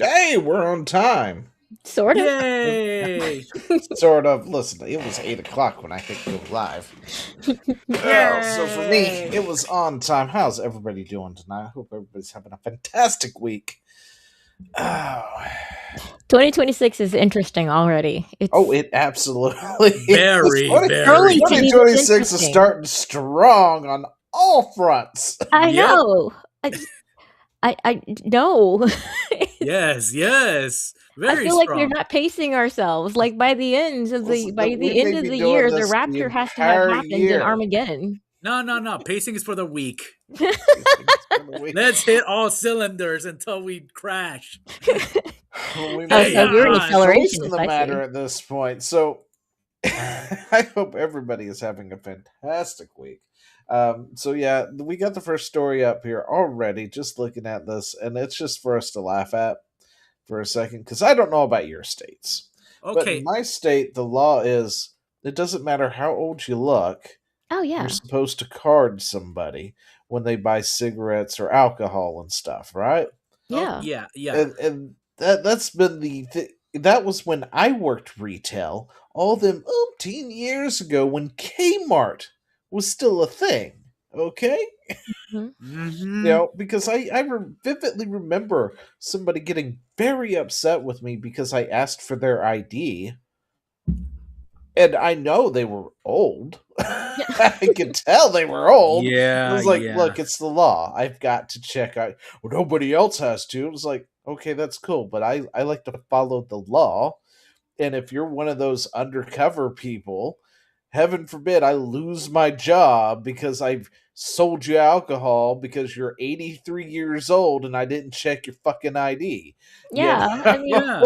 Hey, we're on time. Sort of. Yay! Sort of. Listen, it was 8 o'clock when I hit go live. So for me, Yay! it was on time. How's everybody doing tonight? I hope everybody's having a fantastic week. Oh, 2026 is interesting already. it absolutely Very, is. very. Early to me, it's 2026 is interesting. starting strong on all fronts. I Yep. know. I know. Yes. I Very feel like strong. we're not pacing ourselves. Like by the end of the Listen, by we the may end of be the doing year, the this the rapture has to have entire happened in year. Armageddon. No. Pacing is for the week. We Let's hit all cylinders until we crash. may Oh, so you're in Chaos. acceleration. choice in If the I matter see. at this point. So I hope everybody is having a fantastic week. So yeah, we got the first story up here already. Just looking at this, and it's just for us to laugh at for a second because I don't know about your states, but in Okay. my state, the law is it doesn't matter how old you look. Oh You're yeah. supposed to card somebody when they buy cigarettes or alcohol and stuff, right? Oh, Yeah. yeah. And that's been that was when I worked retail all them teen years ago when Kmart was still a thing. Okay, Mhm. Mm-hmm. because vividly remember somebody getting very upset with me because I asked for their ID, and I know they were old. I could tell they were old. I was like, Yeah. look, it's the law. I've got to check. Well, nobody else has to. It was like, okay, that's cool, but I like to follow the law. And if you're one of those undercover people, heaven forbid I lose my job because I've sold you alcohol because you're 83 years old and I didn't check your fucking ID. Yeah. I mean, Yeah.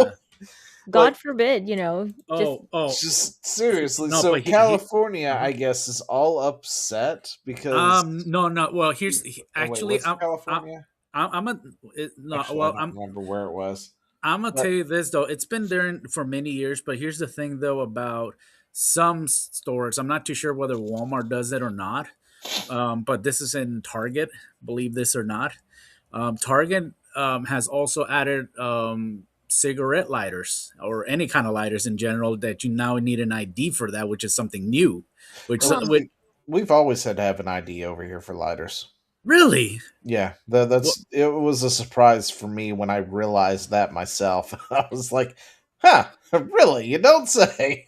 God forbid, just Oh. just seriously. No, So but California, uh-huh. I guess, is all upset because No. Well, here's oh wait, actually was it California? I'm a no. Actually, I Well, don't remember where it was. I'm gonna tell But you this though. It's been there for many years, but here's the thing though about some stores. I'm not too sure whether Walmart does it or not. But this is in Target. Believe this or not, Target has also added cigarette lighters or any kind of lighters in general that you now need an ID for that, which is something new. Which well, with we've always had to have an ID over here for lighters. really, Yeah, well, that's it was a surprise for me when I realized that myself. I was like, "Huh, really? You don't say."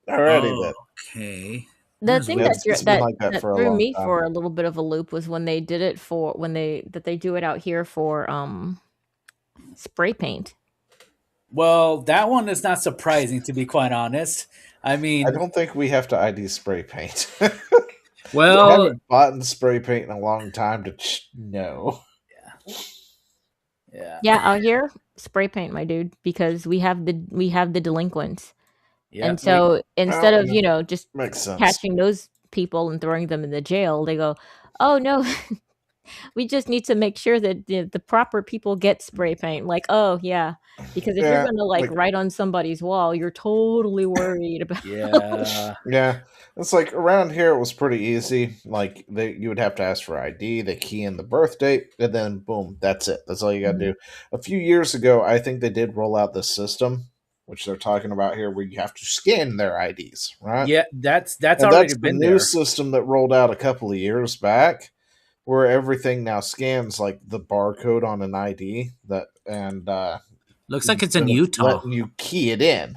Alrighty then. okay. the That's thing Yeah, weird. it's been like that that for a threw long me time. for a little bit of a loop was when they did it for when they do it out here for spray paint. Well, that one is not surprising to be quite honest. I I mean, don't think we have to ID spray paint. I well, haven't bought spray paint in a long time to know. yeah, Yeah, out here spray paint, my dude, because we have the delinquents. yeah. And so instead Well, of, just makes sense. catching those people and throwing them in the jail, they go, "Oh no, we just need to make sure that the proper people get spray paint." Like, "Oh yeah, because if you're Yeah, gonna like like write on somebody's wall, you're totally worried about." Yeah. yeah, it's like around here it was pretty easy. Like you would have to ask for ID, they key in the birth date, and then boom, that's it. That's all you got to Mhm. do. A few years ago, I think they did roll out this system, which they're talking about here, where you have to scan their IDs, right? Yeah, that's And already that's the been new there. system that rolled out a couple of years back, where everything now scans like the barcode on an ID Looks like it's in instead of Utah. letting you key it in.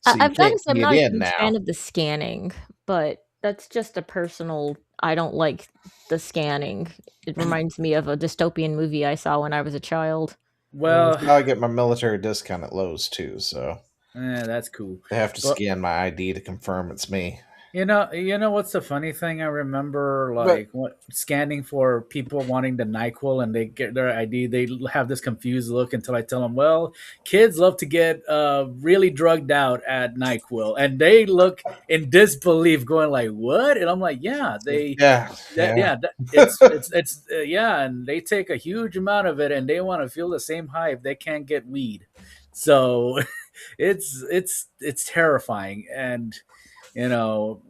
So you I've got to can't say, I'm key it not a in huge now. fan of the scanning, but that's just a personal. I don't like the scanning. It reminds me of a dystopian movie I saw when I was a child. Well, Now I get my military discount at Lowe's too, so that's cool. they have to But scan my ID to confirm it's me. you know what's the funny thing? I remember But like scanning for people wanting the Nyquil, and they get their ID. They have this confused look until I tell them, "Well, kids love to get really drugged out at Nyquil," and they look in disbelief, going like, "What?" And I'm like, "Yeah, they yeah, that yeah, yeah, it's yeah, and they take a huge amount of it, and they want to feel the same high if they can't get weed." So it's terrifying, and you know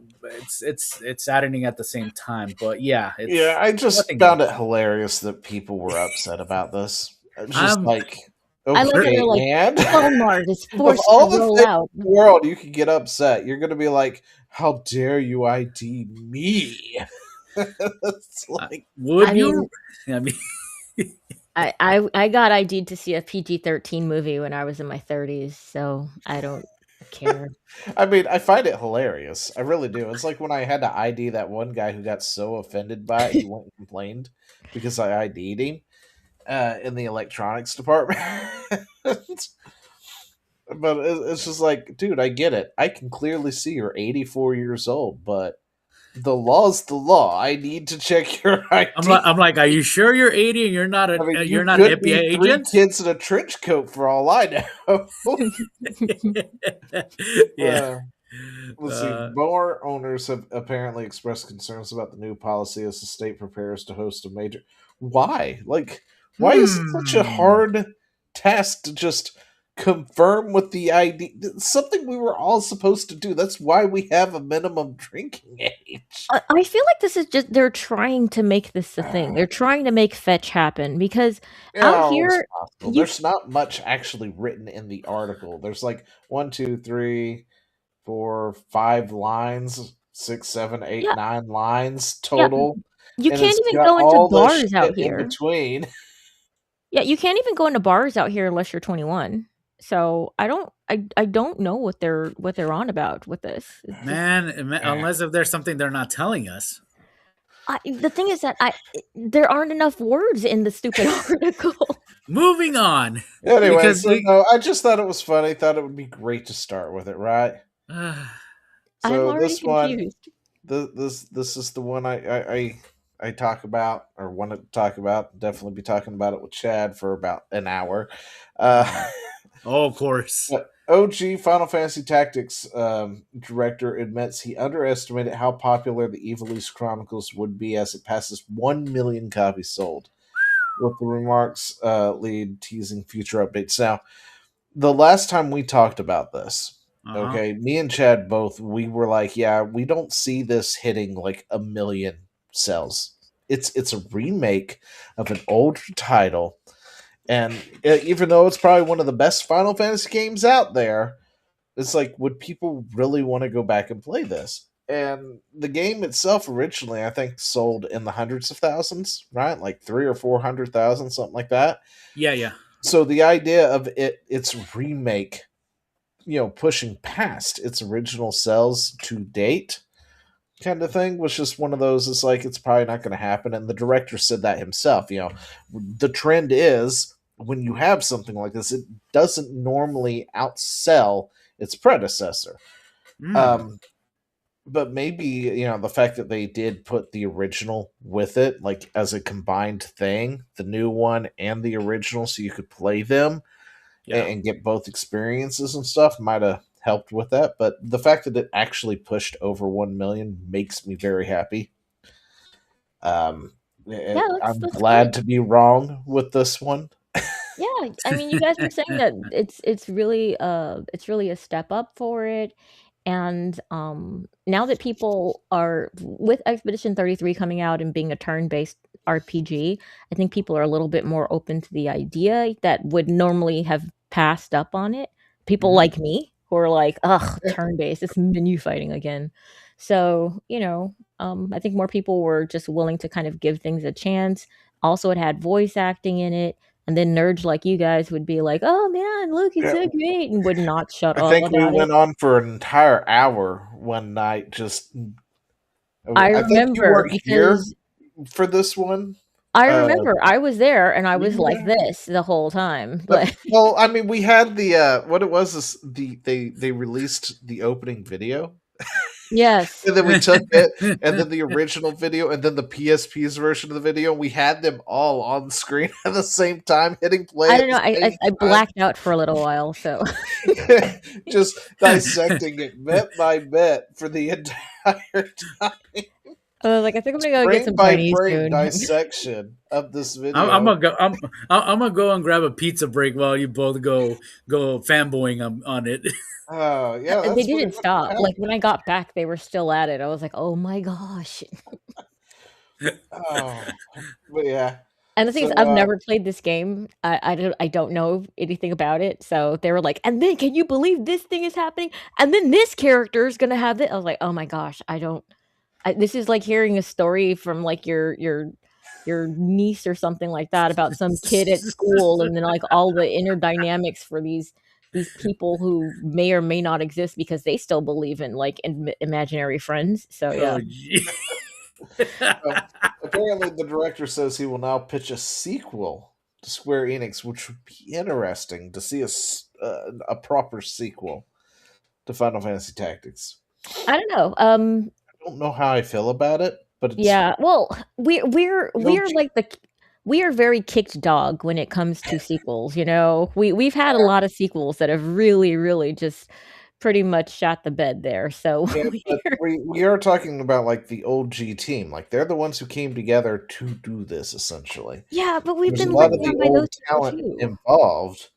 it's saddening at the same time. But yeah, yeah. it's I just nothing new. found it hilarious that people were upset about this. It's just I'm like I like how Okay, they're like, and Walmart is of forced all to the roll things out. in the world you could get upset, you're gonna be like, "How dare you ID me?" It's like, Would I you? mean, I mean, I got ID'd to see a PG-13 movie when I was in my 30s, so I don't care. I mean, I find it hilarious. I really do. It's like when I had to ID that one guy who got so offended by it, he went and complained because I ID'd him in the electronics department. But it's just like, dude, I get it. I can clearly see you're 84 years old, but the law's the law. I need to check your ID. I'm like, are you sure you're 80 and you're not I mean, you're you not an could FBI be 3 agent? kids in a trench coat for all I know. Yeah. Let's see. More owners have apparently expressed concerns about the new policy as the state prepares to host a major. Why? Like, why is it such a hard task to just confirm with the ID? It's something we were all supposed to do. That's why we have a minimum drinking age. I feel like this is just they're trying to make this the thing. They're trying to make fetch happen because out here there's not much actually written in the article. There's like 1, 2, 3, 4, 5 lines, 6, 7, 8, Yeah. 9 lines total. You and can't it's even got go into all the bars out shit in here. between. Yeah, you can't even go into bars out here unless you're 21. So I don't know what they're on about with this. It's just- Man, unless if there's something they're not telling us. the thing is that there aren't enough words in the stupid article. Moving on. Anyway, Because so no, I just thought it was funny. Thought it would be great to start with it, right? I'm So already this one, confused. this is the one I talk about or wanted to talk about. Definitely be talking about it with Chad for about an hour. Oh, of course. OG Final Fantasy Tactics director admits he underestimated how popular the Ivalice Chronicles would be as it passes 1 million copies sold. With the remarks lead teasing future updates. Now, the last time we talked about this, okay, me and Chad both, we were like, yeah, we don't see this hitting like 1 million sales. It's a remake of an older title. And even though it's probably one of the best Final Fantasy games out there, it's like, would people really want to go back and play this? And the game itself originally, I think, sold in the hundreds of thousands, right? Like 300,000 or 400,000, something like that. Yeah. So the idea of its remake, pushing past its original sales to date, kind of thing, was just one of those. It's like, it's probably not going to happen. And the director said that himself. The trend is when you have something like this, it doesn't normally outsell its predecessor. But maybe, the fact that they did put the original with it, like as a combined thing, the new one and the original, so you could play them and get both experiences and stuff, might have helped with that. But the fact that it actually pushed over 1 million makes me very happy. I'm glad to be wrong with this one. Yeah, I mean, you guys were saying that it's really a step up for it. And now that people are with Expedition 33 coming out and being a turn-based RPG, I think people are a little bit more open to the idea that would normally have passed up on it. People like me who are like, ugh, turn-based, it's menu fighting again. So, I think more people were just willing to kind of give things a chance. Also, it had voice acting in it. And then nerds like you guys would be like, "Oh man, look, it's so great," and would not shut up. I think we went on for an entire hour one night. I remember because for this one. I remember I was there and I was like this the whole time. But well, I mean, we had the what it was is they released the opening video. Yes. And then we took it, and then the original video, and then the PSP's version of the video, and we had them all on screen at the same time, hitting play. I don't know. I blacked out for a little while, so just dissecting it bit by bit for the entire time. I was like, I think I'm gonna go get some Chinese food. Dissection of this video. I'm gonna go and grab a pizza break while you both go fanboying on it. Oh yeah, they didn't stop. Like when I got back, they were still at it. I was like, oh my gosh. Oh, but yeah. And the thing is, So I've never played this game. I don't know anything about it. So they were like, "And then can you believe this thing is happening? And then this character is gonna have it." I was like, "Oh my gosh, I don't." This is like hearing a story from like your niece or something like that about some kid at school, and then like all the inner dynamics for these people who may or may not exist because they still believe in like imaginary friends. So Oh, yeah. gee. well, apparently, the director says he will now pitch a sequel to Square Enix, which would be interesting to see a proper sequel to Final Fantasy Tactics. I don't know. I don't know how I feel about it, but it's Yeah, well, we're OG. like we are very kicked dog when it comes to sequels, you know? We've had a lot of sequels that have really, really just pretty much shot the bed there, so Yeah, but we're we are talking about like the OG team. Like they're the ones who came together to do this essentially. yeah, but we've There's a been lot let of the down by those old people talent too, involved.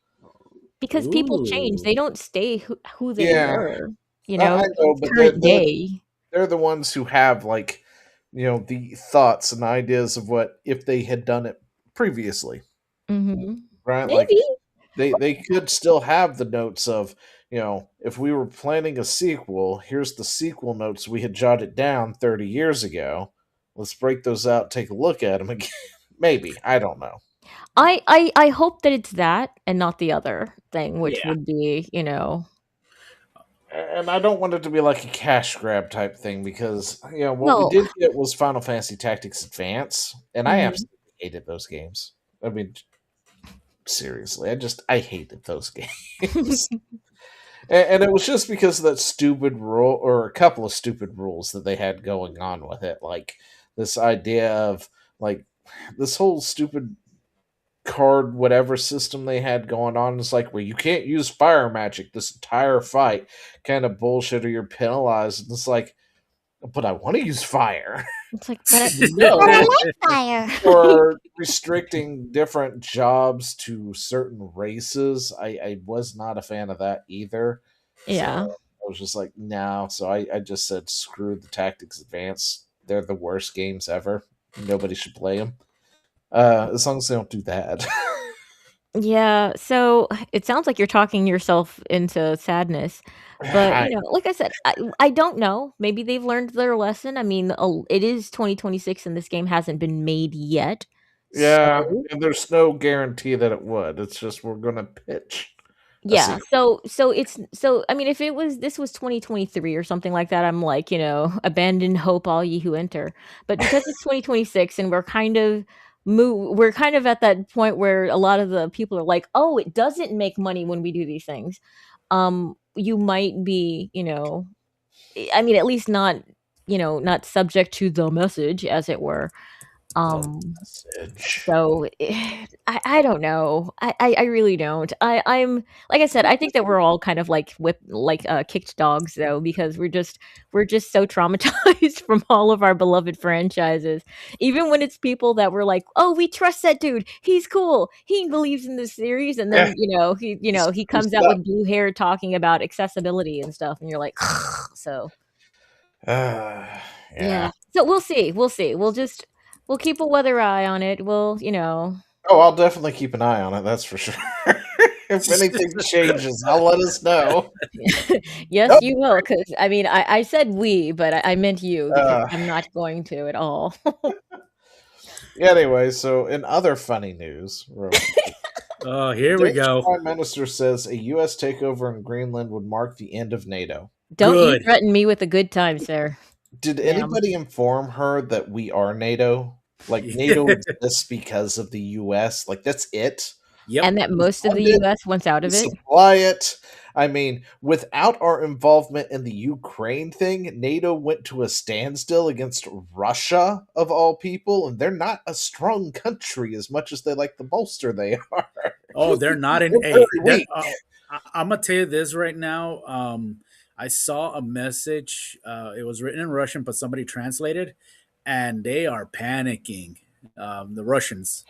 because people change, Ooh. they don't stay who they Yeah, were, you I know, know, to but current day. they're the ones who have like the thoughts and ideas of what if they had done it previously, Mhm. right? Like Maybe. they could still have the notes of if we were planning a sequel, here's the sequel notes we had jotted down 30 years ago. Let's break those out, take a look at them again. Maybe, I don't know. I hope that it's that and not the other thing, which Yeah. would be, And I don't want it to be like a cash grab type thing because what we well, did get was Final Fantasy Tactics Advance, and I mhm. absolutely hated those games. I mean, seriously, I hated those games. And it was just because of that stupid rule, or a couple of stupid rules that they had going on with it. Like this idea of like this whole stupid card whatever system they had going on. It's like, well, you can't use fire magic this entire fight, kind of bullshit, or you're penalized. And it's like, but I want to use fire. It's like, but But I So, like fire. or restricting different jobs to certain races. I was not a fan of that either. So yeah. I was just like, no. So I just said, screw the Tactics Advance. They're the worst games ever. Nobody should play them. As long as they don't do that. Yeah, so it sounds like you're talking yourself into sadness, but, I, like I said, I don't know. Maybe they've learned their lesson. I mean, it is 2026 and this game hasn't been made yet. yeah, So, and there's no guarantee that it would. It's just we're gonna pitch a yeah. sequel. So I mean, if this was 2023 or something like that, I'm like, abandon hope all ye who enter. But because it's 2026 and we're kind of at that point where a lot of the people are like, "Oh, it doesn't make money when we do these things." You might be, I mean, at least not, not subject to the message, as it were. The Um, message. so I don't know. I really don't. I'm like I said, I think that we're all kind of like kicked dogs though, because we're just so traumatized from all of our beloved franchises. Even when it's people that were like, "Oh, we trust that dude. He's cool. He believes in this series." And Yeah, then, he screws comes it out up. with blue hair talking about accessibility and stuff and you're like, so yeah. Yeah. So we'll see. We'll see. We'll keep a weather eye on it. Oh, I'll definitely keep an eye on it. That's for sure. If anything changes, I'll let us know. Yes, Nope. you will, because I mean, I said we, but I meant you because Uh, I'm not going to at all. anyway, so in other funny news, real quick, Oh, here we Danish go. Prime Minister says a U.S. takeover in Greenland would mark the end of NATO. Don't you Good. threaten me with a good time, sir. Did Ma'am. anybody inform her that we are NATO? Like NATO exists because of the U.S. Like that's it. Yep. And that We most of the fund it. US wants out We of it? supply it. I mean, without our involvement in the Ukraine thing, NATO went to a standstill against Russia, of all people, and they're not a strong country as much as they like the bolster they are. Oh, they're not in They're a. very They're, weak. I'm gonna tell you this right now. I saw a message. It was written in Russian, but somebody translated, and they are panicking. The Russians,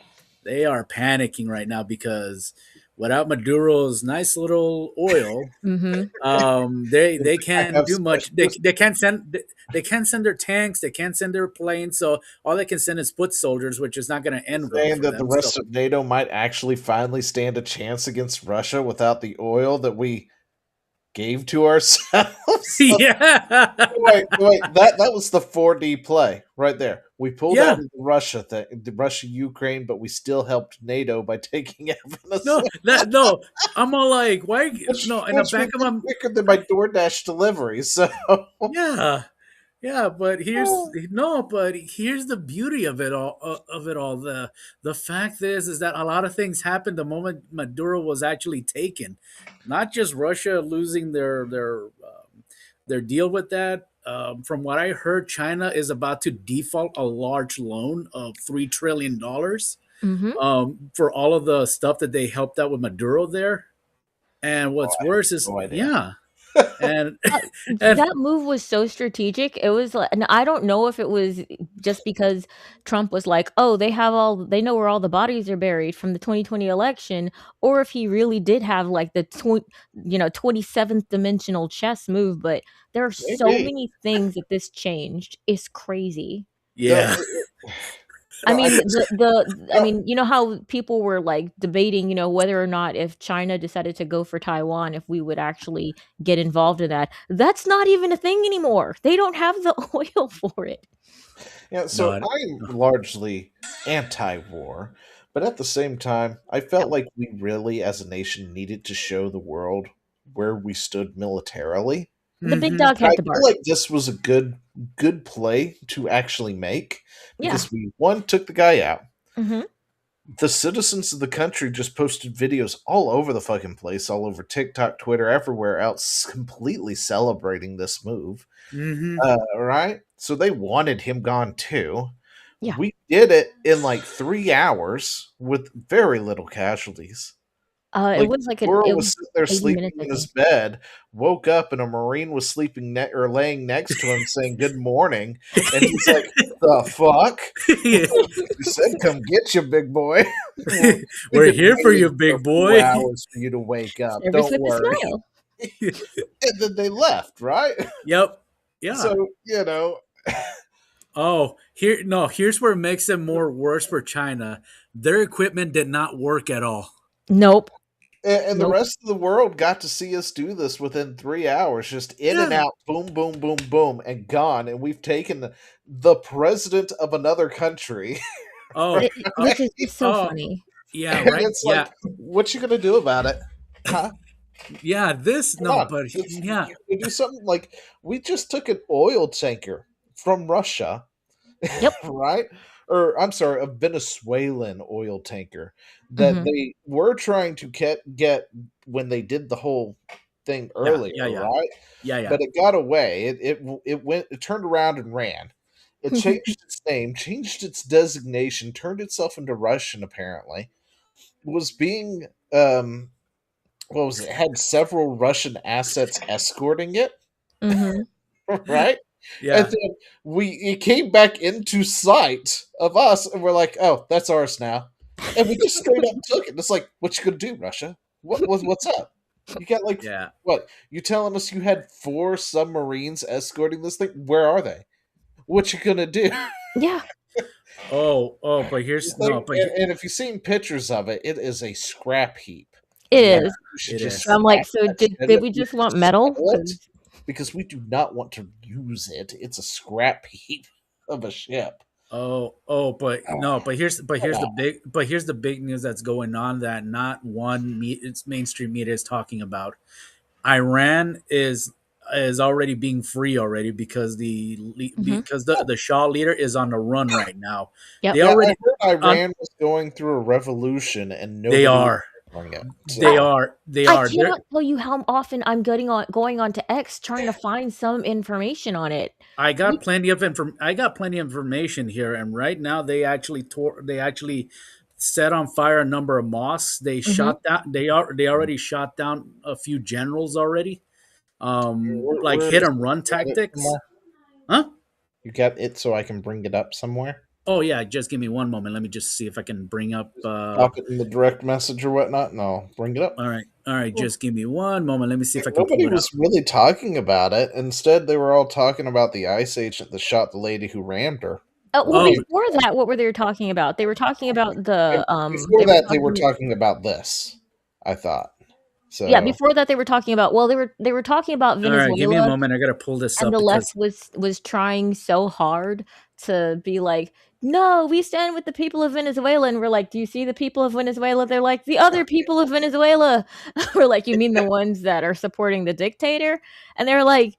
they are panicking right now because without Maduro's nice little oil, Mm-hmm. they I can't have do much. They can't send their tanks. They can't send their planes. So all they can send is foot soldiers, which is not going to end well saying for that the them. So rest of NATO might actually finally stand a chance against Russia without the oil that we gave to ourselves. yeah, Wait, that was the 4D play right there. We pulled out yeah. of the Russia thing, the Russia Ukraine, but we still helped NATO by taking No, Afghanistan, no. I'm all like, why? No, in the which we back of did my quicker than my DoorDash delivery. So yeah. Yeah, but here's the beauty of it all. The fact is that a lot of things happened the moment Maduro was actually taken, not just Russia losing their deal with that. From what I heard, China is about to default a large loan of $3 trillion Mm-hmm. for all of the stuff that they helped out with Maduro there. And oh, what's I have worse is, no idea. yeah, and That and that move was so strategic. It was like, and I don't know if it was just because Trump was like, "Oh, they know where all the bodies are buried from the 2020 election," or if he really did have like the 27th dimensional chess move. But there are so Maybe. many things that this changed. It's crazy. No, yeah, I I mean, guess I no, mean, you know how people were like debating, whether or not if China decided to go for Taiwan, if we would actually get involved in that. That's not even a thing anymore. They don't have the oil for it. yeah. no, So I'm largely anti-war, but at the same time, I Yeah. felt like we really, as a nation, needed to show the world where we stood militarily. The big hmm dog And I had to feel bark. like this was a good play to actually make Yeah. because we one took the guy out. Hmm. The citizens of the country just posted videos all over the fucking place, all over TikTok, Twitter, everywhere else, completely celebrating this move. hmm Right? So they wanted him gone too. Yeah. We did it in like 3 hours with very little casualties. It Like was like Dora it was was sitting there 80 sleeping minutes, I in his think. bed, woke up, and a Marine was sleeping or laying next to him saying good morning. And he's like, the fuck? You said come get you, big boy. Well, we've We're been here for waiting you, for a big few boy. hours for you to wake up. Service Don't with a worry. smile. And then they left, right? Yep. Yeah. So, Oh, here's where it makes it more worse for China. Their equipment did not work at all. Nope. and the Nope. rest of the world got to see us do this within 3 hours, just in and Yeah. out, boom, boom, boom, boom, and gone. And we've taken the president of another country, Oh, Which is just so oh, funny. yeah, and right. it's Yeah. like, what you gonna do about it? Huh? Yeah, this Come no, on, but yeah. you do something like we just took an oil tanker from Russia, Yep. right? Or I'm sorry, a Venezuelan oil tanker that Hmm. they were trying to get when they did the whole thing Yeah, earlier, yeah, yeah. right? Yeah, yeah. But it got away. It turned around and ran. It changed its name, changed its designation, turned itself into Russian. Apparently, was being what was it? Had several Russian assets escorting it, Hmm. right? And Yeah. then it came back into sight of us, and we're like, "Oh, that's ours now." And we just straight up took it. It's like, "What you gonna do, Russia? What's up? You got like Yeah. what? You telling us you had 4 submarines escorting this thing? Where are they? What you gonna do?" Yeah. But here's It's like, no, but and if you've seen pictures of it, it is a scrap heap. It Like is. you should it just is. I'm like, smash so that did shit. we You just should want just metal? sell it 'Cause because we do not want to use it. It's a scrap heap of a ship. But Oh, no, but come on. here's the big news that's going on that not one it's mainstream media is talking about. Iran is already being free already because Mhm. the Shah leader is on the run right now. Yep. They Yeah, I already heard on Iran was going through a revolution and they nobody was are covering it. they I So are they I are they're cannot tell you how often I'm going on to X trying to find some information on it. We I got plenty of information here, and right now they actually set on fire a number of mosques. Mhm. They already shot down a few generals already. Like where hit is and it? run You got it tactics. somewhere? Huh? You got it so I can bring it up somewhere? Oh yeah, just give me one moment. Let me just see if I can bring up. Pop it in the direct message or whatnot. No, bring it up. All right. Just give me one moment. Let me see if I can Nobody pull it up. was really talking about it. Instead, they were all talking about the ICE agent that shot the lady who rammed her. Well, Oh, before that, what were they talking about? They were talking about the Before that, they were talking about this. I thought. So Yeah, before that they were talking about they were talking about all right. Give me a Venezuela, moment. I gotta pull this and up the left because was trying so hard to be like, no, we stand with the people of Venezuela, and we're like, do you see the people of Venezuela? They're like, the other people of Venezuela. We're like, you mean the ones that are supporting the dictator? And they're like,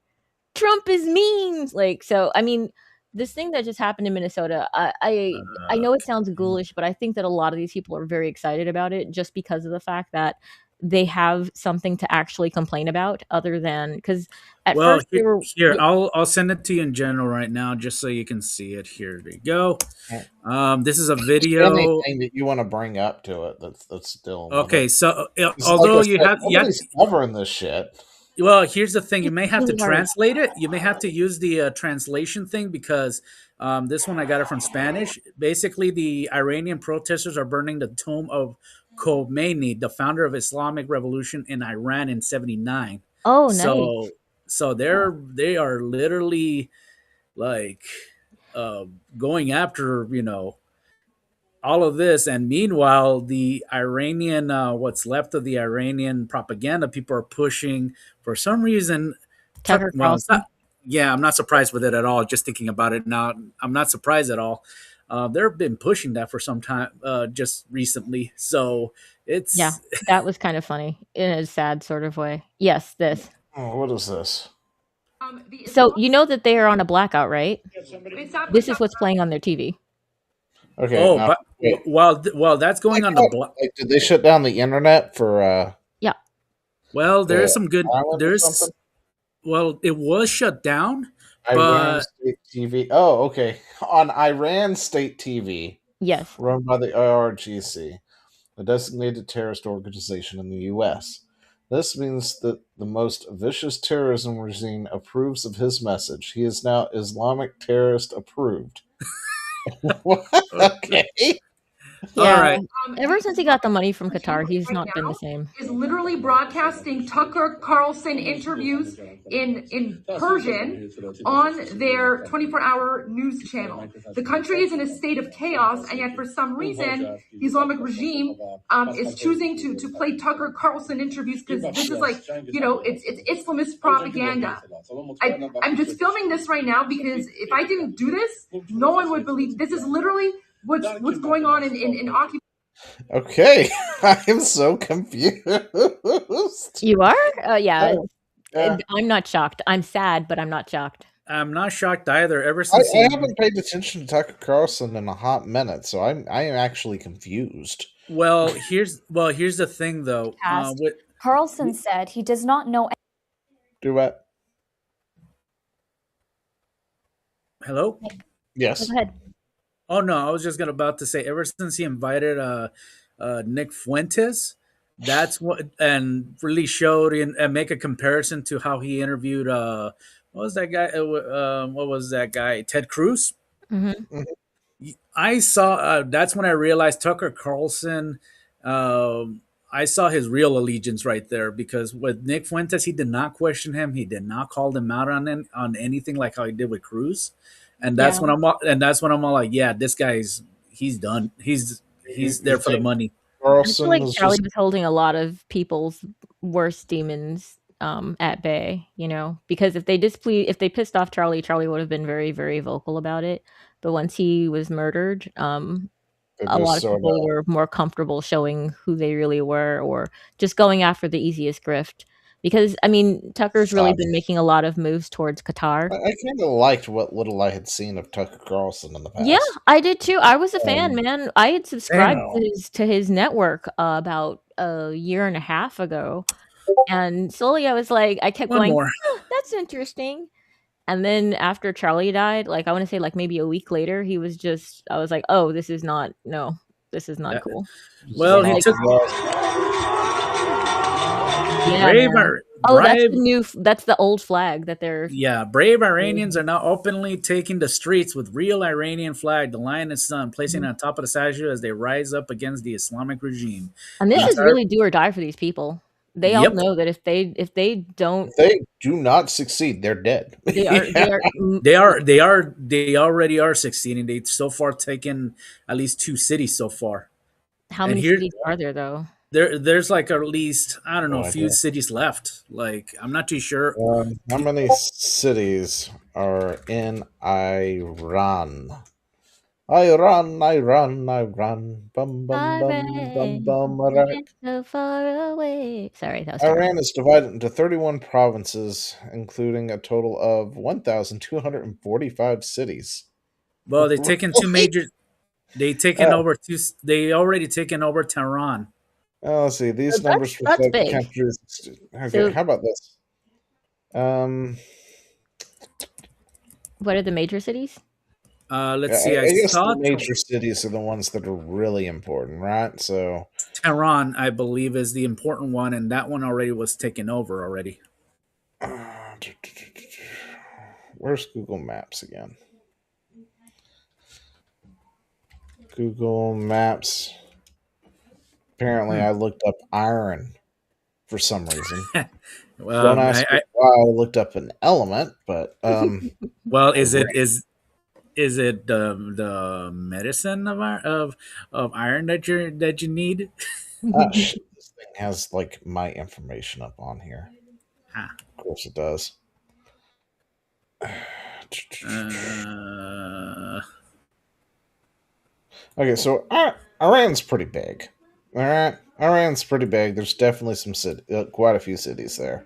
Trump is mean. Like, so I mean, this thing that just happened in Minnesota, I know it sounds ghoulish, but I think that a lot of these people are very excited about it just because of the fact that they have something to actually complain about other than because at well, first they were here I'll send it to you in general right now, just so you can see it. Here we go. This is a video. anything that you want to bring up to it that's still Okay, so like although I you said, have nobody's covering this shit. well, here's the thing: you may have to really hard. translate it. You may have to use the translation thing because this one I got it from Spanish. Basically, the Iranian protesters are burning the tomb of Khomeini, the founder of Islamic Revolution in Iran in '79. Oh, nice. So they are literally like going after all of this, and meanwhile the Iranian what's left of the Iranian propaganda people are pushing for some reason Tucker well, it's Carlson. not, yeah, I'm not surprised with it at all. Just thinking about it now, I'm not surprised at all. They've been pushing that for some time, just recently. So it's Yeah, that was kind of funny in a sad sort of way. Yes, this. Oh, what is this? So you know that they are on a blackout, right? This is what's playing on their TV. Okay. Oh, now, but wait. while that's going on the Like, did they shut down the internet for? Yeah. Well, there is some good. Ireland or There's something? well, it was shut down, Iran but State TV. Oh, okay. On Iran State TV, Yes. run by the IRGC, a designated terrorist organization in the U.S. This means that the most vicious terrorism regime approves of his message. He is now Islamic terrorist approved. Okay. Yeah. all right. Ever since he got the money from Qatar, he's not been the same. Is literally broadcasting Tucker Carlson interviews in Persian on their 24-hour news channel. The country is in a state of chaos, and yet for some reason, the Islamic regime is choosing to play Tucker Carlson interviews because this is like, it's Islamist propaganda. I'm just filming this right now because if I didn't do this, no one would believe. This is literally what's going on in Occupy. Okay, I am so confused. You are? Yeah. Yeah. I'm not shocked. I'm sad, but I'm not shocked. I'm not shocked either. Ever I since haven't paid attention to Tucker Carlson in a hot minute, so I am actually confused. well, here's the thing though. Carlson said he does not know. Do what? Hello? Yes. Go ahead. Oh no, I was just about to say. Ever since he invited Nick Fuentes, that's what, and really showed and make a comparison to how he interviewed. What was that guy? What was that guy? Ted Cruz. Mm-hmm. I saw. That's when I realized Tucker Carlson. I saw his real allegiance right there because with Nick Fuentes, he did not question him. He did not call him out on anything like how he did with Cruz. And that's when I'm all like, yeah, this guy's he's done. He's there for the money. I feel like Charlie was holding a lot of people's worst demons at bay, because if they pissed off Charlie would have been very, very vocal about it. But once he was murdered, a lot of people were more comfortable showing who they really were or just going after the easiest grift. Because, Tucker's really been making a lot of moves towards Qatar. I kind of liked what little I had seen of Tucker Carlson in the past. Yeah, I did too. I was a fan, man. I had subscribed to his network about a year and a half ago. And slowly I was like, I kept going, that's interesting. And then after Charlie died, I want to say maybe a week later, I was like, oh, this is not cool. Well, he took Oh, that's brave, the new. That's the old flag that they're. yeah, brave Iranians are now openly taking the streets with real Iranian flag, the lion and sun, placing it on top of the statue as they rise up against the Islamic regime. And The this is entire, really do or die for these people. They all yep, know that if they don't, If they do not succeed, they're dead. they are they already are succeeding. They so far taken at least 2 cities so far. how And many here cities are there though? there's like at least, I don't know, No a few idea. cities left. Like, I'm not too sure. How many cities are in Iran? I run, I run, I run. Bum bum bum bum bum. Iraq. So far away. Sorry, that was terrible. Iran is divided into 31 provinces, including a total of 1,245 cities. Well, they've taken 2 major. They taken over 2. They already taken over Tehran. Oh, let's see. These So numbers that's reflect the big. countries. Okay, So- how about this? What are the major cities? Let's see. I I guess saw the major cities are the ones that are really important, right? So, Tehran, I believe, is the important one, and that one already was taken over already. where's Google Maps again? Google Maps. Apparently, I looked up iron for some reason. Don't ask me why I looked up an element, but well, is it the medicine of iron that you need? shit, this thing has like my information up on here. Ah. Of course, it does. Okay, so Iran's pretty big. All right, Iran's pretty big. There's definitely quite a few cities there.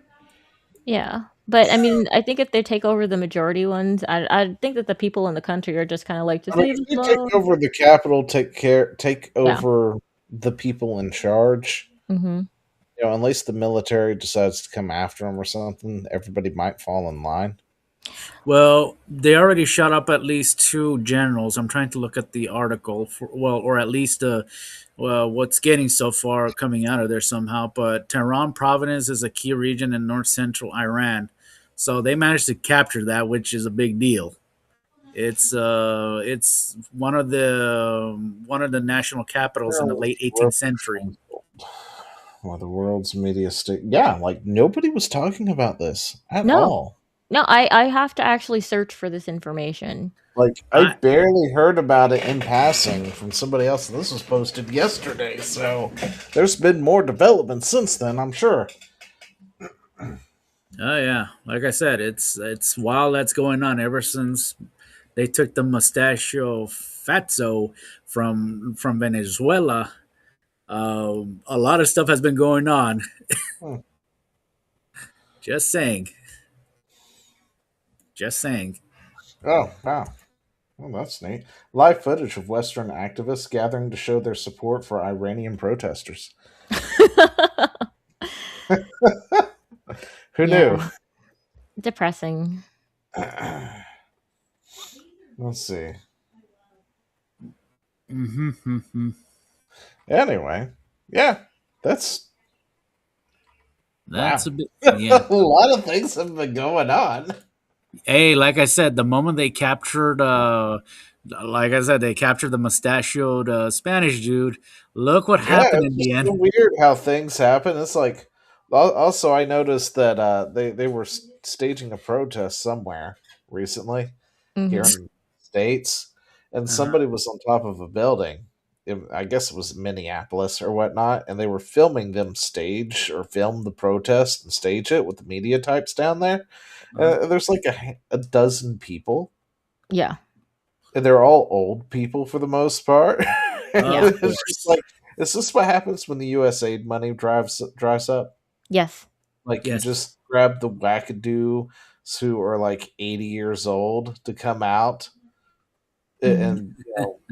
Yeah, but I mean, I think if they take over the majority ones, I think that the people in the country are just kind of like, just leave if us you alone. take over the capital, take over the people in charge. Mm-hmm. You know, unless the military decides to come after them or something, everybody might fall in line. Well, they already shot up at least 2 generals. I'm trying to look at the article or at least what's getting so far coming out of there somehow. But Tehran province is a key region in north central Iran, so they managed to capture that, which is a big deal. It's one of the national capitals in the late 18th century. Well, the world's media state. Yeah, like nobody was talking about this at No. all. No, I have to actually search for this information. Like, I barely heard about it in passing from somebody else. This was posted yesterday, so there's been more development since then, I'm sure. Oh yeah, like I said, it's while that's going on ever since they took the Mustachio Fatso from Venezuela. A lot of stuff has been going on. Just saying. Oh, wow. Well, that's neat. Live footage of Western activists gathering to show their support for Iranian protesters. Who knew? Depressing. Let's see. Mm-hmm. Anyway, yeah, that's That's wow. a bit. Yeah. A lot of things have been going on. Hey, like I said, the moment they captured, they captured the mustachioed Spanish dude. Look what happened in the end. It's so weird how things happen. It's like, also I noticed that they were staging a protest somewhere recently here in the States, and somebody was on top of a building. I guess it was Minneapolis or whatnot, and they were filming them film the protest and stage it with the media types down there. There's like a dozen people. Yeah. And they're all old people for the most part. Yeah. It's just like, is this what happens when the U.S. aid money dries up? Yes. Like, you just grab the wackadoos who are like 80 years old to come out and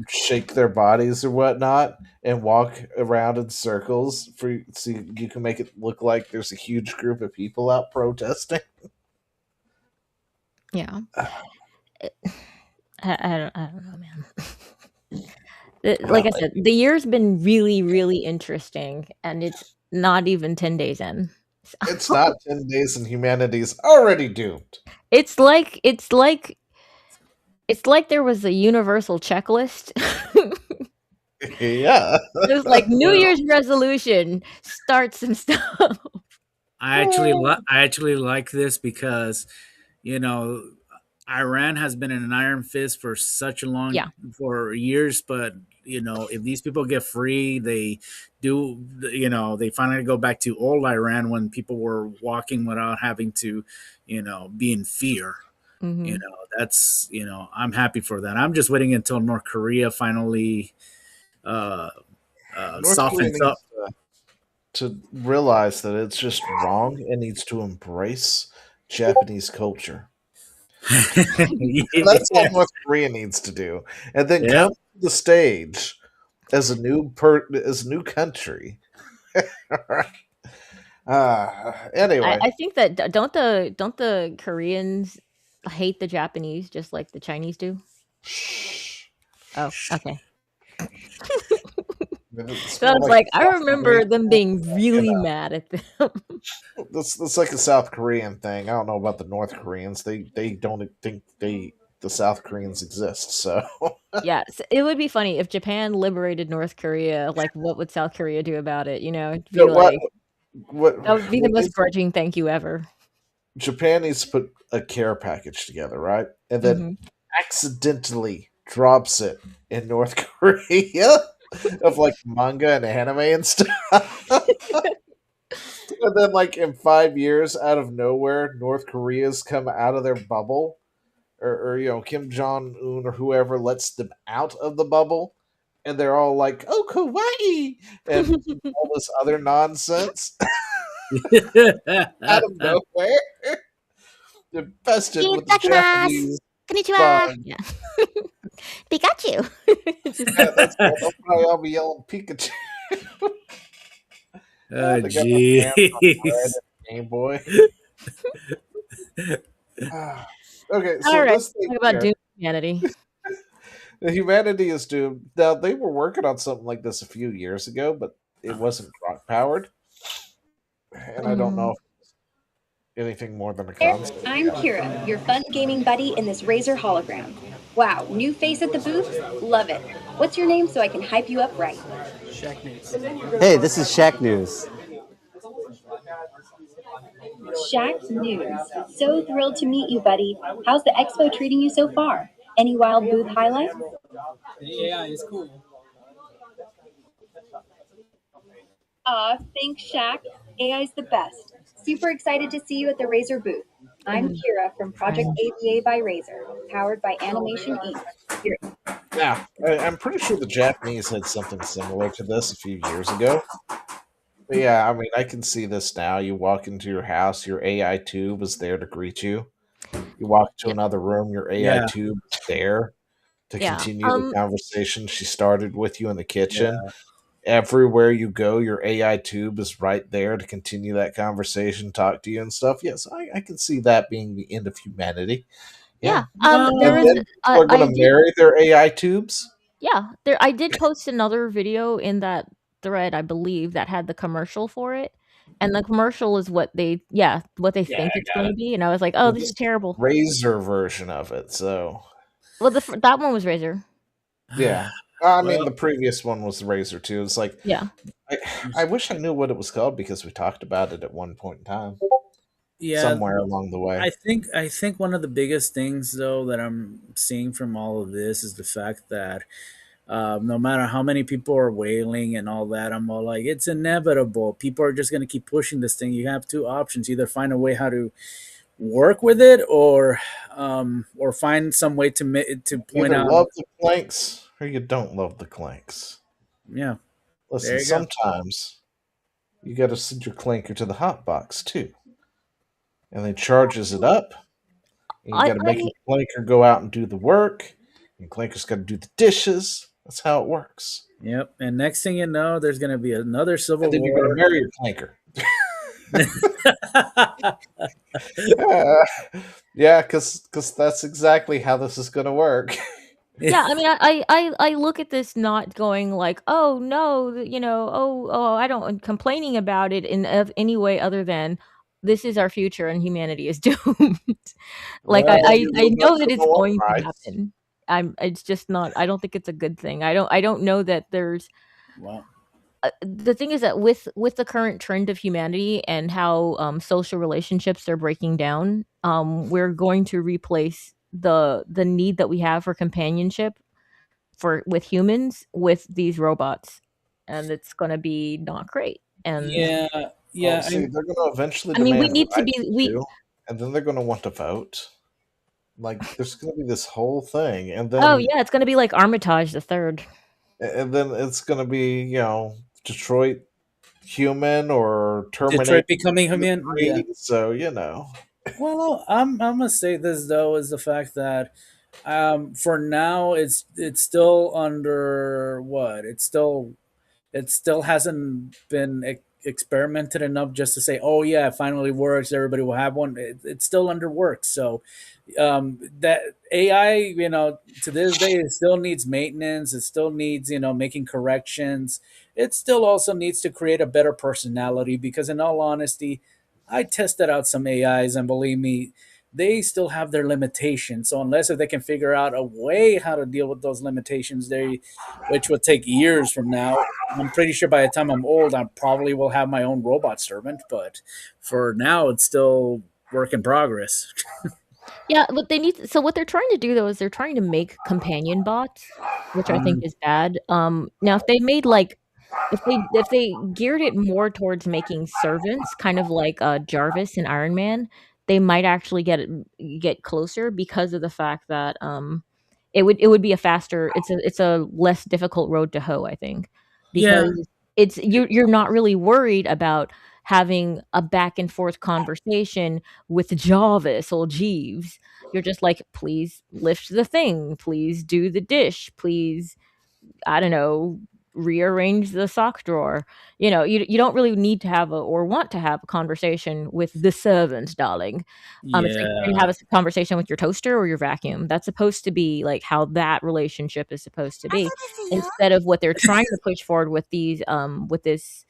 shake their bodies or whatnot and walk around in circles so you can make it look like there's a huge group of people out protesting. Yeah. I don't know, man. Like I said, the year's been really, really interesting, and it's not even 10 days in. It's not 10 days and humanity's already doomed. It's like there was a universal checklist. Yeah. It was like New Year's resolution, start some stuff. I actually like this because, you know, Iran has been in an iron fist for such a long for years, but you know, if these people get free, they do, you know, they finally go back to old Iran when people were walking without having to, you know, be in fear. Mhm. You know, that's, you know, I'm happy for that. I'm just waiting until North Korea finally North Korea softens up. needs to realize that it's just wrong and needs to embrace Japanese culture. That's all North Korea needs to do, and then Yep. come to the stage as a new country. Anyway, I think that don't the Koreans hate the Japanese just like the Chinese do? Oh, okay. So I was like, I remember them being really mad at them. That's like a South Korean thing. I don't know about the North Koreans. They don't think the South Koreans exist. So yeah, so it would be funny if Japan liberated North Korea. Like, what would South Korea do about it? You know, it'd be like that would be the most grudging thank you ever. Japan needs to put a care package together, right? And then accidentally drops it in North Korea of like manga and anime and stuff. And then like in 5 years, out of nowhere, North Korea's come out of their bubble. Or you know, Kim Jong-un or whoever lets them out of the bubble. And they're all like, oh, kawaii! And all this other nonsense. Out of nowhere. Infested with the Japanese. Konnichiwa! Yeah. Pikachu! Yeah, that's cool. I'll probably all be yelling Pikachu. Oh, jeez. Game Boy. Okay, so all right, let's talk about Doom Humanity. Humanity is doomed. Now, they were working on something like this a few years ago, but it wasn't rock powered. And I don't know if it's anything more than a concept. I'm Kira, your fun gaming buddy in this Razer hologram. Wow, new face at the booth? Love it. What's your name so I can hype you up right? Hey, this is Shaq News. Shaq News. So thrilled to meet you, buddy. How's the expo treating you so far? Any wild booth highlights? Yeah, it's cool. Aw, thanks, Shaq. AI's the best. Super excited to see you at the Razer booth. I'm Kira from Project ABA by Razer, powered by Animation Inc. Yeah, I'm pretty sure the Japanese had something similar to this a few years ago. But yeah, I mean, I can see this now. You walk into your house, your AI tube is there to greet you. You walk to another room, your AI tube is there to continue the conversation she started with you in the kitchen. Yeah. Everywhere you go, your AI tube is right there to continue that conversation, talk to you and stuff. Yes, I can see that being the end of humanity. Yeah. They're going to marry their AI tubes? Yeah. I did post another video in that thread, I believe, that had the commercial for it. And the commercial is what they think it's going to be. And I was like, oh, this is terrible. Razer version of it, so. Well, that one was Razer. Yeah. I mean, the previous one was the Razer too. It's like, yeah. I wish I knew what it was called because we talked about it at one point in time. Yeah, somewhere along the way. I think one of the biggest things though that I'm seeing from all of this is the fact that no matter how many people are wailing and all that, I'm all like, it's inevitable. People are just going to keep pushing this thing. You have two options: either find a way how to work with it, or find some way to point out. Love the clanks, or you don't love the clanks. Yeah. Listen, sometimes you got to send your clanker to the hot box too, and then charges it up. And you got to make the clanker go out and do the work, and clanker's got to do the dishes. That's how it works. Yep. And next thing you know, there's going to be another civil war. You're going to marry your clanker. Yeah, because that's exactly how this is going to work. Yeah, I mean, I look at this not going like, "Oh, no," "Oh, I don't," complaining about it in of any way other than, "This is our future and humanity is doomed." Like, Well, you I live up know that to it's Noah going to Price. happen. It's just not I don't think it's a good thing. I don't know that there's Wow. the thing is that with the current trend of humanity and how social relationships are breaking down, we're going to replace the need that we have for companionship for with humans with these robots, and it's going to be not great. And Yeah, Well, yeah. see, they're going to eventually I mean, we demand need to be rights too, and then they're going to want to vote. Like, there's going to be this whole thing, and Oh then yeah, it's going to be like Armitage the Third. it's going to be, Detroit Human or Terminator Detroit Becoming Human. Yeah. 3. So Well, I'm gonna say this though is the fact that for now it's still under what? It still hasn't been experimented enough just to say, oh yeah, it finally works. Everybody will have one. It's still under work. So that AI, to this day, it still needs maintenance. It still needs, making corrections. It still also needs to create a better personality because, in all honesty, I tested out some AIs and believe me, they still have their limitations. So unless if they can figure out a way how to deal with those limitations, which would take years from now, I'm pretty sure by the time I'm old, I probably will have my own robot servant. But for now, it's still work in progress. Yeah, but what they're trying to do though is they're trying to make companion bots, which I think is bad. Now if they made like if they geared it more towards making servants, kind of like Jarvis and Iron Man, they might actually get closer because of the fact that it would be a faster it's a less difficult road to hoe, I think. Yeah. Because you're not really worried about having a back and forth conversation with Jarvis or Jeeves. You're just like, please lift the thing, please do the dish, please, I don't know, rearrange the sock drawer. You don't really need to have or want to have a conversation with the servant, darling. It's like trying to Yeah. have a conversation with your toaster or your vacuum. That's supposed to be like how that relationship is supposed to be, instead of what they're trying to push forward with with this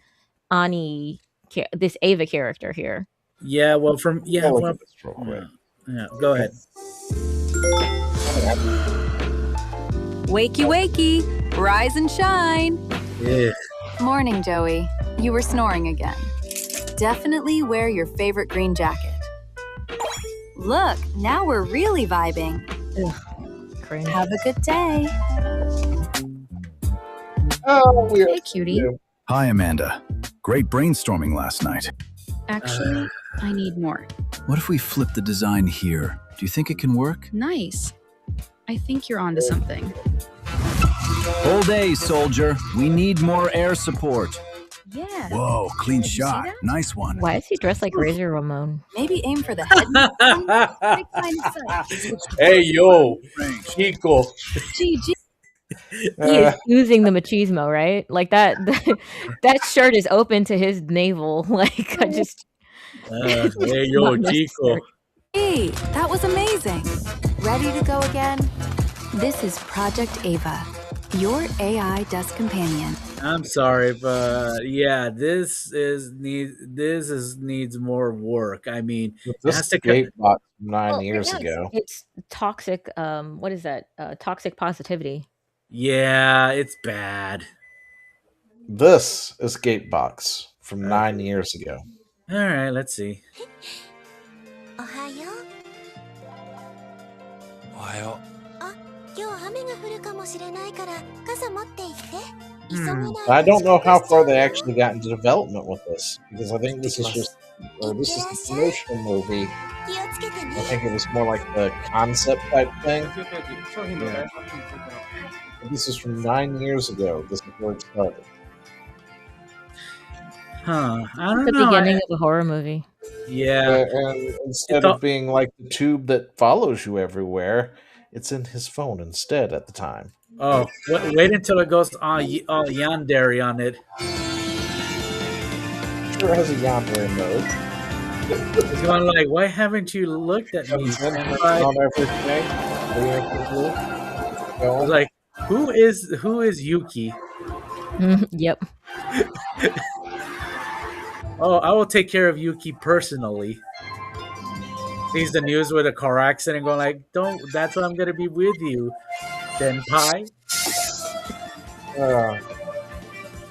this Ava character here. Yeah. Well, I'll look at this real quick. yeah. Go ahead. Wakey, wakey, rise and shine. Yeah. Morning, Joey. You were snoring again. Definitely wear your favorite green jacket. Look, now we're really vibing. Cringe. Have a good day. Oh, weird. Hey, cutie. Hi, Amanda. Great brainstorming last night. Actually, I need more. What if we flip the design here? Do you think it can work? Nice. I think you're onto something. Whole day, soldier. We need more air support. Yeah. Whoa, clean Did you see shot. that? Nice one. Why is he dressed like Razor Ramon? Maybe aim for the head. Big line of sight. Hey, yo, Chico. GG. He is oozing the machismo, right? Like that that shirt is open to his navel. Like I just Hey, yo, not Chico. necessary. Hey, that was amazing. Ready to go again? This is Project Ava, your AI desk companion. I'm sorry, but yeah, this needs more work. I mean, it This has to gate box from 9 Well, years yeah, ago. it's toxic. What is that? Toxic positivity. Yeah, it's bad. This is Gatebox from 9 years ago. All right, let's see. おはよう。おはよあ、今日雨が降るかもしれないから傘持って行って。急げ Hmm. ない I don't know how far they actually got into development with this because I think this is this is the promotional movie. 気をつけてね。 I think it was more like the concept type thing. Yeah. But this is from 9 years ago. This is where it started. Huh? I The don't know. beginning of a horror movie. Yeah. And instead of being like the tube that follows you everywhere, it's in his phone instead at the time. Oh, wait until it goes all yandere on it. Sure has a yandere mode. It's going like, why haven't you looked at me? On everything. was like, who is Yuki? Yep. Oh, I will take care of Yuki personally. Sees the news with a car accident, going like, "Don't. That's why I'm gonna be with you, Senpai."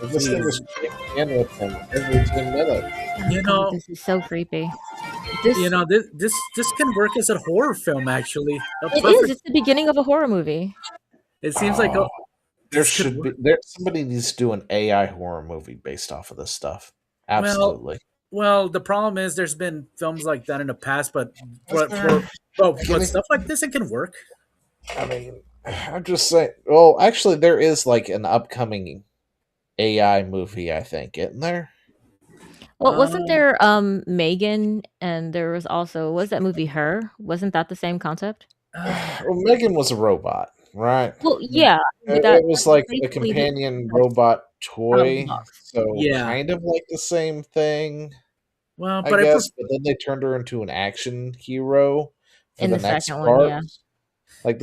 This thing is checking in with him every 10 minutes. You know, this is so creepy. this can work as a horror film. Actually, It is. It's the beginning of a horror movie. It seems like somebody needs to do an AI horror movie based off of this stuff. Absolutely. Well, the problem is there's been films like that in the past, but stuff like this, it can work. I mean, I'm just saying. Well, actually, there is like an upcoming AI movie, I think, isn't there? Well, wasn't there Megan, and there was also was that movie Her? Wasn't that the same concept? Well, Megan was a robot, right? Well, yeah, it was like a companion robot toy, so kind of like the same thing. Well, I guess, but then they turned her into an action hero for in the the next second part. one, yeah. Like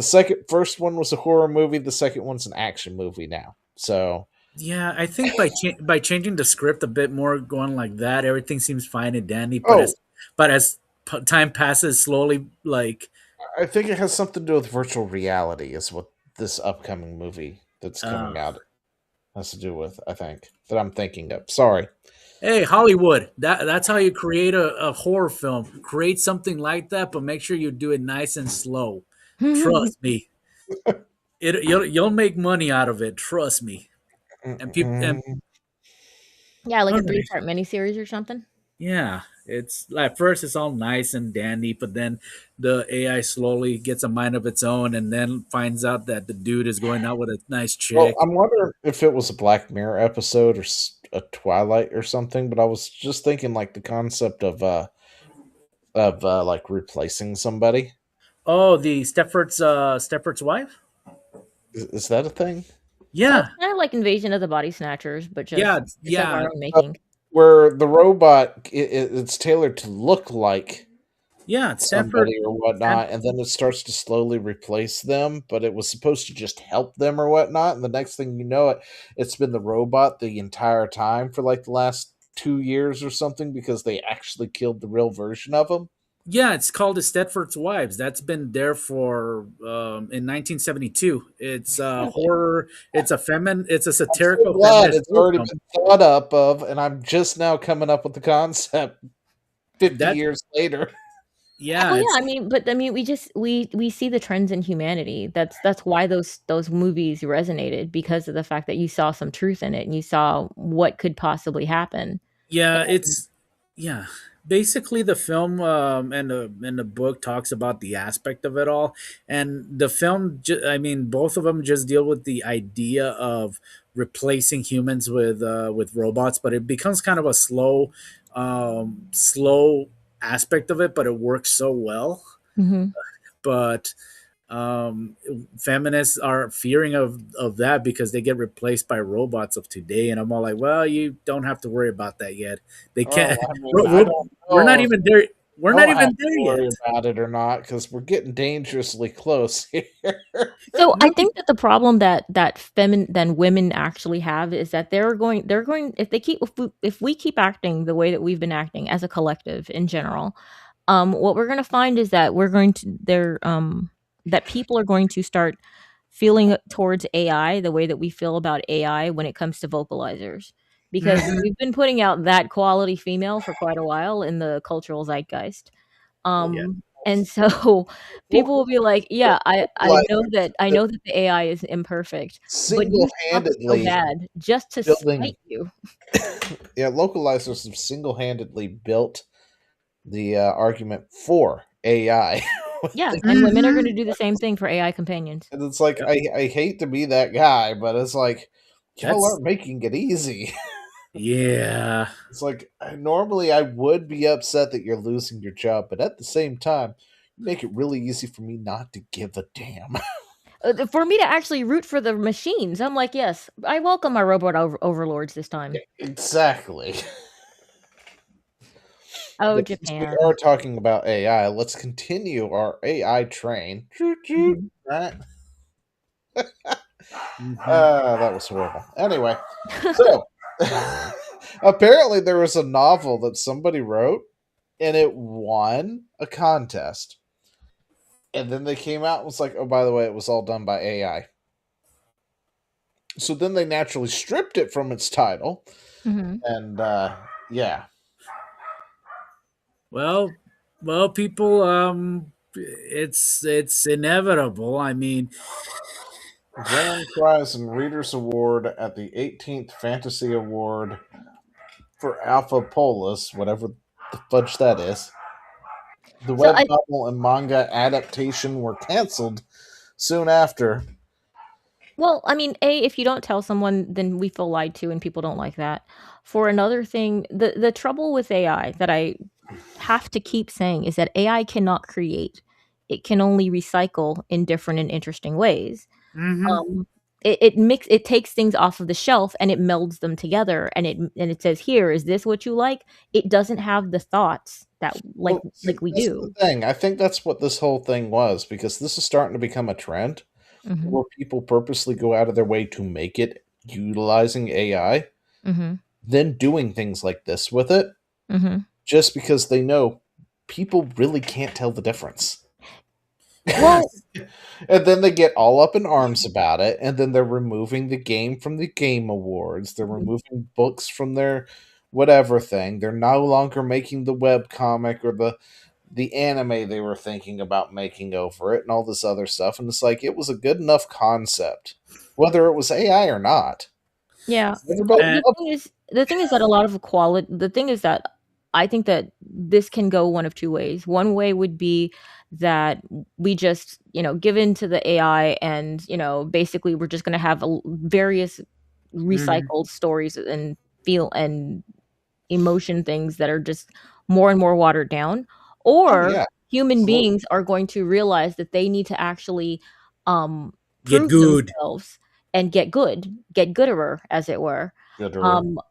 first one was a horror movie, the second one's an action movie now. So yeah, I think by changing the script a bit more, going like that, everything seems fine and dandy. But as time passes, slowly, like I think it has something to do with virtual reality, is what this upcoming movie that's coming out has to do with. I think that I'm thinking of. Sorry. Hey, Hollywood, that's how you create a horror film. Create something like that, but make sure you do it nice and slow. Trust me. You'll make money out of it. Trust me. And people, yeah, like a 3-part miniseries or something. Yeah, it's at first it's all nice and dandy, but then the AI slowly gets a mind of its own, and then finds out that the dude is going out with a nice chick. Well, I'm wondering if it was a Black Mirror episode or a Twilight or something, but I was just thinking like the concept of like replacing somebody. Oh, the Stepford's wife? Is that a thing? Yeah. It's kind of like Invasion of the Body Snatchers, but just of our own making. Where the robot it's tailored to look like it's somebody or whatnot, and then it starts to slowly replace them, but it was supposed to just help them or whatnot, and the next thing you know, it's been the robot the entire time for like the last 2 years or something, because they actually killed the real version of them. Yeah, it's called the Stepford's Wives. That's been there for in 1972. It's horror. It's a satirical. I'm so glad it's already been thought up of, and I'm just now coming up with the concept 50 years later. Yeah, well, yeah. I mean, we see the trends in humanity. That's why those movies resonated, because of the fact that you saw some truth in it and you saw what could possibly happen. Yeah, basically the film and the book talks about the aspect of it all, and the film both of them just deal with the idea of replacing humans with robots, but it becomes kind of a slow aspect of it, but it works so well. But feminists are fearing of that because they get replaced by robots of today, and I'm all like, well, you don't have to worry about that yet. They can't. We're not even there. We're not even there yet about it or not, because we're getting dangerously close here. So I think that the problem that women actually have is that they're going if we keep acting the way that we've been acting as a collective in general, what we're going to find is that that people are going to start feeling towards AI the way that we feel about AI when it comes to vocalizers. Because we've been putting out that quality female for quite a while in the cultural zeitgeist. And so people will be like, yeah, I know that the AI is imperfect, but you suck so bad just to spite you. Yeah, localizers have single-handedly built the argument for AI. Yeah, and women are going to do the same thing for AI companions. And it's like, I hate to be that guy, but it's like, y'all aren't making it easy. Yeah. It's like, normally I would be upset that you're losing your job, but at the same time, you make it really easy for me not to give a damn. For me to actually root for the machines, I'm like, yes, I welcome my robot overlords this time. Exactly. Oh, but Japan. We are talking about AI. Let's continue our AI train. Right? That was horrible. Anyway, so apparently there was a novel that somebody wrote, and it won a contest. And then they came out and was like, oh, by the way, it was all done by AI. So then they naturally stripped it from its title. Mhm. And yeah. Well, people, it's inevitable. I mean, Grand Prize and Readers Award at the 18th Fantasy Award for Alpha Polis, whatever the fudge that is. The So web novel and manga adaptation were canceled soon after. Well, I mean, if you don't tell someone, then we feel lied to, and people don't like that. For another thing, the trouble with AI that I have to keep saying is that AI cannot create. It can only recycle in different and interesting ways. It takes things off of the shelf and it melds them together, and it says, here, is this what you like? It doesn't have the thoughts that like we That's do. the thing. I think that's what this whole thing was, because this is starting to become a trend Mhm. where people purposely go out of their way to make it utilizing AI, Mhm. then doing things like this with it, Mhm. just because they know people really can't tell the difference. Well, And then they get all up in arms about it, and then they're removing the game from the Game Awards. They're removing books from their whatever thing. They're no longer making the web comic or the anime they were thinking about making over it and all this other stuff. And it's like, it was a good enough concept, whether it was AI or not. yeah. Everybody The thing is that a lot of the thing is that I think that this can go one of two ways. One way would be that we just, give in to the AI, and, basically we're just going to have various recycled stories and feel and emotion things that are just more and more watered down. Or yeah. human Absolutely. beings are going to realize that they need to actually Get prove good. themselves and get gooder, as it were. Gooder.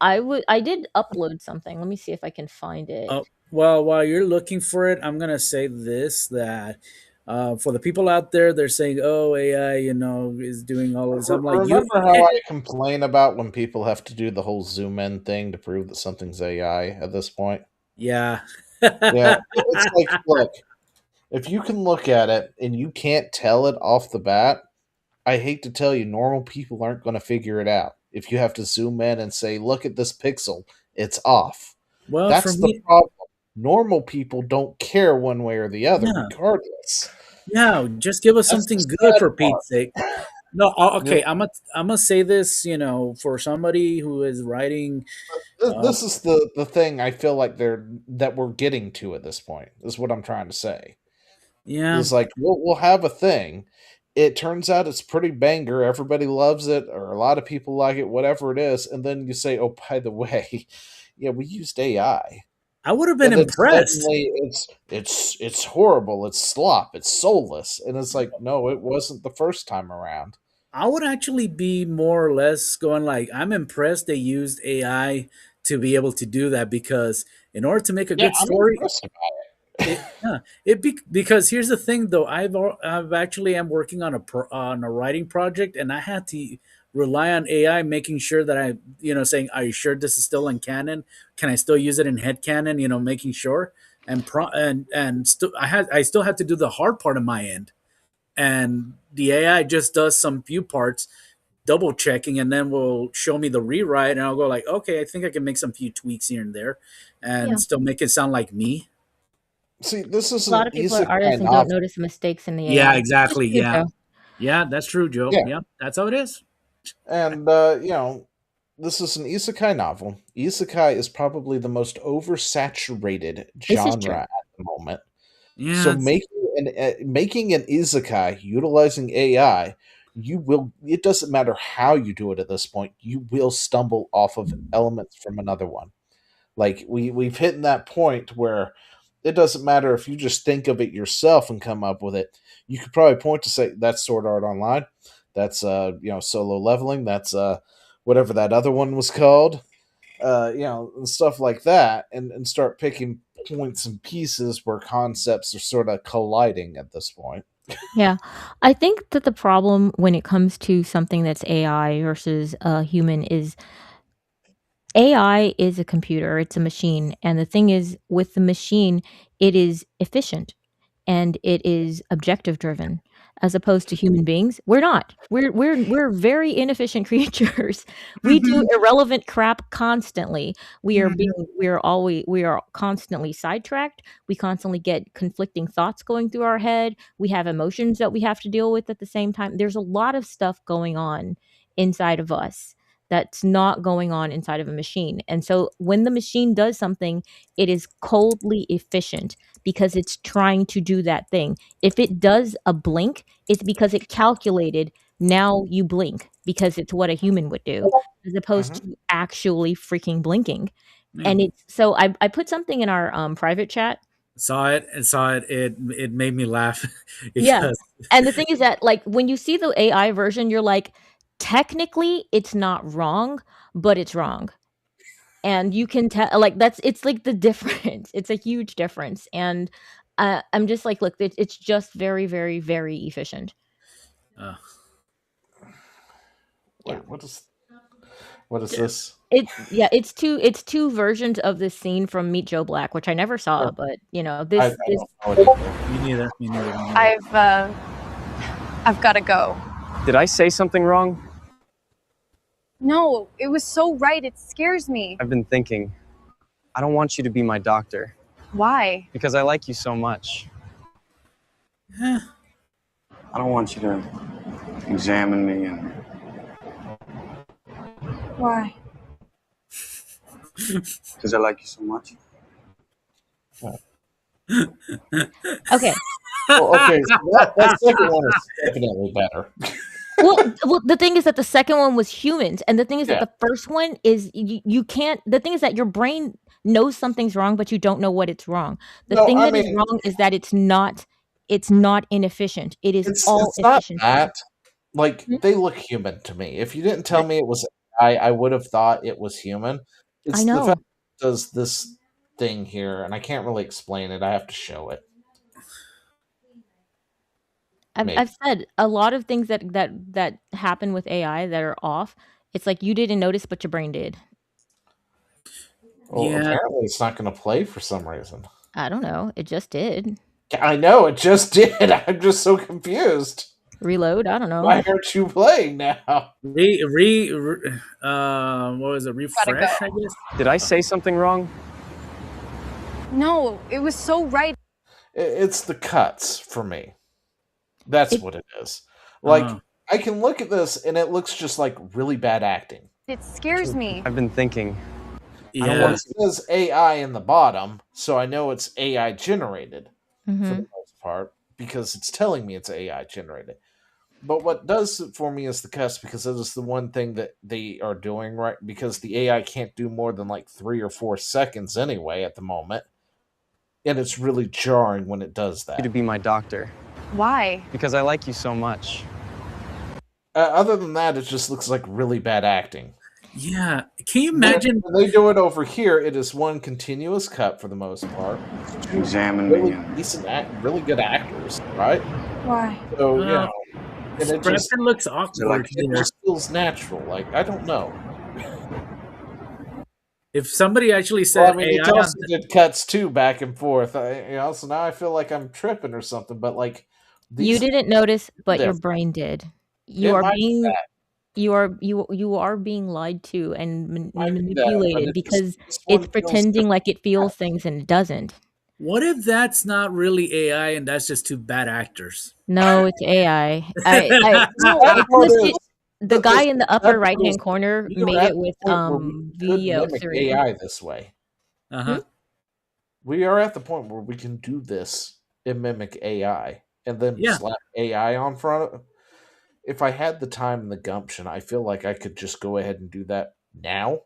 I did upload something. Let me see if I can find it. Well, while you're looking for it, I'm gonna say this, that for the people out there, they're saying, "Oh, AI, is doing all of this." I'm like, remember how I complain about when people have to do the whole zoom in thing to prove that something's AI at this point? Yeah. Yeah. It's like, look, if you can look at it and you can't tell it off the bat, I hate to tell you, normal people aren't going to figure it out. If you have to zoom in and say, look at this pixel, it's off. Well, that's for the me, problem. Normal people don't care one way or the other, Yeah. regardless. Yeah, just give us That's something the good sad for part. Pete's sake. No, okay, I'm gonna say this, for somebody who is writing. This is the thing I feel like that we're getting to at this point. Is what I'm trying to say. Yeah. It's like we'll have a thing. It turns out it's pretty banger. Everybody loves it, or a lot of people like it, whatever it is. And then you say, "Oh, by the way, yeah, we used AI." I would have been And then impressed. suddenly it's horrible. It's slop. It's soulless. And it's like, no, it wasn't the first time around. I would actually be more or less going like, I'm impressed they used AI to be able to do that, because in order to make a good story, because here's the thing though, I've actually am working on a writing project, and I had to rely on AI making sure that I, saying, are you sure this is still in canon? Can I still use it in headcanon? Making sure, and I still had to do the hard part of my end, and the AI just does some few parts, double checking, and then will show me the rewrite, and I'll go like, okay, I think I can make some few tweaks here and there, and still make it sound like me. See, this is A lot of people are artists and don't notice mistakes in the AI. Yeah, exactly. Just true, Yeah, Joe. yeah, that's true, Joe. Yeah. Yeah, that's how it is. And this is an isekai novel. Isekai is probably the most oversaturated This is true. genre at the moment. Yeah. So making an isekai utilizing AI, it doesn't matter how you do it at this point, you will stumble off of elements from another one. Like we've hit that point where it doesn't matter if you just think of it yourself and come up with it. You could probably point to say that's Sword Art Online, that's Solo Leveling, that's whatever that other one was called, and stuff like that, and start picking points and pieces where concepts are sort of colliding at this point. Yeah. I think that the problem when it comes to something that's AI versus a human is AI is a computer, it's a machine. And the thing is, with the machine, it is efficient and it is objective driven as opposed to human beings. We're not. We're very inefficient creatures. We do irrelevant crap constantly. We are being we are constantly sidetracked. We constantly get conflicting thoughts going through our head. We have emotions that we have to deal with at the same time. There's a lot of stuff going on inside of us that's not going on inside of a machine. And so when the machine does something, it is coldly efficient because it's trying to do that thing. If it does a blink, it's because it calculated now you blink because it's what a human would do as opposed to actually freaking blinking. And it's so I put something in our private chat. Saw it. It made me laugh. Yeah. And the thing is that like when you see the AI version, you're like, technically it's not wrong, but it's wrong. And you can tell like it's like the difference. It's a huge difference. And I'm just like, look, it's just very, very, very efficient. Wait, what is this? It's two versions of this scene from Meet Joe Black, which I never saw, but you know, this Me neither. I've got to go. Did I say something wrong? No, it was so right. It scares me. I've been thinking. I don't want you to be my doctor. Why? Because I like you so much. I don't want you to examine me and... Why? Because I like you so much. Okay. Well, okay, so that second one is definitely better. well, the thing is that the second one was humans, and the thing is that the first one is you can't. The thing is that your brain knows something's wrong, but you don't know what it's wrong. The thing that is wrong is that it's not inefficient. It is all efficient. Not that. Like they look human to me. If you didn't tell me it was AI, I would have thought it was human. It's I know. the fact that it does this thing here, and I can't really explain it. I have to show it. I've said a lot of things that happen with AI that are off. It's like you didn't notice, but your brain did. Well, apparently it's not going to play for some reason. I don't know. It just did. I know it just did. I'm just so confused. Reload. I don't know. Why aren't you playing now? What was it? Refresh, I guess. Did I say something wrong? No, it was so right. It's the cuts for me. That's what it is. Like, I can look at this and it looks just like really bad acting. It scares me. I've been thinking. Yeah. It says AI in the bottom, so I know it's AI generated for the most part because it's telling me it's AI generated. But what does it for me is the cuts because it is the one thing that they are doing right because the AI can't do more than like 3 or 4 seconds anyway at the moment. And it's really jarring when it does that. You to be my doctor. Why? Because I like you so much. Other than that, it just looks like really bad acting. Yeah. Can you imagine? When they do it over here, it is one continuous cut for the most part. Examine really decent really good actors, right? Why? So, you know. And it just looks awkward. It just feels natural. Like, I don't know. If somebody actually said it also did cuts too back and forth. So now I feel like I'm tripping or something. But like, you didn't notice, but your brain did. You are being lied to and manipulated because it's pretending like it feels things and it doesn't. What if that's not really AI and that's just 2 bad actors? No, it's AI. The guy in the upper right-hand corner made it with VO3. AI this way. We are at the point where we can do this and mimic AI and then slap AI on front of it. If I had the time and the gumption, I feel like I could just go ahead and do that now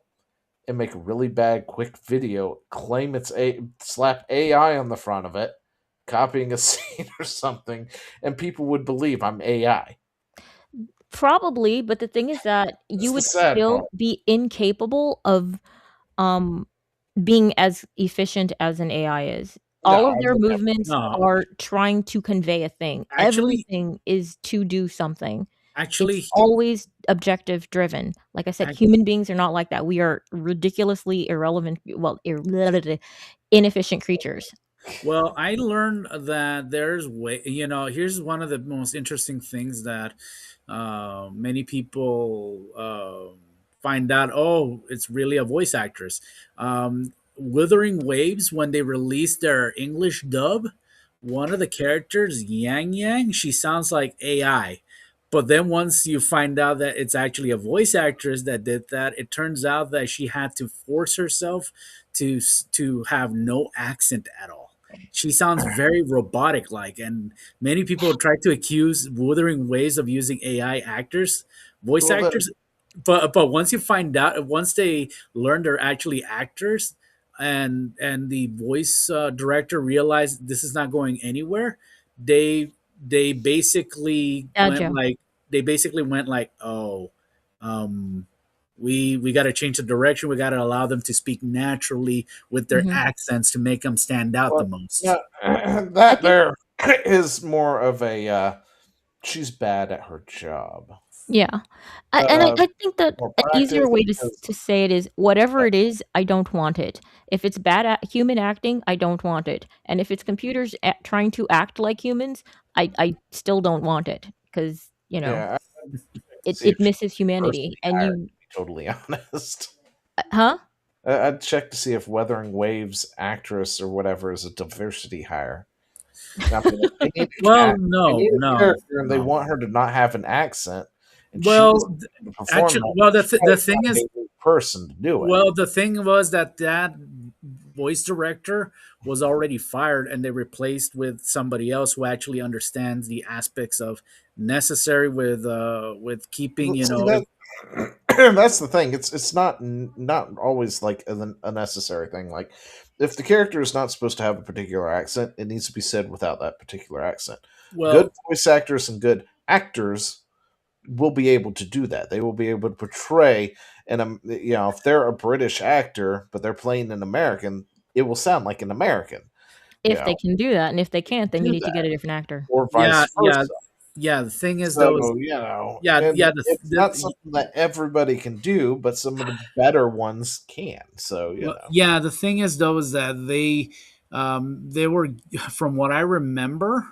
and make a really bad quick video, claim it's slap AI on the front of it, copying a scene or something, and people would believe I'm AI. Probably, but the thing is that you would still be incapable of being as efficient as an AI is. all No, of I their would never. movements No, are trying to convey a thing. actually, Everything is to do something. It's actually, always objective driven. Like I said, ac- human beings are not like that. We are ridiculously irrelevant, inefficient creatures. well, I learned that there's way. Here's one of the most interesting things that many people find out. Oh, it's really a voice actress. Wuthering Waves, when they released their English dub, one of the characters, Yang Yang, she sounds like AI. But then once you find out that it's actually a voice actress that did that, it turns out that she had to force herself to have no accent at all. She sounds very robotic like, and many people try to accuse Wuthering Waves of using AI actors, voice Well, actors. But once you find out, once they learn they're actually actors, and the voice director realized this is not going anywhere, they they basically went Gotcha. like oh, um we got to change the direction. We got to allow them to speak naturally with their Mhm. accents to make them stand out the well, most. yeah, I that think there is more of a she's bad at her job. yeah. I think that More an easier practice way because to say it is whatever it is, I don't want it. If it's bad human acting, I don't want it. And if it's computers trying to act like humans, I still don't want it because, yeah, I'd check to see it if she's misses humanity. diversity And hired. To you, be totally honest, huh? I'd check to see if Wuthering Waves actress or whatever is a diversity hire. I mean, if they need a Well, they no, need a no, character and they no. want her to not have an accent, and she's Well, able to perform actually, that. well, She's the probably thing not is, a good person to do it. well, the thing was that voice director was already fired, and they replaced with somebody else who actually understands the aspects of necessary with keeping, See, that that's the thing. It's not always like a necessary thing. Like if the character is not supposed to have a particular accent, it needs to be said without that particular accent. Good well, voice actors and good actors will be able to do that. They will be able to portray if they're a British actor but they're playing an American, it will sound like an American. If they can do that, and if they can't, then you Do need to get that. a different actor. Or yeah, vice versa. yeah. The thing is, So, though, is yeah, and yeah. it's not something that everybody can do, but some of the better ones can. So, yeah. The thing is, though, is that they were, from what I remember,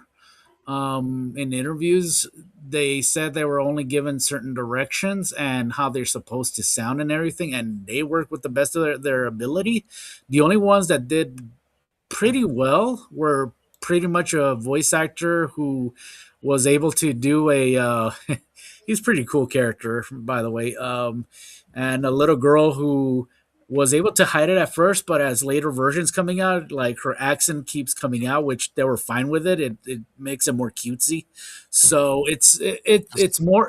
in interviews, they said they were only given certain directions and how they're supposed to sound and everything, and they worked with the best of their ability. The only ones that did pretty well were pretty much a voice actor who was able to do a he's a pretty cool character, by the way, and a little girl who was able to hide it at first, but as later versions coming out, like her accent keeps coming out, which they were fine with it. It makes it more cutesy. So it's more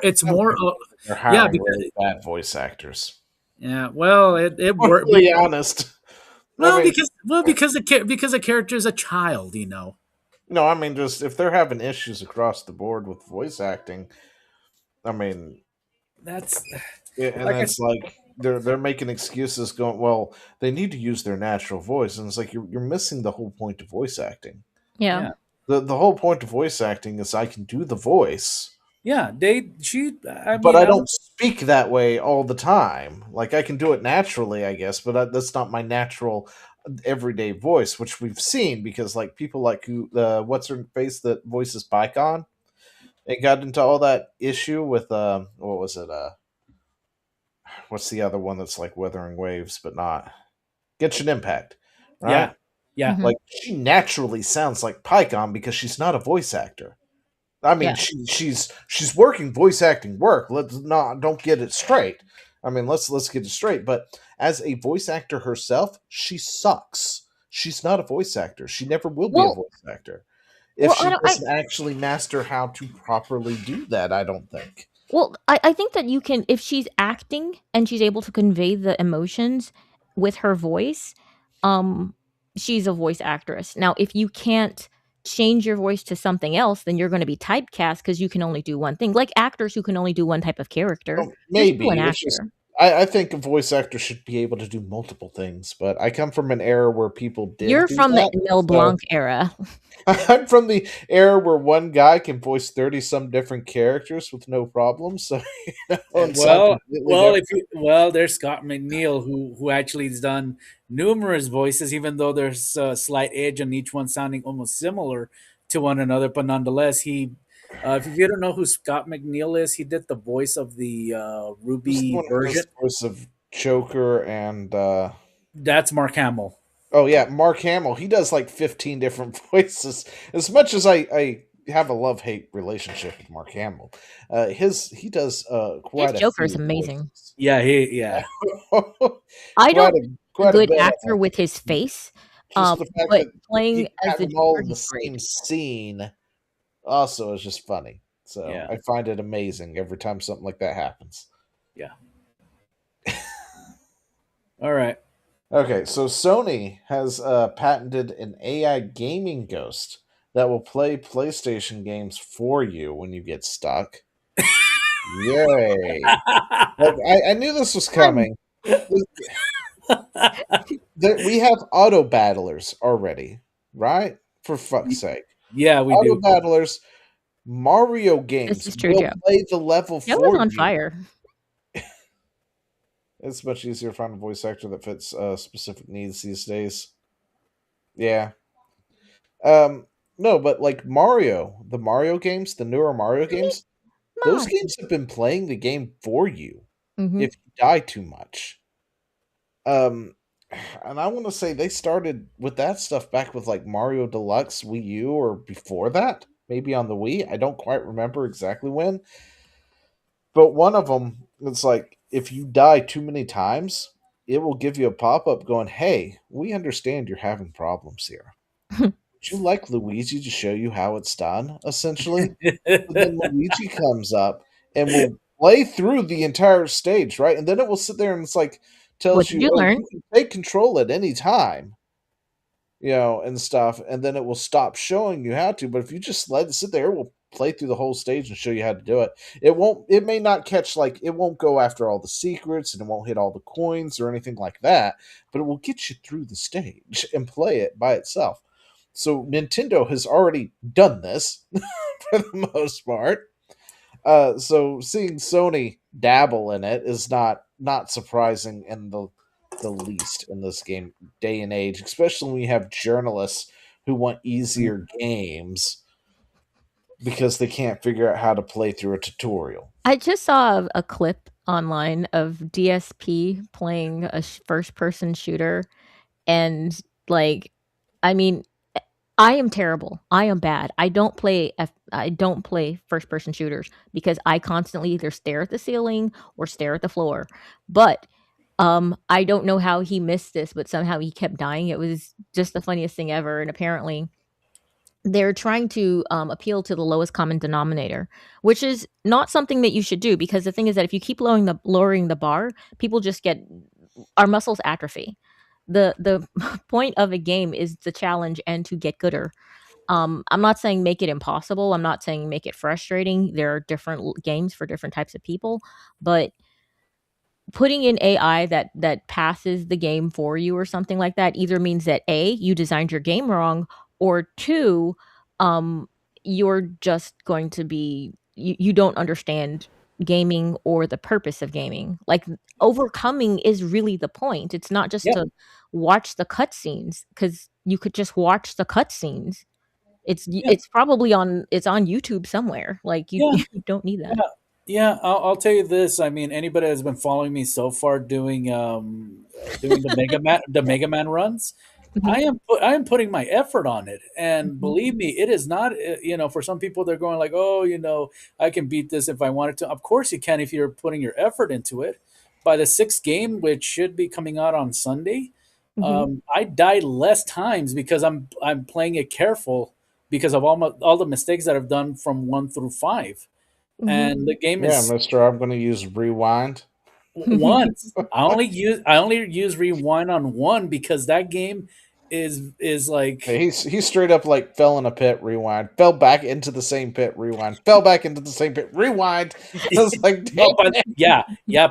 they're yeah, hiring because really bad voice actors. yeah, well, it I'm worked. really honest. Well, I mean, because the character is a child, you know. no, I mean just if they're having issues across the board with voice acting, I mean, That's and like I that's like they're making excuses going, well, they need to use their natural voice, and it's like you're missing the whole point of voice acting. Yeah. yeah. The whole point of voice acting is I can do the voice, Yeah, I but mean, I don't speak that way all the time. Like I can do it naturally, I guess, but that's not my natural everyday voice, which we've seen because like people like who what's her face that voices PyCon, it got into all that issue with what was it what's the other one that's like Wuthering Waves but not Genshin Impact, right? Yeah. Mhm. Like she naturally sounds like PyCon because she's not a voice actor. I mean, Yeah. she's working voice acting work. Don't get it straight. I mean, let's get it straight. But as a voice actor herself, she sucks. She's not a voice actor. She never will be a Well, voice actor if well, she doesn't actually master how to properly do that. I don't think. Well, I think that you can, if she's acting and she's able to convey the emotions with her voice, she's a voice actress. Now, if you can't change your voice to something else, then you're going to be typecast because you can only do one thing. Like actors who can only do one type of character. Well, You're maybe still an it's just actor. I think a voice actor should be able to do multiple things, but I come from an era where people did You're do from the that. Emil Blanc era. I'm from the era where one guy can voice 30-some different characters with no problem. So, There's Scott McNeil who actually has done numerous voices, even though there's a slight edge on each one sounding almost similar to one another. But nonetheless, if you don't know who Scott McNeil is, he did the voice of the Ruby version. Voice of Joker and that's Mark Hamill. Oh yeah, Mark Hamill. He does like 15 different voices. As much as I have a love-hate relationship with Mark Hamill, he does quite. His Joker is amazing. Voices. Yeah. I don't a good actor with his face, but playing as a all in the same scene also is just funny. So I find it amazing every time something like that happens. Yeah. All right. Okay, so Sony has patented an AI gaming ghost that will play PlayStation games for you when you get stuck. Yay! I knew this was coming. We have auto battlers already, right? For fuck's sake. Yeah, we auto do. battlers, Mario games this is true, will Joe. play the level Joe for is on you. fire. It's much easier to find a voice actor that fits specific needs these days. Yeah. No, but like Mario, the Mario games, the newer Mario games, those games have been playing the game for you if you die too much. And I want to say they started with that stuff back with like Mario Deluxe Wii U or before that, maybe on the Wii. I don't quite remember exactly when. But one of them, it's like, if you die too many times, it will give you a pop-up going, hey, we understand you're having problems here. Would you like Luigi to show you how it's done, essentially? And then Luigi comes up and will play through the entire stage, right? And then it will sit there and it's like, tells you, you can take control at any time, and stuff. And then it will stop showing you how to. But if you just let it sit there, it will play through the whole stage and show you how to do it. It may not catch, it won't go after all the secrets and it won't hit all the coins or anything like that, but it will get you through the stage and play it by itself. So Nintendo has already done this for the most part. So seeing Sony dabble in it is not surprising in the least in this game day and age, especially when you have journalists who want easier games because they can't figure out how to play through a tutorial. I just saw a clip online of DSP playing a first-person shooter, and I mean, I am terrible. I am bad. I don't play first-person shooters because I constantly either stare at the ceiling or stare at the floor. But I don't know how he missed this, but somehow he kept dying. It was just the funniest thing ever, and apparently they're trying to appeal to the lowest common denominator, which is not something that you should do, because the thing is that if you keep lowering the bar, people just our muscles atrophy. The point of a game is the challenge and to get gooder. I'm not saying make it impossible. I'm not saying make it frustrating. There are different games for different types of people, but putting in AI that passes the game for you or something like that either means that A, you designed your game wrong, or 2, you're just going to be you don't understand gaming or the purpose of gaming. Overcoming is really the point. It's not just to watch the cutscenes, because you could just watch the cutscenes. It's probably on YouTube somewhere. You don't need that. Yeah, I'll tell you this. I mean, anybody that's been following me so far doing the Mega Man runs, I am putting my effort on it, and believe me, it is not. For some people, they're going like, "Oh, I can beat this if I wanted to." Of course, you can if you're putting your effort into it. By the 6th game, which should be coming out on Sunday, I died less times because I'm playing it careful because of all the mistakes that I've done from 1 through 5. And the game is Mister, I'm going to use rewind once. I only use rewind on 1 because that game is like He straight up like fell in a pit, rewind, fell back into the same pit, rewind, fell back into the same pit, rewind. I was like, damn,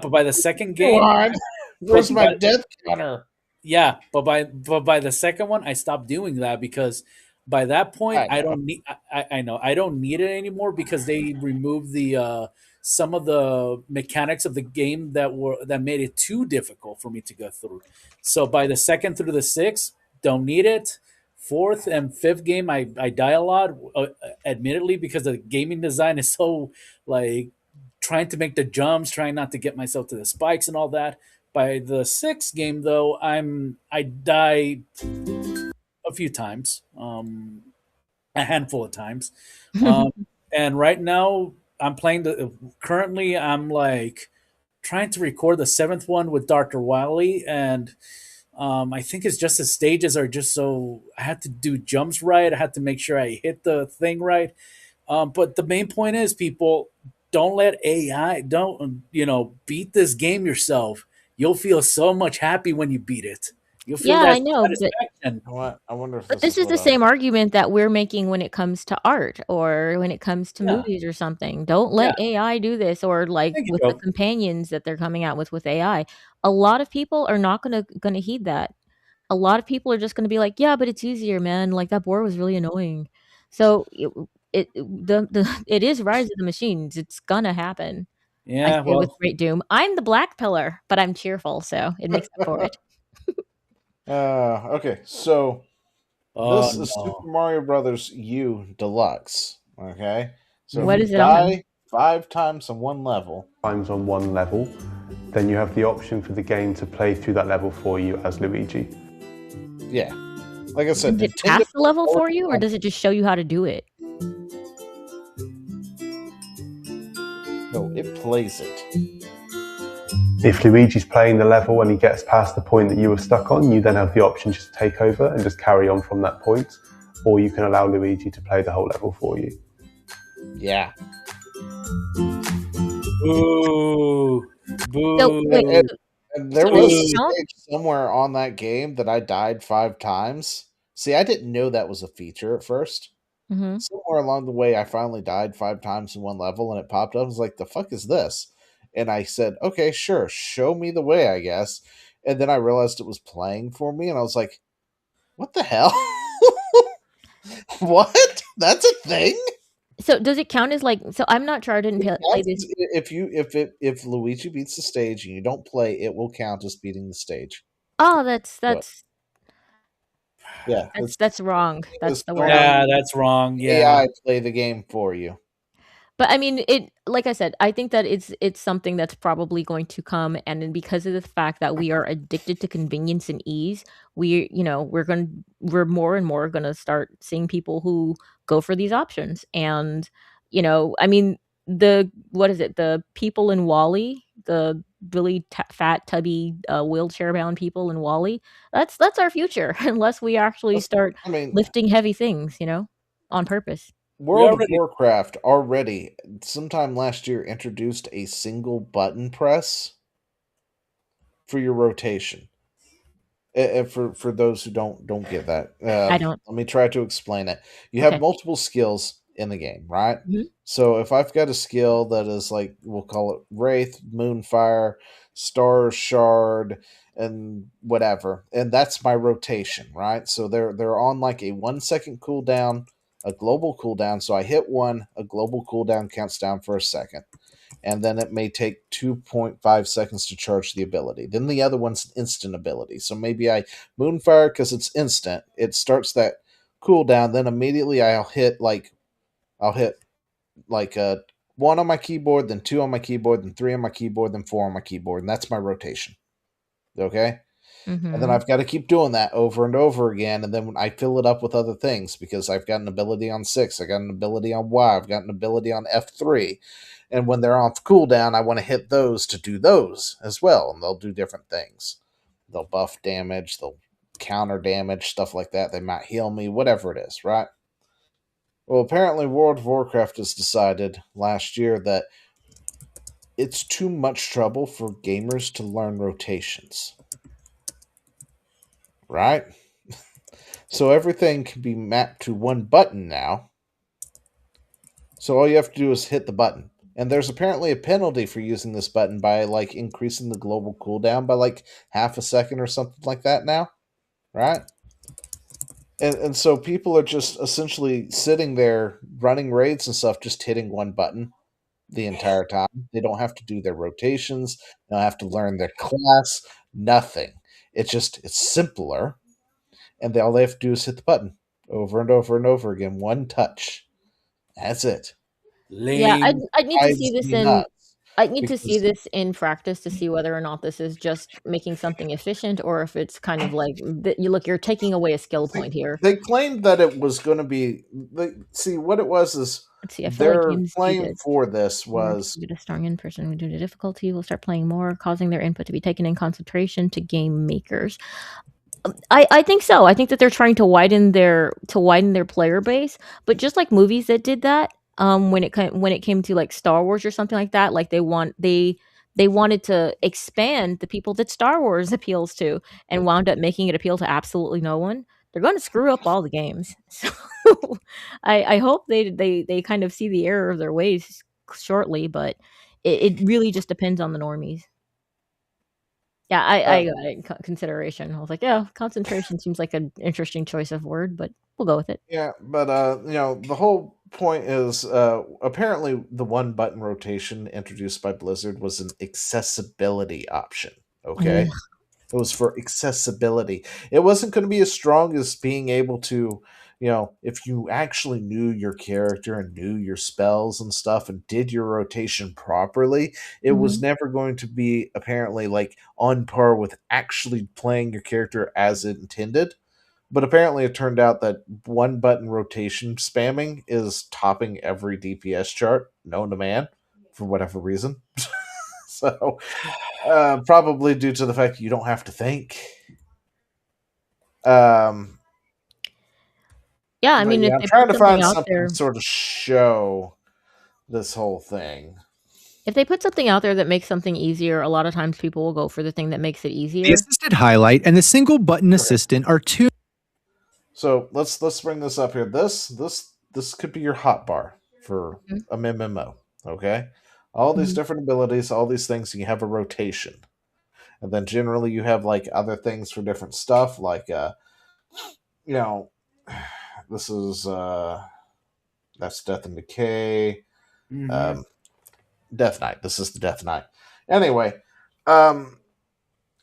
but by the second game, rewind. Where's my death counter? Yeah, but by the second one, I stopped doing that because by that point, I don't need. I know I don't need it anymore because they removed the some of the mechanics of the game that made it too difficult for me to go through. So by the second through the sixth, don't need it. Fourth and fifth game, I die a lot, admittedly, because the gaming design is so like trying to make the jumps, trying not to get myself to the spikes and all that. By the sixth game, though, I die a few times, a handful of times, and right now I'm playing currently I'm like trying to record the seventh one with Dr. Wily, and I think it's just the stages are just so I had to do jumps right. I had to make sure I hit the thing right. But the main point is, people, don't let AI beat this game yourself. You'll feel so much happy when you beat it. You'll feel Yeah, that I know, satisfaction. I wonder if but this is the same argument that we're making when it comes to art or when it comes to Yeah. movies or something. Don't let AI do this, or like Thank you, with the Joe. companions that they're coming out with AI. A lot of people are not gonna heed that. A lot of people are just gonna be like, "Yeah, but it's easier, man. Like that boar was really annoying." So it is Rise of the Machines. It's gonna happen. I Yeah, say with well, great doom. I'm the black pillar, but I'm cheerful, so it makes up for it. Okay, so Oh, this is no. Super Mario Brothers U Deluxe. Okay, so What if is you it on? die 5 times on one level, on one level, then you have the option for the game to play through that level for you as Luigi. yeah, like I said, Does it pass the level for you, or does it just show you how to do it? No, it plays it. If Luigi's playing the level and he gets past the point that you were stuck on, you then have the option just to take over and just carry on from that point, or you can allow Luigi to play the whole level for you. Yeah. Boo. Boo. So, wait, And there so was does a it count? stage somewhere on that game that I died 5 times. See, I didn't know that was a feature at first. Mhm. Somewhere along the way, I finally died 5 times in one level, and it popped up. I was like, "The fuck is this?" And I said, "Okay, sure, show me the way, I guess." And then I realized it was playing for me, and I was like, "What the hell? What? That's a thing?" So does it count as like? So I'm not sure. I didn't play this. If Luigi beats the stage and you don't play, it will count as beating the stage. Oh, that's Yeah, that's wrong. That's the word. Yeah, that's wrong. Yeah. AI play the game for you. But I mean, like I said, I think that it's something that's probably going to come, and then because of the fact that we are addicted to convenience and ease, we're more and more gonna start seeing people who go for these options. And I mean, what is it? The people in Wally, the really fat, tubby, wheelchair bound people in Wally. That's our future, unless we actually start lifting heavy things, on purpose. World of Warcraft already sometime last year introduced a single button press for your rotation. For those who don't get that, I don't. Let me try to explain it. You Okay. have multiple skills in the game, right? Mhm. So if I've got a skill that is like, we'll call it Wraith, Moonfire, Star Shard, and whatever, and that's my rotation, right? So they're on like a 1 second cooldown, a global cooldown. So I hit one, a global cooldown counts down for a second, and then it may take 2.5 seconds to charge the ability. Then the other one's an instant ability. So maybe I Moonfire because it's instant. It starts that cooldown, then immediately I'll hit like 1 on my keyboard, then 2 on my keyboard, then 3 on my keyboard, then 4 on my keyboard, and that's my rotation. Okay? And then Mhm. I've got to keep doing that over and over again, and then when I fill it up with other things because I've got an ability on 6, I got an ability on Y, I've got an ability on F3, and when they're off cooldown, I want to hit those to do those as well, and they'll do different things. They'll buff damage, they'll counter damage, stuff like that. They might heal me, whatever it is, right? Well, apparently World of Warcraft has decided last year that it's too much trouble for gamers to learn rotations. Right? So everything can be mapped to one button now. So all you have to do is hit the button. And there's apparently a penalty for using this button by like increasing the global cooldown by like half a second or something like that now. Right? And so people are just essentially sitting there running raids and stuff, just hitting one button the entire time. They don't have to do their rotations. They don't have to learn their class. Nothing. It's simpler. And all they have to do is hit the button over and over and over again. One touch. That's it. Yeah, I need to see this drives me in. nuts I need to see because this in practice to see whether or not this is just making something efficient, or if it's kind of like that. You're taking away a skill point here. they claimed that it was going to be. See, what it was is Let's see. I feel like their games do claim this. for this More was due to strong in-person due to difficulty will start playing more, causing their input to be taken in concentration to game makers. I think so. I think that they're trying to widen their player base, but just like movies that did that, when it came to like Star Wars or something like that, like they wanted to expand the people that Star Wars appeals to, and wound up making it appeal to absolutely no one. They're going to screw up all the games. So I hope they kind of see the error of their ways shortly, but it really just depends on the normies. Yeah, I got it in consideration. I was like, yeah, concentration seems like an interesting choice of word, but we'll go with it. Yeah, but the whole point is apparently the one button rotation introduced by Blizzard was an accessibility option. Okay, Ugh. it was for accessibility. It wasn't going to be as strong as being able to, if you actually knew your character and knew your spells and stuff and did your rotation properly, it was never going to be apparently like on par with actually playing your character as intended. But apparently it turned out that one button rotation spamming is topping every DPS chart known to man for whatever reason. So probably due to the fact that you don't have to think. Yeah, I mean, if I'm they trying put to something find out something there, to sort of show this whole thing. if they put something out there that makes something easier, a lot of times people will go for the thing that makes it The easier. assisted highlight and the single button assistant are two. So let's bring this up here. This could be your hotbar for a MMO. Okay, all these different abilities, all these things. You have a rotation, and then generally you have like other things for different stuff. Like this is that's Death and Decay. Death Knight. This is the Death Knight. Anyway, and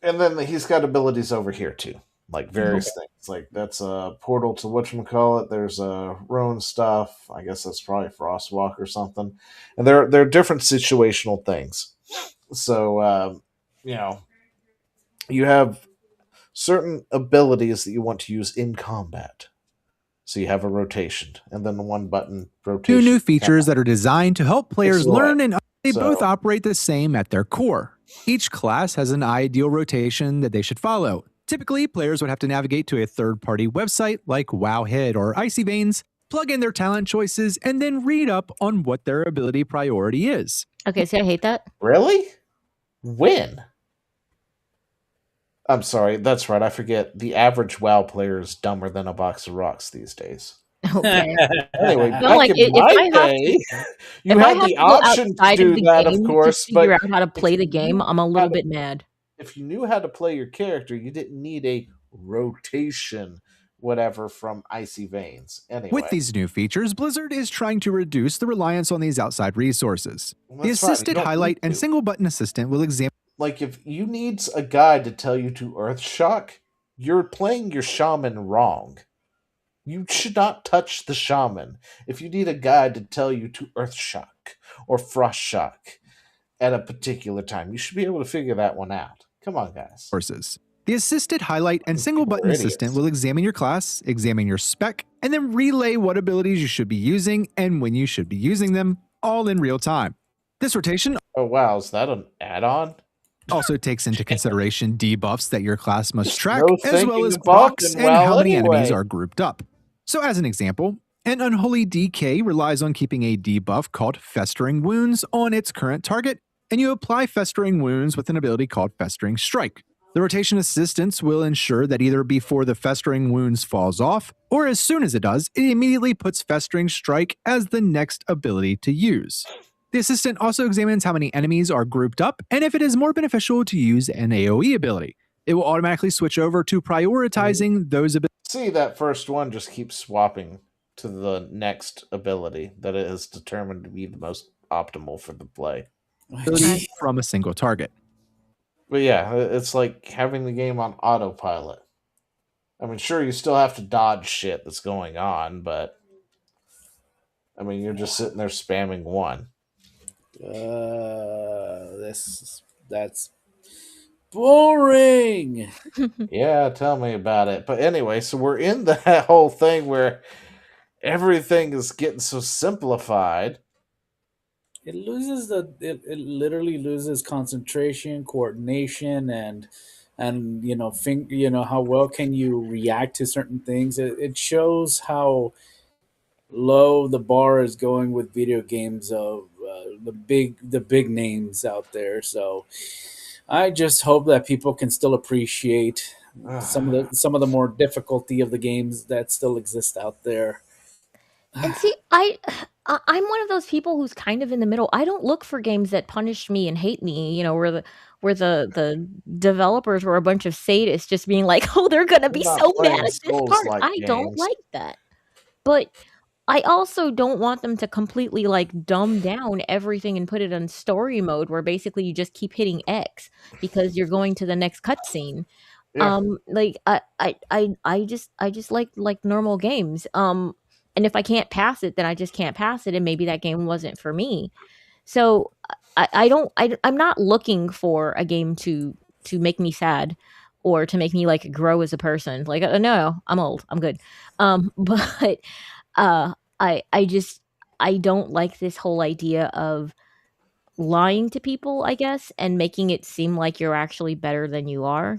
then he's got abilities over here too, like various things. Like that's a portal to whatchamacallit. There's a Roan stuff. I guess that's probably Frostwalk or something. And they're different situational things. So you have certain abilities that you want to use in combat. So you have a rotation, and then the one button rotation. Two new features that are designed to help players learn, and they So- both operate the same at their core. Each class has an ideal rotation that they should follow. Typically, players would have to navigate to a third-party website like Wowhead or Icy Veins, plug in their talent choices, and then read up on what their ability priority is. Okay, see, I hate that. Really? When? I'm sorry, that's right. I forget. The average WoW player is dumber than a box of rocks these days. Okay. Anyway, No, back like, in if my I have day, to- you if I had have the to go option to outside do the that, of game course, to figure but out how to play if the you game, knew I'm a how little to- bit mad. If you knew how to play your character, you didn't need a rotation, whatever, from Icy Veins. Anyway, With these new features, Blizzard is trying to reduce the reliance on these outside resources. Well, The that's fine. You assisted don't highlight need and to. single button assistant will examine. Like, if you need a guide to tell you to Earthshock, you're playing your shaman wrong. You should not touch the shaman if you need a guide to tell you to Earthshock or Frostshock at a particular time. You should be able to figure that one out. Come on, guys. Sources. The assisted highlight and single button idiots. assistant will examine your class, examine your spec, and then relay what abilities you should be using and when you should be using them, all in real time. This rotation Oh, wow. Is that an add-on? also takes into consideration debuffs that your class must track, no as well thinking as involved procs in and WoW how many enemies anyway. are grouped up. So as an example, an Unholy DK relies on keeping a debuff called Festering Wounds on its current target, and you apply Festering Wounds with an ability called Festering Strike. The rotation assistance will ensure that either before the festering wounds falls off, or as soon as it does, it immediately puts Festering Strike as the next ability to use. The assistant also examines how many enemies are grouped up, and if it is more beneficial to use an AoE ability. It will automatically switch over to prioritizing those abilities. See, that first one just keeps swapping to the next ability that it is determined to be the most optimal for the play. From a single target. But yeah, it's like having the game on autopilot. I mean, sure, you still have to dodge shit that's going on, but I mean, you're just sitting there spamming one. That's boring. Yeah, tell me about it. But anyway, so we're in that whole thing where everything is getting so simplified. It literally loses concentration, coordination, and how well can you react to certain things. It shows how low the bar is going with video games of the big names out there. So I just hope that people can still appreciate some of the more difficulty of the games that still exist out there. And see, I'm one of those people who's kind of in the middle. I don't look for games that punish me and hate me, where the developers were a bunch of sadists just being like, oh, they're gonna be so mad at this part. I don't like that. But I also don't want them to completely like dumb down everything and put it on story mode where basically you just keep hitting X because you're going to the next cutscene. Yeah. Like I just like normal games. And if I can't pass it, then I just can't pass it, and maybe that game wasn't for me. So I'm not looking for a game to make me sad or to make me like grow as a person. Like no, I'm old, I'm good. But I don't like this whole idea of lying to people, I guess, and making it seem like you're actually better than you are.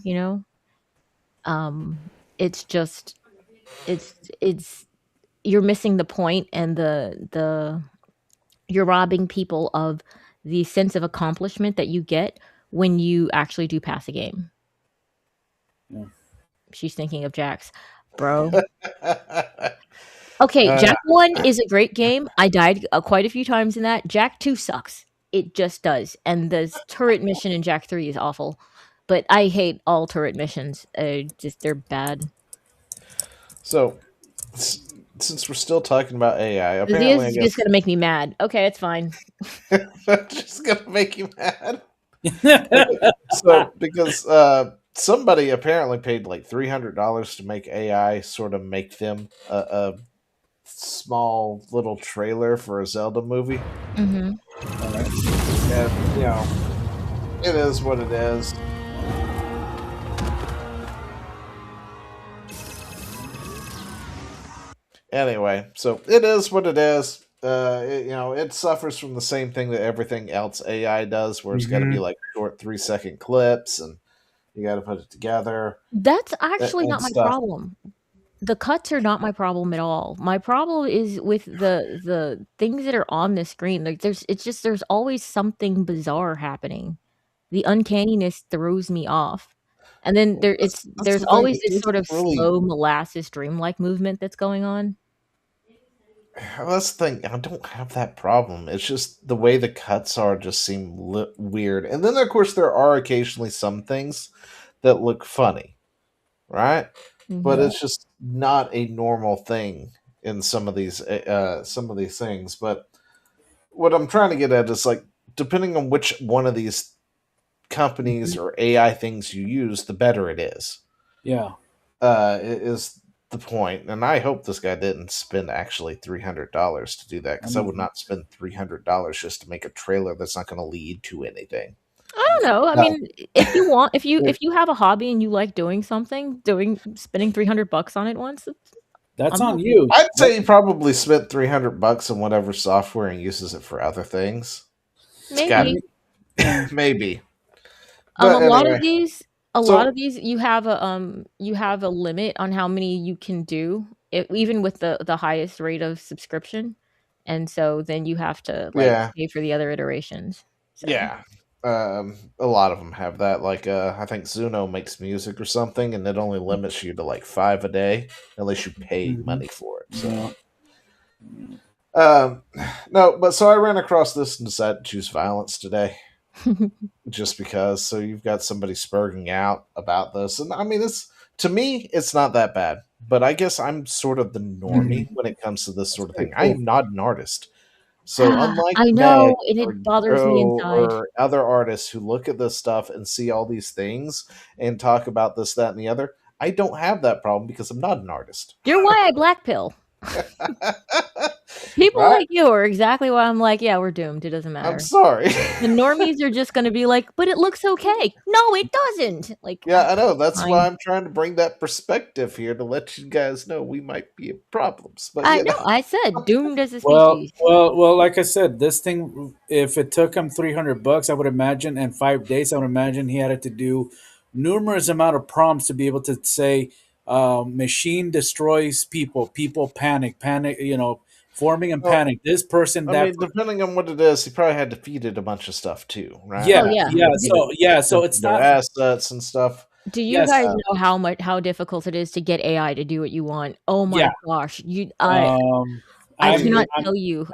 It's just it's you're missing the point, and you're robbing people of the sense of accomplishment that you get when you actually do pass a game. Yeah. She's thinking of Jax, bro. Okay, Jak 1 is a great game. I died quite a few times in that. Jak 2 sucks. It just does. And the turret mission in Jak 3 is awful. But I hate all turret missions. They're bad. So, since we're still talking about AI, apparently it's just gonna make me mad. Okay, it's fine. Just gonna make you mad. So, because somebody apparently paid like $300 to make AI sort of make them a small little trailer for a Zelda movie. Mm-hmm. And it is what it is. Anyway, so it is what it is. It suffers from the same thing that everything else AI does, where it's got to be like short 3-second clips, and you got to put it together. That's actually not my problem. The cuts are not my problem at all. My problem is with the things that are on the screen. Like there's always something bizarre happening. The uncanniness throws me off. And then there's always this sort of slow molasses dreamlike movement that's going on. That's the thing. I don't have that problem. It's just the way the cuts are just seem weird. And then, of course, there are occasionally some things that look funny, right? Mm-hmm. But it's just not a normal thing in some of these things. But what I'm trying to get at is, like, depending on which one of these companies or AI things you use, the better it is. Yeah. Is the point. And I hope this guy didn't spend actually $300 to do that, because I would not spend $300 just to make a trailer that's not going to lead to anything. I don't know. I mean, if you have a hobby and you like doing something, spending $300 on it once, that's on you. I'd say he probably spent $300 on whatever software and uses it for other things. Maybe. Maybe. A lot of these you have a limit on how many you can do, even with the highest rate of subscription, and so then you have to pay for the other iterations. So. Yeah. A lot of them have that. Like, I think Zuno makes music or something, and it only limits you to like 5 a day unless you pay money for it. So, no, but so I ran across this and decided to choose violence today, just because. So you've got somebody spurging out about this, and I mean, it's to me, it's not that bad. But I guess I'm sort of the normie when it comes to this sort of thing. I am not an artist. So unlike I Meg know, and or it bothers me Joe inside. or other artists who look at this stuff and see all these things and talk about this, that, and the other, I don't have that problem because I'm not an artist. You're why I black pill. People Right? like you are exactly why I'm like, yeah, we're doomed. It doesn't matter. I'm sorry. The normies are just going to be like, but it looks okay. No, it doesn't. Like, Yeah, I know. That's fine. why I'm trying to bring that perspective here to let you guys know we might be in problems. But I you know. know, I said doomed as a Well, species. well. Like I said, this thing, if it took him $300, I would imagine, and 5 days, I would imagine he had to do numerous amount of prompts to be able to say, "Machine destroys people. People panic. Panic. Forming and well, panic. This person, I that." mean, depending on what it is, he probably had to feed it a bunch of stuff too, right? Yeah, Oh yeah. So it's their not. assets and stuff. Do you Yes. guys know how difficult it is to get AI to do what you want? Oh my Yeah. gosh. I I'm- cannot I'm- tell you.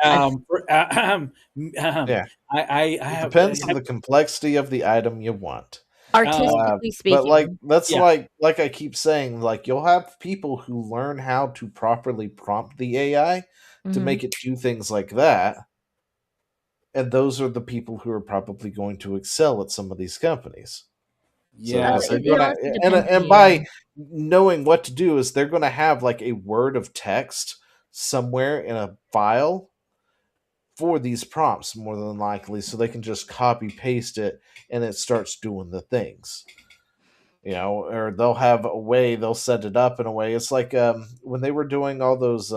Yeah. I It have depends on the complexity of the item you want. Artistically speaking. But like that's Yeah. like I keep saying, like you'll have people who learn how to properly prompt the AI to Mhm. make it do things like that. And those are the people who are probably going to excel at some of these companies. Yeah. So It they're gonna, honestly depends on and the by AI. knowing what to do is they're going to have like a word of text somewhere in a file for these prompts more than likely, so they can just copy paste it and it starts doing the things. Or they'll have a way, they'll set it up in a way. It's like when they were doing all those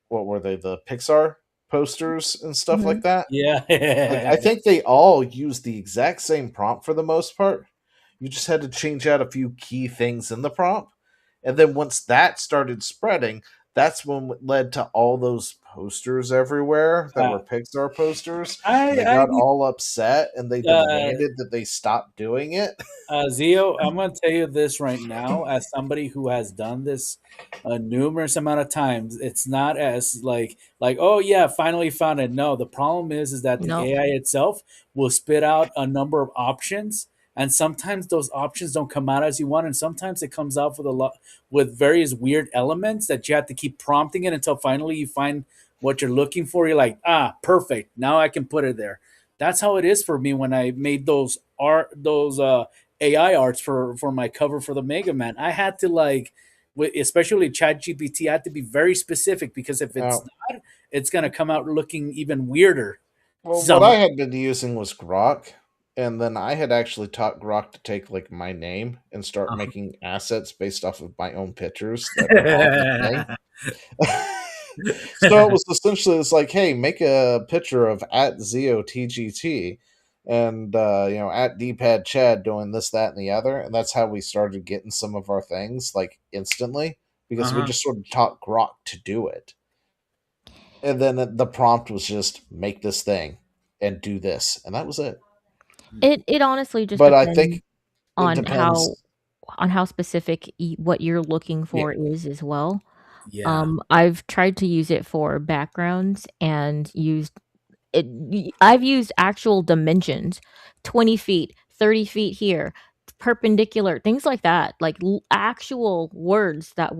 what were they, the Pixar posters and stuff Mhm. like that. Yeah. Like, I think they all used the exact same prompt for the most part. You just had to change out a few key things in the prompt. And then once that started spreading, that's when it led to all those posters everywhere that were Pixar posters. And they got all upset and they demanded that they stop doing it. Zio, I'm going to tell you this right now, as somebody who has done this a numerous amount of times. It's not as like, oh yeah, finally found it. No, the problem is that the No. AI itself will spit out a number of options, and sometimes those options don't come out as you want, and sometimes it comes out with various weird elements that you have to keep prompting it until finally you find what you're looking for. You're like, perfect. Now I can put it there. That's how it is for me when I made those AI arts for my cover for the Mega Man. I had to especially ChatGPT, I had to be very specific because if it's not, it's gonna come out looking even weirder. Well, what I had been using was Grok, and then I had actually taught Grok to take like my name and start making assets based off of my own pictures. That were on the thing. So it was essentially, it's like, hey, make a picture of @ZOTGT and at D-pad Chad doing this, that, and the other, and that's how we started getting some of our things like instantly because we just sort of taught Grok to do it, and then the prompt was just make this thing and do this, and that was it. It honestly just But I depends think it on depends. how specific what you're looking for is as well. Yeah. I've tried to use it for backgrounds and I've used actual dimensions, 20 feet, 30 feet here, perpendicular, things like that, like actual words that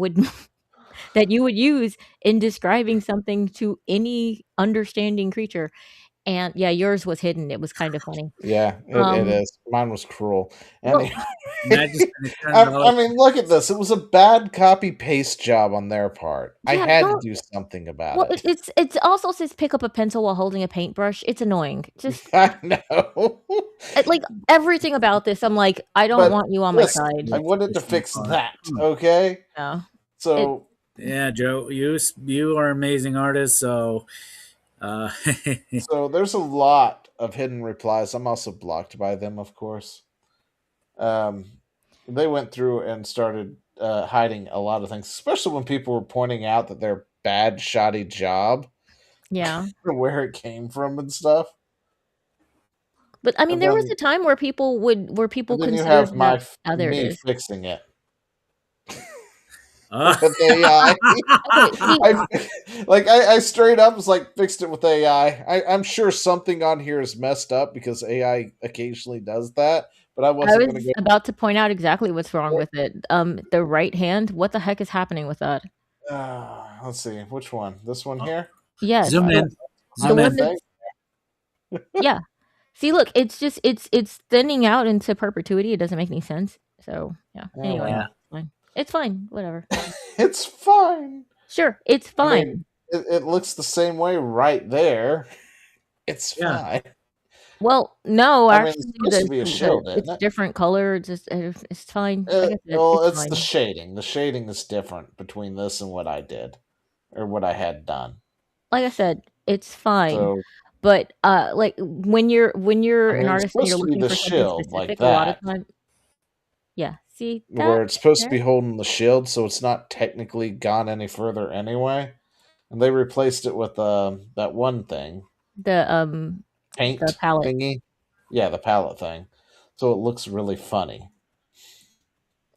that you would use in describing something to any understanding creature. And yeah, yours was hidden. It was kind of funny. Yeah, it is. Mine was cruel. Well, Anyway, I mean, look at this. It was a bad copy paste job on their part. I Yeah, had to don't- do something about Well, it. it also says pick up a pencil while holding a paintbrush. It's annoying. Just I know. like everything about this, I'm like, I don't But want you on listen, my side. I wanted to fix that. Okay. Yeah. So Yeah, Joe, you are an amazing artist. So, so there's a lot of hidden replies. I'm also blocked by them, of course. They went through and started hiding a lot of things, especially when people were pointing out that their bad, shoddy job, Yeah. where it came from and stuff. But I mean, And there was then, a time where people and then you considered have that. Oh, there it me is. fixing it. With AI. I straight up was like fixed it with AI. I'm sure something on here is messed up because AI occasionally does that, but I I wasn't going was to go. about to point out exactly what's wrong with it. The right hand. What the heck is happening with that? Let's see, which one? This one here? Yes, Zoom in. the Zoom one in. that's yeah. See, look, it's just it's thinning out into perpetuity. It doesn't make any sense. So yeah. Oh, Anyway, wow. it's fine. It's fine. Whatever. It's fine. Sure, it's I fine. mean, it looks the same way right there. It's fine. Well, no, I mean, actually, it's supposed to be a shield, isn't it's it? different color. It's fine. Like I said, Well, it's it's the fine. shading. The shading is different between this and what I did, or what I had done. Like I said, it's fine. So, But like when you're I an mean, it's artist and supposed you're to be looking the for something shield like specific, a lot of that, time. Yeah. See that where it's supposed to there? be holding the shield, so it's not technically gone any further anyway. And they replaced it with that one thing, The paint palette. thingy. Yeah, the palette thing. So it looks really funny.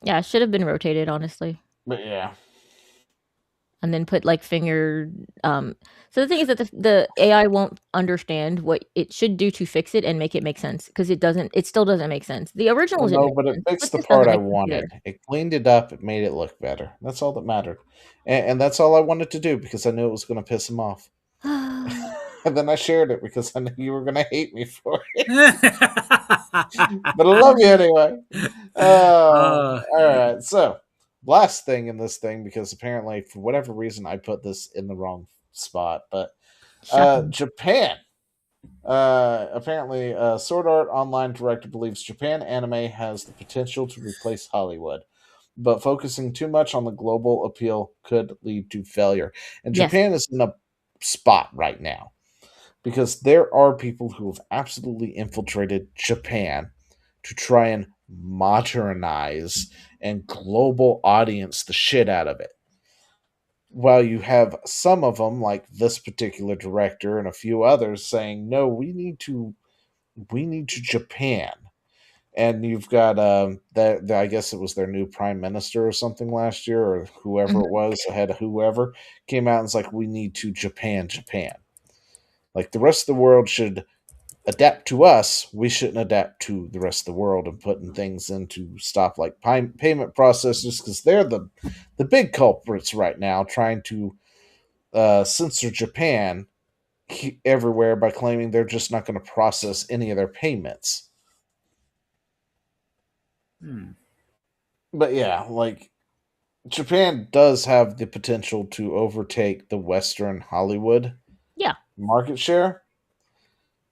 Yeah, it should have been rotated, honestly. But yeah. And then put like finger. So the thing is that the AI won't understand what it should do to fix it and make it make sense because it doesn't. It still doesn't make sense. The original Well, didn't no, make but it sense, fixed the this part doesn't I make sense wanted. either. It cleaned it up. It made it look better. That's all that mattered. And that's all I wanted to do because I knew it was going to piss him off. And then I shared it because I knew you were going to hate me for it. But I love you anyway. All right. So, last thing in this thing, because apparently, for whatever reason, I put this in the wrong spot. But Japan. Apparently, Sword Art Online director believes Japan anime has the potential to replace Hollywood, but focusing too much on the global appeal could lead to failure. And Yes. Japan is in a spot right now because there are people who have absolutely infiltrated Japan to try and modernize and global audience the shit out of it. While you have some of them, like this particular director and a few others, saying, no, we need to Japan. And you've got I guess it was their new prime minister or something last year, or whoever it was, ahead of whoever, came out and was like, we need to Japan. Like the rest of the world should adapt to us. We shouldn't adapt to the rest of the world and putting things into stop like payment processors because they're the big culprits right now, trying to censor Japan everywhere by claiming they're just not going to process any of their payments. But yeah, like Japan does have the potential to overtake the Western Hollywood market share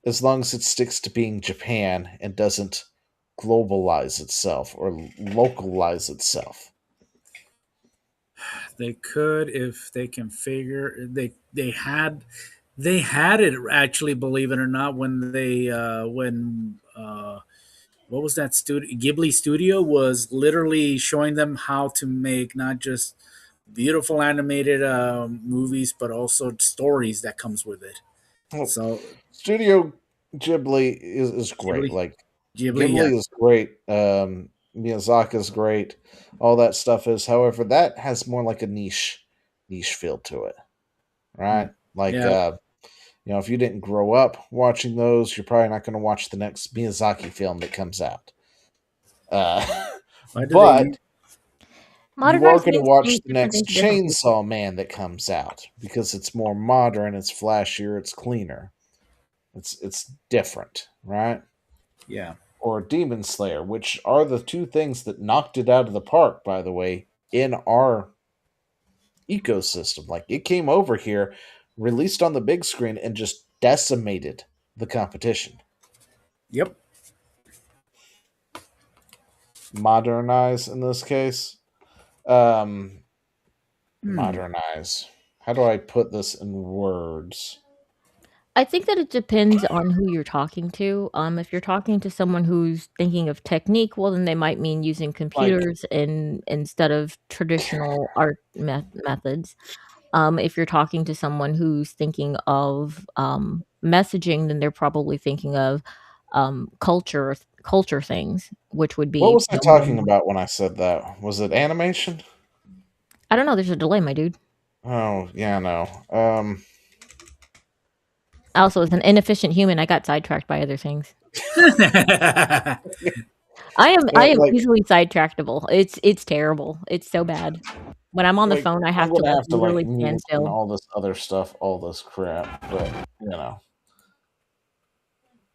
as long as it sticks to being Japan and doesn't globalize itself or localize itself. They could if they can figure they had it actually, believe it or not, when they what was that studio? Ghibli Studio was literally showing them how to make not just beautiful animated movies, but also stories that comes with it. Well, so Studio Ghibli is great. Ghibli is great. Miyazaki is great. All that stuff is. However, that has more like a niche feel to it, right? If you didn't grow up watching those, you're probably not going to watch the next Miyazaki film that comes out. But you are going to watch the next Chainsaw Man that comes out because it's more modern, it's flashier, it's cleaner. It's different, right? Yeah. Or Demon Slayer, which are the two things that knocked it out of the park, by the way, in our ecosystem. Like, it came over here, released on the big screen, and just decimated the competition. Yep. Modernize in this case. Modernize. How do I put this in words? I think that it depends on who you're talking to. If you're talking to someone who's thinking of technique, well, then they might mean using computers instead of traditional art methods. If you're talking to someone who's thinking of messaging, then they're probably thinking of culture things, which would be. What was I talking about when I said that? Was it animation? I don't know. There's a delay, my dude. Oh yeah, no. Also, as an inefficient human, I got sidetracked by other things. I am easily sidetractable. It's terrible. It's so bad. When I'm on the phone, I have to literally stand still. And all this other stuff, all this crap. But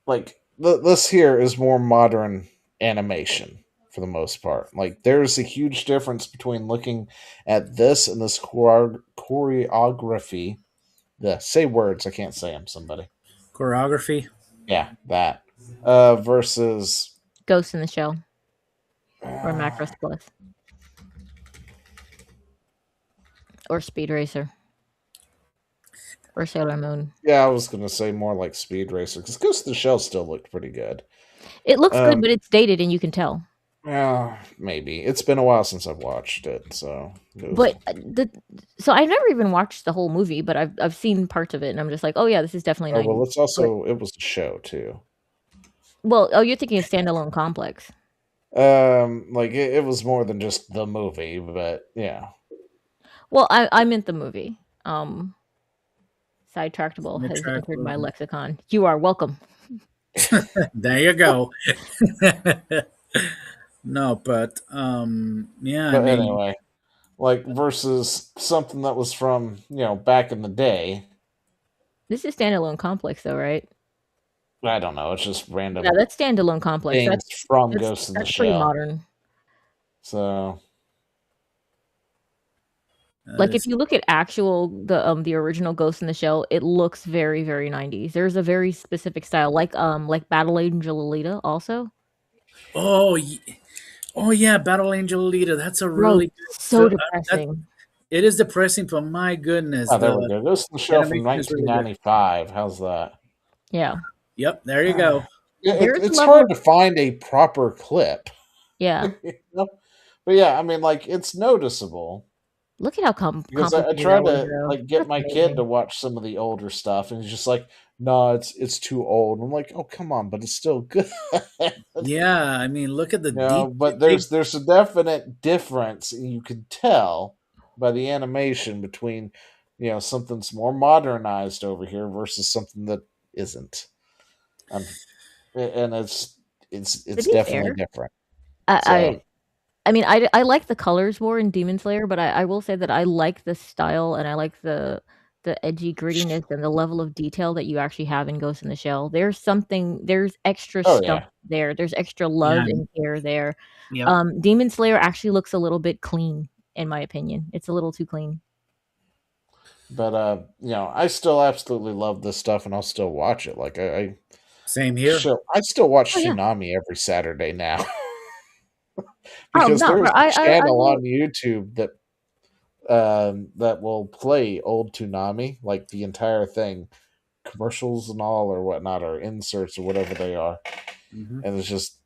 like this here is more modern animation for the most part. Like there's a huge difference between looking at this and this choreography. Say words, I can't say them. Somebody. Choreography. Yeah, that versus Ghost in the Shell or Macross Plus or Speed Racer or Sailor Moon. Yeah, I was gonna say more like Speed Racer because Ghost in the Shell still looked pretty good. It looks good, but it's dated, and you can tell. Yeah, maybe it's been a while since I've watched it, so. But so I've never even watched the whole movie, but I've seen parts of it, and I'm just like, oh yeah, this is definitely. Oh well, it's also it was a show too. Well, you're thinking of Standalone Complex. Like it was more than just the movie, but yeah. Well, I meant the movie. Sidetractable has entered my lexicon. You are welcome. There you go. No, but yeah. But anyway, like versus something that was from back in the day. This is Standalone Complex, though, right? I don't know. It's just random. Yeah, that's Standalone Complex. That's from Ghost in the Shell. Pretty modern. So, like if you look at the original Ghost in the Shell, it looks very, very 90s. There's a very specific style, like Battle Angel Alita, also. Oh yeah, Battle Angel Alita. That's a really good, so depressing. It is depressing, but my goodness. Oh, there we go. Ghost in the Shell from 1995. Really how's that? Yeah. Yep, there you go. It's hard to find a proper clip. Yeah. But yeah, I mean, like, it's noticeable. Look at how because I try to get my kid to watch some of the older stuff, and he's just like, "No, it's too old." And I'm like, "Oh, come on!" But it's still good. Yeah, I mean, look at the but there's a definite difference, and you can tell by the animation between something's more modernized over here versus something that isn't. And it's definitely different. I mean, I like the colors more in Demon Slayer, but I will say that I like the style and I like the edgy grittiness and the level of detail that you actually have in Ghost in the Shell. There's extra stuff there. There's extra love and care there. Yep. Demon Slayer actually looks a little bit clean, in my opinion. It's a little too clean. But I still absolutely love this stuff, and I'll still watch it. Like I same here. I still watch Toonami every Saturday now. Because there's a channel on YouTube that will play old Toonami, like the entire thing, commercials and all or whatnot, or inserts or whatever they are, and it's just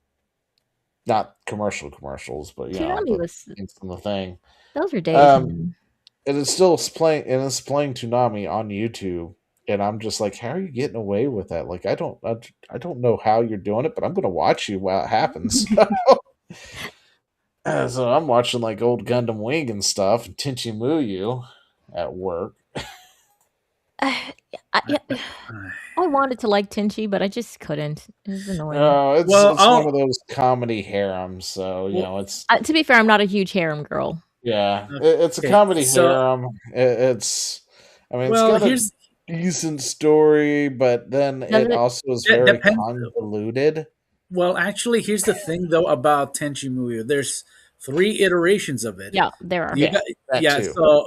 not commercials, but Toonami was the thing. Those are days. And it's still playing, and it's playing Toonami on YouTube, and I'm just like, how are you getting away with that? Like, I don't know how you're doing it, but I'm going to watch you while it happens. So I'm watching like old Gundam Wing and stuff, and Tenchi Muyo at work. I wanted to like Tenchi, but I just couldn't. It was annoying. It's one of those comedy harems, so it's. To be fair, I'm not a huge harem girl. Yeah, it's a comedy harem. It's got a decent story, but then it also is very convoluted. Well, actually, here's the thing, though, about Tenchi Muyo. There's 3 iterations of it. Yeah, there are.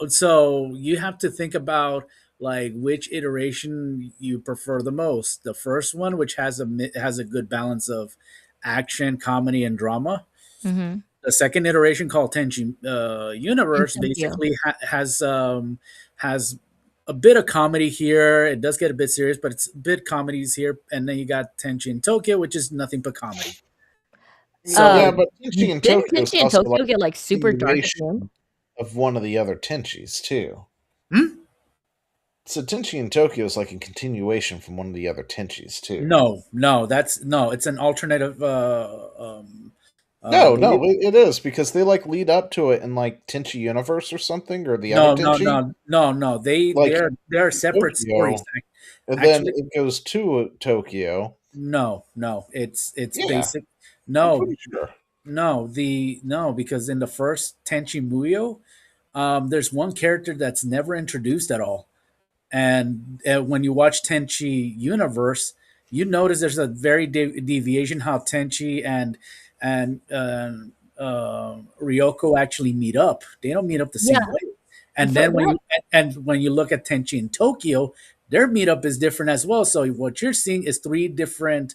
So you have to think about like which iteration you prefer the most. The first one, which has a good balance of action, comedy, and drama. Mm-hmm. The second iteration, called Tenchi Universe, basically has a bit of comedy here. It does get a bit serious, but it's a bit comedies here. And then you got Tenchi in Tokyo, which is nothing but comedy. So but Tenchi in Tokyo Tenchi and Tokyo get like super dark of one of the other Tenchis too. So Tenchi in Tokyo is like a continuation from one of the other Tenchis too. No, it's an alternative. No, believe- it is because they like lead up to it in like Tenchi Universe or something, or the no, other Tenchi. no. Like, They're separate Tokyo, stories. and Actually, then it goes to Tokyo. No, it's Yeah, basic. I'm No, pretty sure. no, because in the first Tenchi Muyo, there's one character that's never introduced at all, and when you watch Tenchi Universe, you notice there's a very deviation how Tenchi and Ryoko actually meet up. They don't meet up the same Yeah. way. And So then that- when you look at Tenchi in Tokyo, their meetup is different as well. So what you're seeing is three different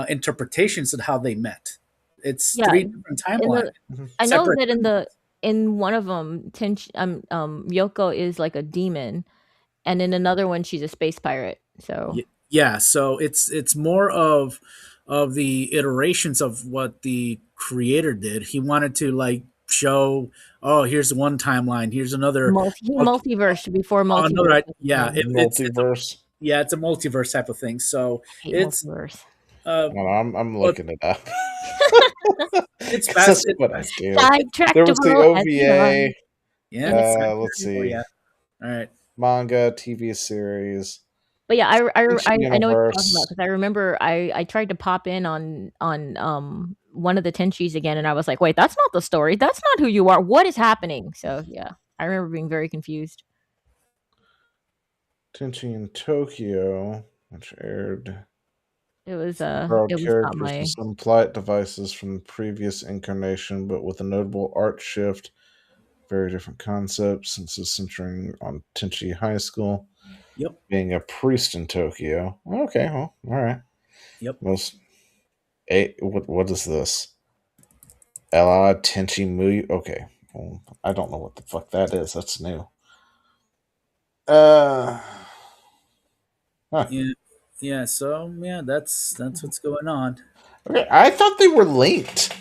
interpretations of how they met. It's Yeah, three different timelines. I know Separate. that in one of them, Ryoko is like a demon, and in another one, she's a space pirate. So Yeah, so it's more of the iterations of what the creator did. He wanted to like show, oh, here's one timeline, here's another multiverse before multiverse. another, yeah, Multiverse. it's a multiverse type of thing. So I hate it's multiverse. Hold on, I'm looking it up. It's 'Cause that's fast. what I do. Sidetracked There was the overall, as you OVA. know. Yeah. Let's see. Yeah. All right. Manga, TV series. But yeah, I know what you're talking Universe. about because I remember I tried to pop in on one of the Tenchis again, and I was like, wait, that's not the story. That's not who you are. What is happening? So yeah, I remember being very confused. Tenchi in Tokyo, which aired. It was Borrowed it was not characters my and some plot devices from the previous incarnation, but with a notable art shift. Very different concepts since it's centering on Tenchi High School. Yep. Being a priest in Tokyo. Okay, well, all right. Yep. What is this? Ella Tenchi Muyo. Okay. Well, I don't know what the fuck that is. That's new. Huh. Yeah. So yeah, that's what's going on. Okay, I thought they were linked.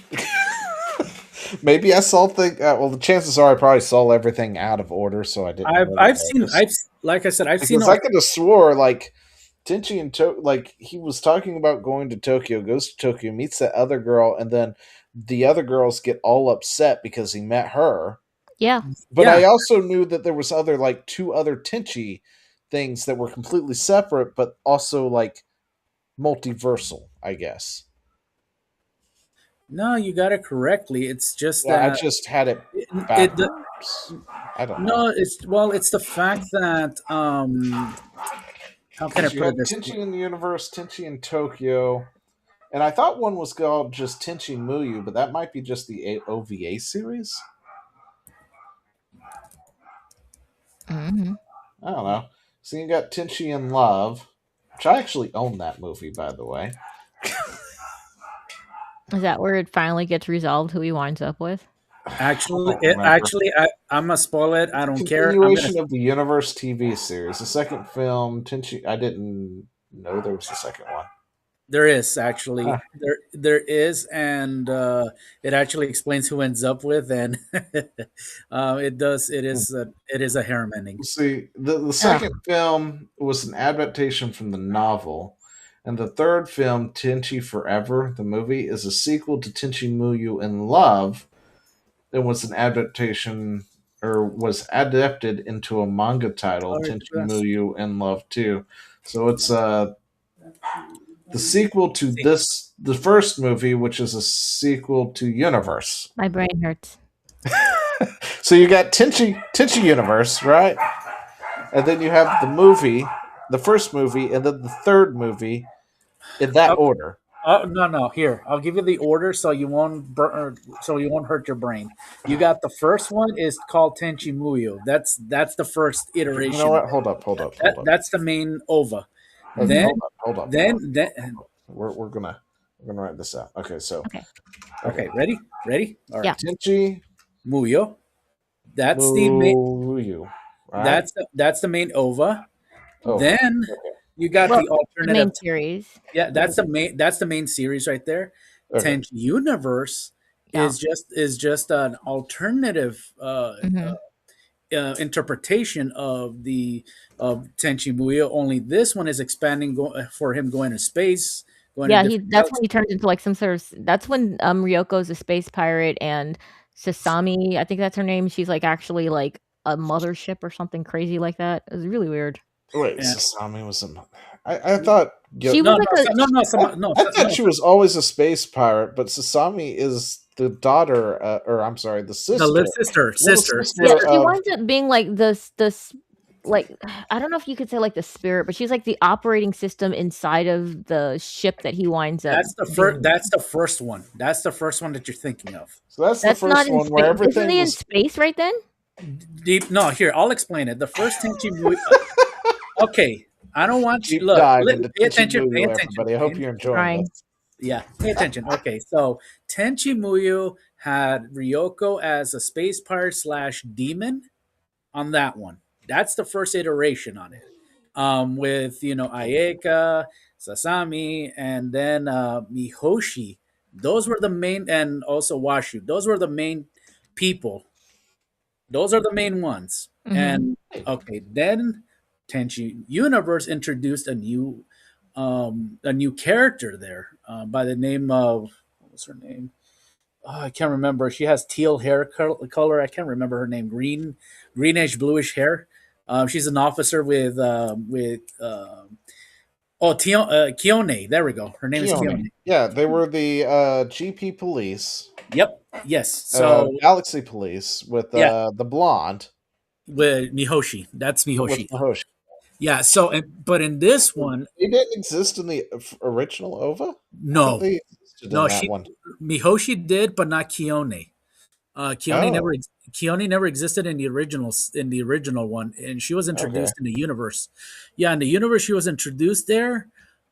Maybe I saw things. Well, the chances are I probably saw everything out of order, so I didn't. I've seen like I said, I've seen. Because I could have swore like Tenchi and like he was talking about going to Tokyo, goes to Tokyo, meets that other girl, and then the other girls get all upset because he met her. Yeah. But I also knew that there was two other Tenchi things that were completely separate, but also like multiversal, I guess. No, you got it correctly. It's just Yeah, that I just had it backwards. I don't know. No, it's the fact that how can I You put had this? Tenchi in the Universe, Tenchi in Tokyo, and I thought one was called just Tenchi Muyo, but that might be just the OVA series. Mm-hmm. I don't know. So you got Tenchi in Love, which I actually own that movie, by the way. Is that where it finally gets resolved who he winds up with? Actually, remember. I'm gonna spoil it. I don't care. Continuation of the Universe TV series. The second film, Tenchi. I didn't know there was a second one. There is actually there is, and it actually explains who ends up with, and it does. It is a harem ending. See, the second film was an adaptation from the novel, and the third film, Tenchi Forever, the movie, is a sequel to Tenchi Muyo in Love. It was an adaptation, or was adapted into a manga title, Tenchi Muyo in Love 2. So it's the sequel to the first movie, which is a sequel to Universe. My brain hurts. So you got Tenchi Universe, right? And then you have the movie, the first movie, and then the third movie in that order. No. Here, I'll give you the order so you won't hurt your brain. You got the first one is called Tenchi Muyo. That's the first iteration. You know what? Hold up. That's the main OVA. Okay, Then hold up. Then we're gonna write this out. Okay, so okay, ready? All right. Yeah. Tenchi Muyo. That's the main. Muyo. Right? That's the main OVA. Oh, Then you got the The alternative main series. Yeah, that's the main series right there. Okay. Tenchi Universe is just an alternative interpretation of Tenchi Muyo. Only this one is expanding for him going to space. Going Yeah, to he different that's when he turns into like some sort of that's when Ryoko's a space pirate and Sasami, I think that's her name, she's like actually like a mothership or something crazy like that. It was really weird. Wait, Yeah. Sasami was a. I thought She was like I thought she was always a space pirate, but Sasami is the daughter, or I'm sorry, the sister. The little sister. Yeah, she of- winds up being like this like I don't know if you could say like the spirit, but she's like the operating system inside of the ship that he winds up. That's the first. That's the first one. That's the first one that you're thinking of. So that's the not first in one where space. everything Isn't he in was. space right then? Deep. No, here I'll explain it. The first Tenchi Muyo. Okay, I don't want you. Deep Look, dive into pay Tenchi attention. Pay Muyo, attention. everybody. I hope you're enjoying Trying. this. Yeah, pay attention. Okay, so Tenchi Muyo had Ryoko as a space pirate / demon on that one. That's the first iteration on it. With Ayeka, Sasami, and then Mihoshi. Those were the main, and also Washu. Those were the main people. Those are the main ones. Mhm. And okay, then Tenchi Universe introduced a new character there by the name of what was her name? Oh, I can't remember. She has teal hair color. I can't remember her name. Greenish bluish hair. She's an officer with Kione. There we go. Her name is Kione. Yeah, they were the GP police. Yep. Yes. So Galaxy Police with Yeah. the blonde. with Mihoshi. That's Mihoshi. With Mihoshi. Yeah. So, but in this one, They didn't exist in the original OVA? no, They existed no, in that one. Mihoshi did, but not Kione. Kione Oh. Kione never existed in the original one, and she was introduced in the universe. Yeah, in the universe she was introduced there.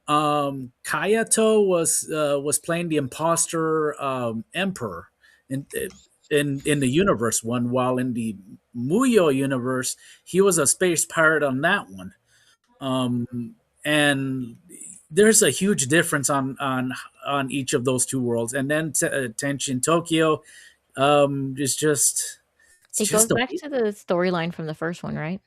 Kayato was playing the imposter emperor in the universe one, while in the Muyo universe he was a space pirate on that one. And there's a huge difference on each of those two worlds. And then Tenshin Tokyo is just It goes back to the storyline from the first one, right?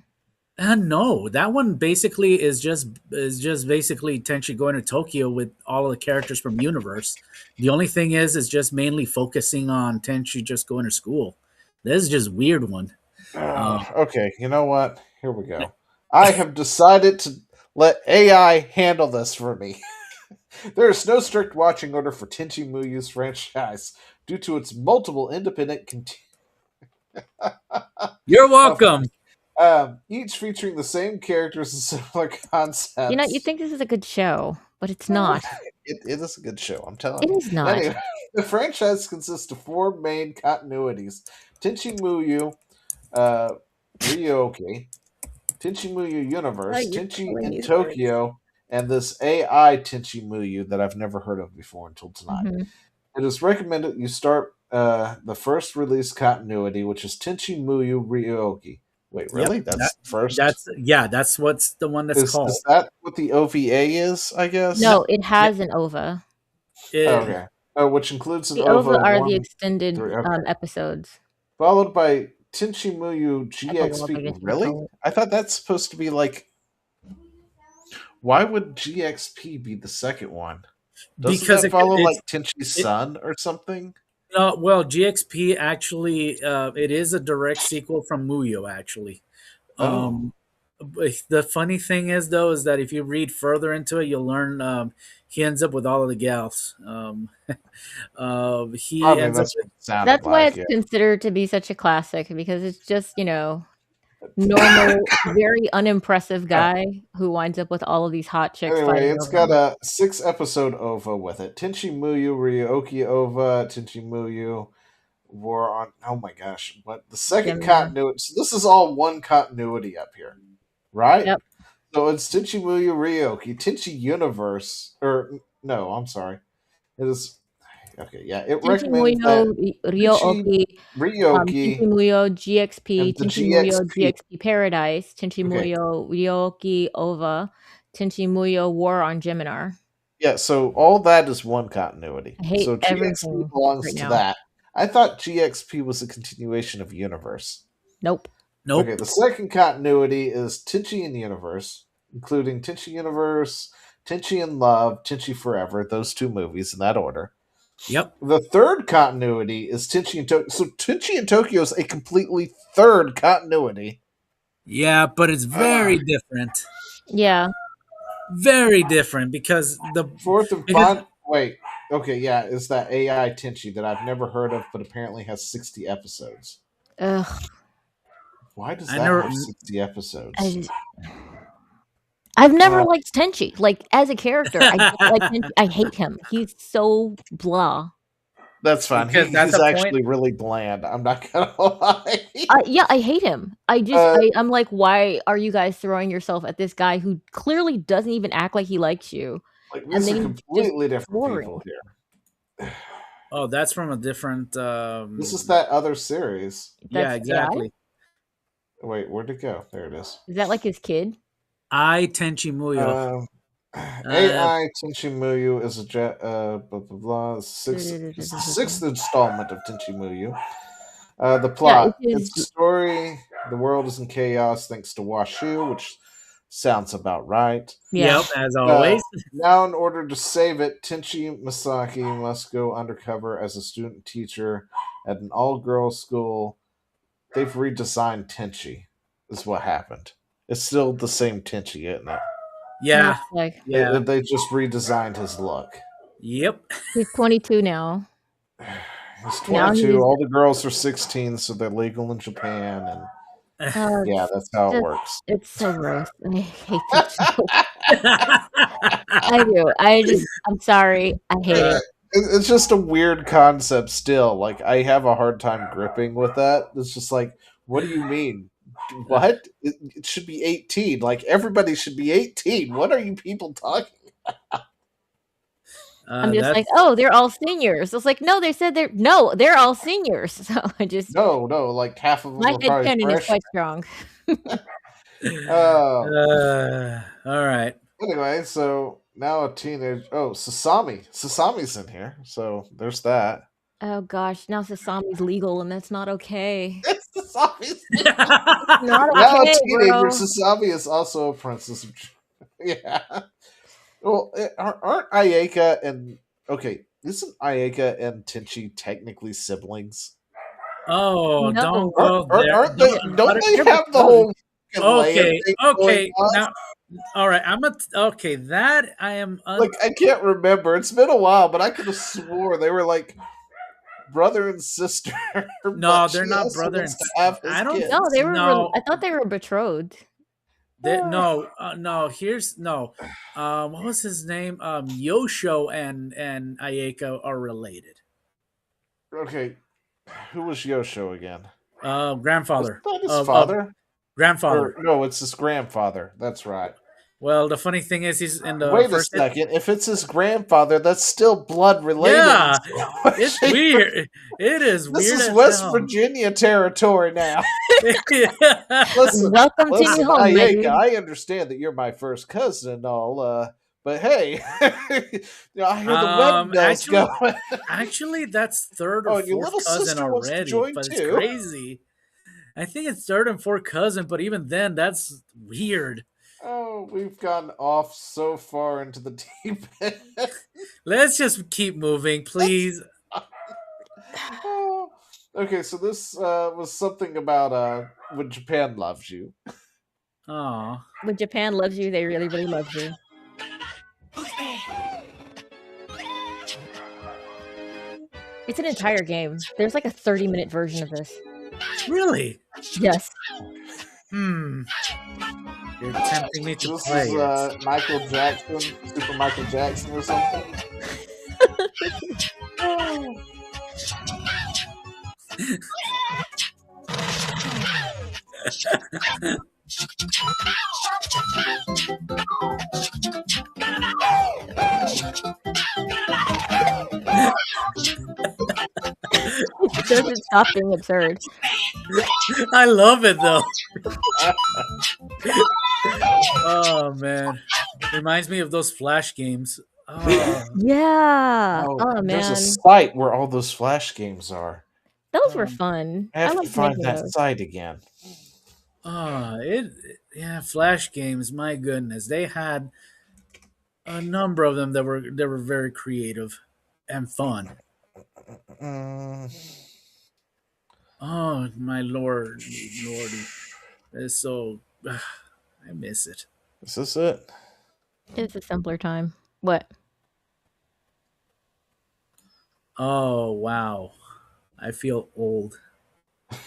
no, that one basically is just basically Tenchi going to Tokyo with all of the characters from Universe. The only thing is just mainly focusing on Tenchi just going to school. This is just weird one. Okay, you know what? Here we go. I have decided to let AI handle this for me. There is no strict watching order for Tenchi Muyu's franchise due to its multiple independent You're welcome. Each featuring the same characters and similar concepts. You know, you think this is a good show, but it's not. It is a good show, I'm telling It you. is not. Anyway, the franchise consists of 4 main continuities: Tenchi Muyo, Ryoki, Tenchi Muyo Universe, Oh, you're Tenchi killing in me, Tokyo, and this AI Tenchi Muyo that I've never heard of before until tonight. Mhm. It is recommended you start the first release continuity, which is Tenchi Muyo Ryoki. Wait, really? Yep, That's the first? That's what's the one that's called. Is that what the OVA is, I guess? No, it has an OVA. Okay. Oh, which includes an The OVA are 1, the extended 3, okay. episodes. Followed by Tenchi Muyo Epilogue, I GXP. guess you Really? call it. I thought that's supposed to be like. Why would GXP be the second one? Doesn't Because that it- follow it's- like Tenchi's son or something? No, well, GXP actually, it is a direct sequel from Muyo. Actually, but the funny thing is though, is that if you read further into it, you'll learn he ends up with all of the gals. He I mean, ends up. that's what it sounded That's why like, it's yeah. considered to be such a classic, because it's just, normal, very unimpressive guy who winds up with all of these hot chicks. Anyway, fighting it's over got him. a 6-episode OVA with it. Tenchi Muyo Ryoki OVA, Tenchi Muyo War on. Oh my gosh! What the second Gemini. continuity? So this is all one continuity up here, right? Yep. So it's Tenchi Muyo Ryoki, Tenchi Universe, or no, I'm sorry, it is. Okay, yeah, it Tenchi recommends Muyo that Ryoki, Ryoki Tenchi Muyo GXP, and the Tenchi Muyo GXP. GXP Paradise, Tenchi Okay. Muyo Ryoki OVA, Tenchi Muyo War on Geminar. Yeah, so all that is one continuity. I hate So everything GXP belongs right to now. that. I thought GXP was a continuation of Universe. Nope. Nope. Okay, the second continuity is Tenchi in Universe, including Tenchi Universe, Tenchi in Love, Tenchi Forever, those two movies in that order. Yep. The third continuity is Tenchi in Tokyo. So Tenchi in Tokyo is a completely third continuity. Yeah, but it's very different. Yeah. Very different because the fourth and final. Wait, okay, yeah, it's that AI Tenchi that I've never heard of, but apparently has 60 episodes. Ugh. Why does that have 60 episodes? I've never liked Tenchi. Like, as a character, I don't like Tenchi. I hate him. He's so blah. That's fine. He's actually really bland. I'm not gonna lie. Yeah, I hate him. I'm like, why are you guys throwing yourself at this guy who clearly doesn't even act like he likes you? Like, these are completely different people here. Oh, that's from a different. This is that other series. Yeah, exactly. Wait, where'd it go? There it is. Is that like his kid? I Tenchi Muyo. AI Tenchi Muyo is a blah blah blah. Sixth installment of Tenchi Muyo. The plot: it's a story. The world is in chaos thanks to Washu, which sounds about right. Yep, as always. Now, in order to save it, Tenchi Masaki must go undercover as a student teacher at an all-girls school. They've redesigned Tenchi, is what happened. It's still the same Tenchi, isn't it? Yeah. Yeah. They just redesigned his look. Yep. He's 22 now. He's 22. All the girls are 16, so they're legal in Japan. And yeah, that's how it works. It's so gross. I hate that show. I do. I'm sorry. I hate it. It's just a weird concept still. Like, I have a hard time gripping with that. It's just like, what do you mean? What? It should be 18. Like, everybody should be 18. What are you people talking about? I'm just like, oh, they're all seniors. It's like, no, they said they're all seniors. So I just no, like half of them. My headcanon is quite strong. All right. Anyway, so now a teenage. Oh, Sasami's in here. So there's that. Oh gosh, now Sasami's legal, and that's not okay. Sasami's not now okay, a teenager. bro. Sasami is also a princess. Yeah. Well, aren't Ayaka and isn't Ayaka and Tenchi technically siblings? Oh, No. don't go there. Aren't they? Don't they have the whole? Okay. going on? Now, all right. That I am. Like, I can't remember. It's been a while, but I could have swore they were like brother and sister. No, they're not brother and sister. I don't. Kids. No, they were. No. I thought they were betrothed. No. What was his name? Yosho and Ayaka are related. Okay, who was Yosho again? Grandfather. Was that his father? Grandfather. No, it's his grandfather. That's right. Well, the funny thing is, he's in the Wait a second. If it's his grandfather, that's still blood related. Yeah, it's weird. It is weird. This is West Virginia territory now. Listen, Welcome to your home, Ayaka, baby. I understand that you're my first cousin and all, but hey, I hear the wedding bells going. Actually, that's third or your little fourth cousin sister wants to already, join but too. it's crazy. I think it's third and fourth cousin, but even then, that's weird. Oh, we've gone off so far into the deep end. Let's just keep moving, please. Okay, so this was something about when Japan loves you. Oh, When Japan loves you, they really, really love you. It's an entire game. There's like a 30-minute version of this. really? Yes. You're tempting me to This play. is Michael Jackson, Super Michael Jackson or something. It doesn't stop being absurd. I love it though. Oh man, reminds me of those Flash games. Oh, Yeah. Oh, There's man. a site where all those Flash games are. Those were fun. I have to like find making that those. site again. Flash games. My goodness, they had a number of them that were very creative and fun. Oh my lordy! It's so I miss it. Is this it? It's a simpler time. What? Oh wow, I feel old.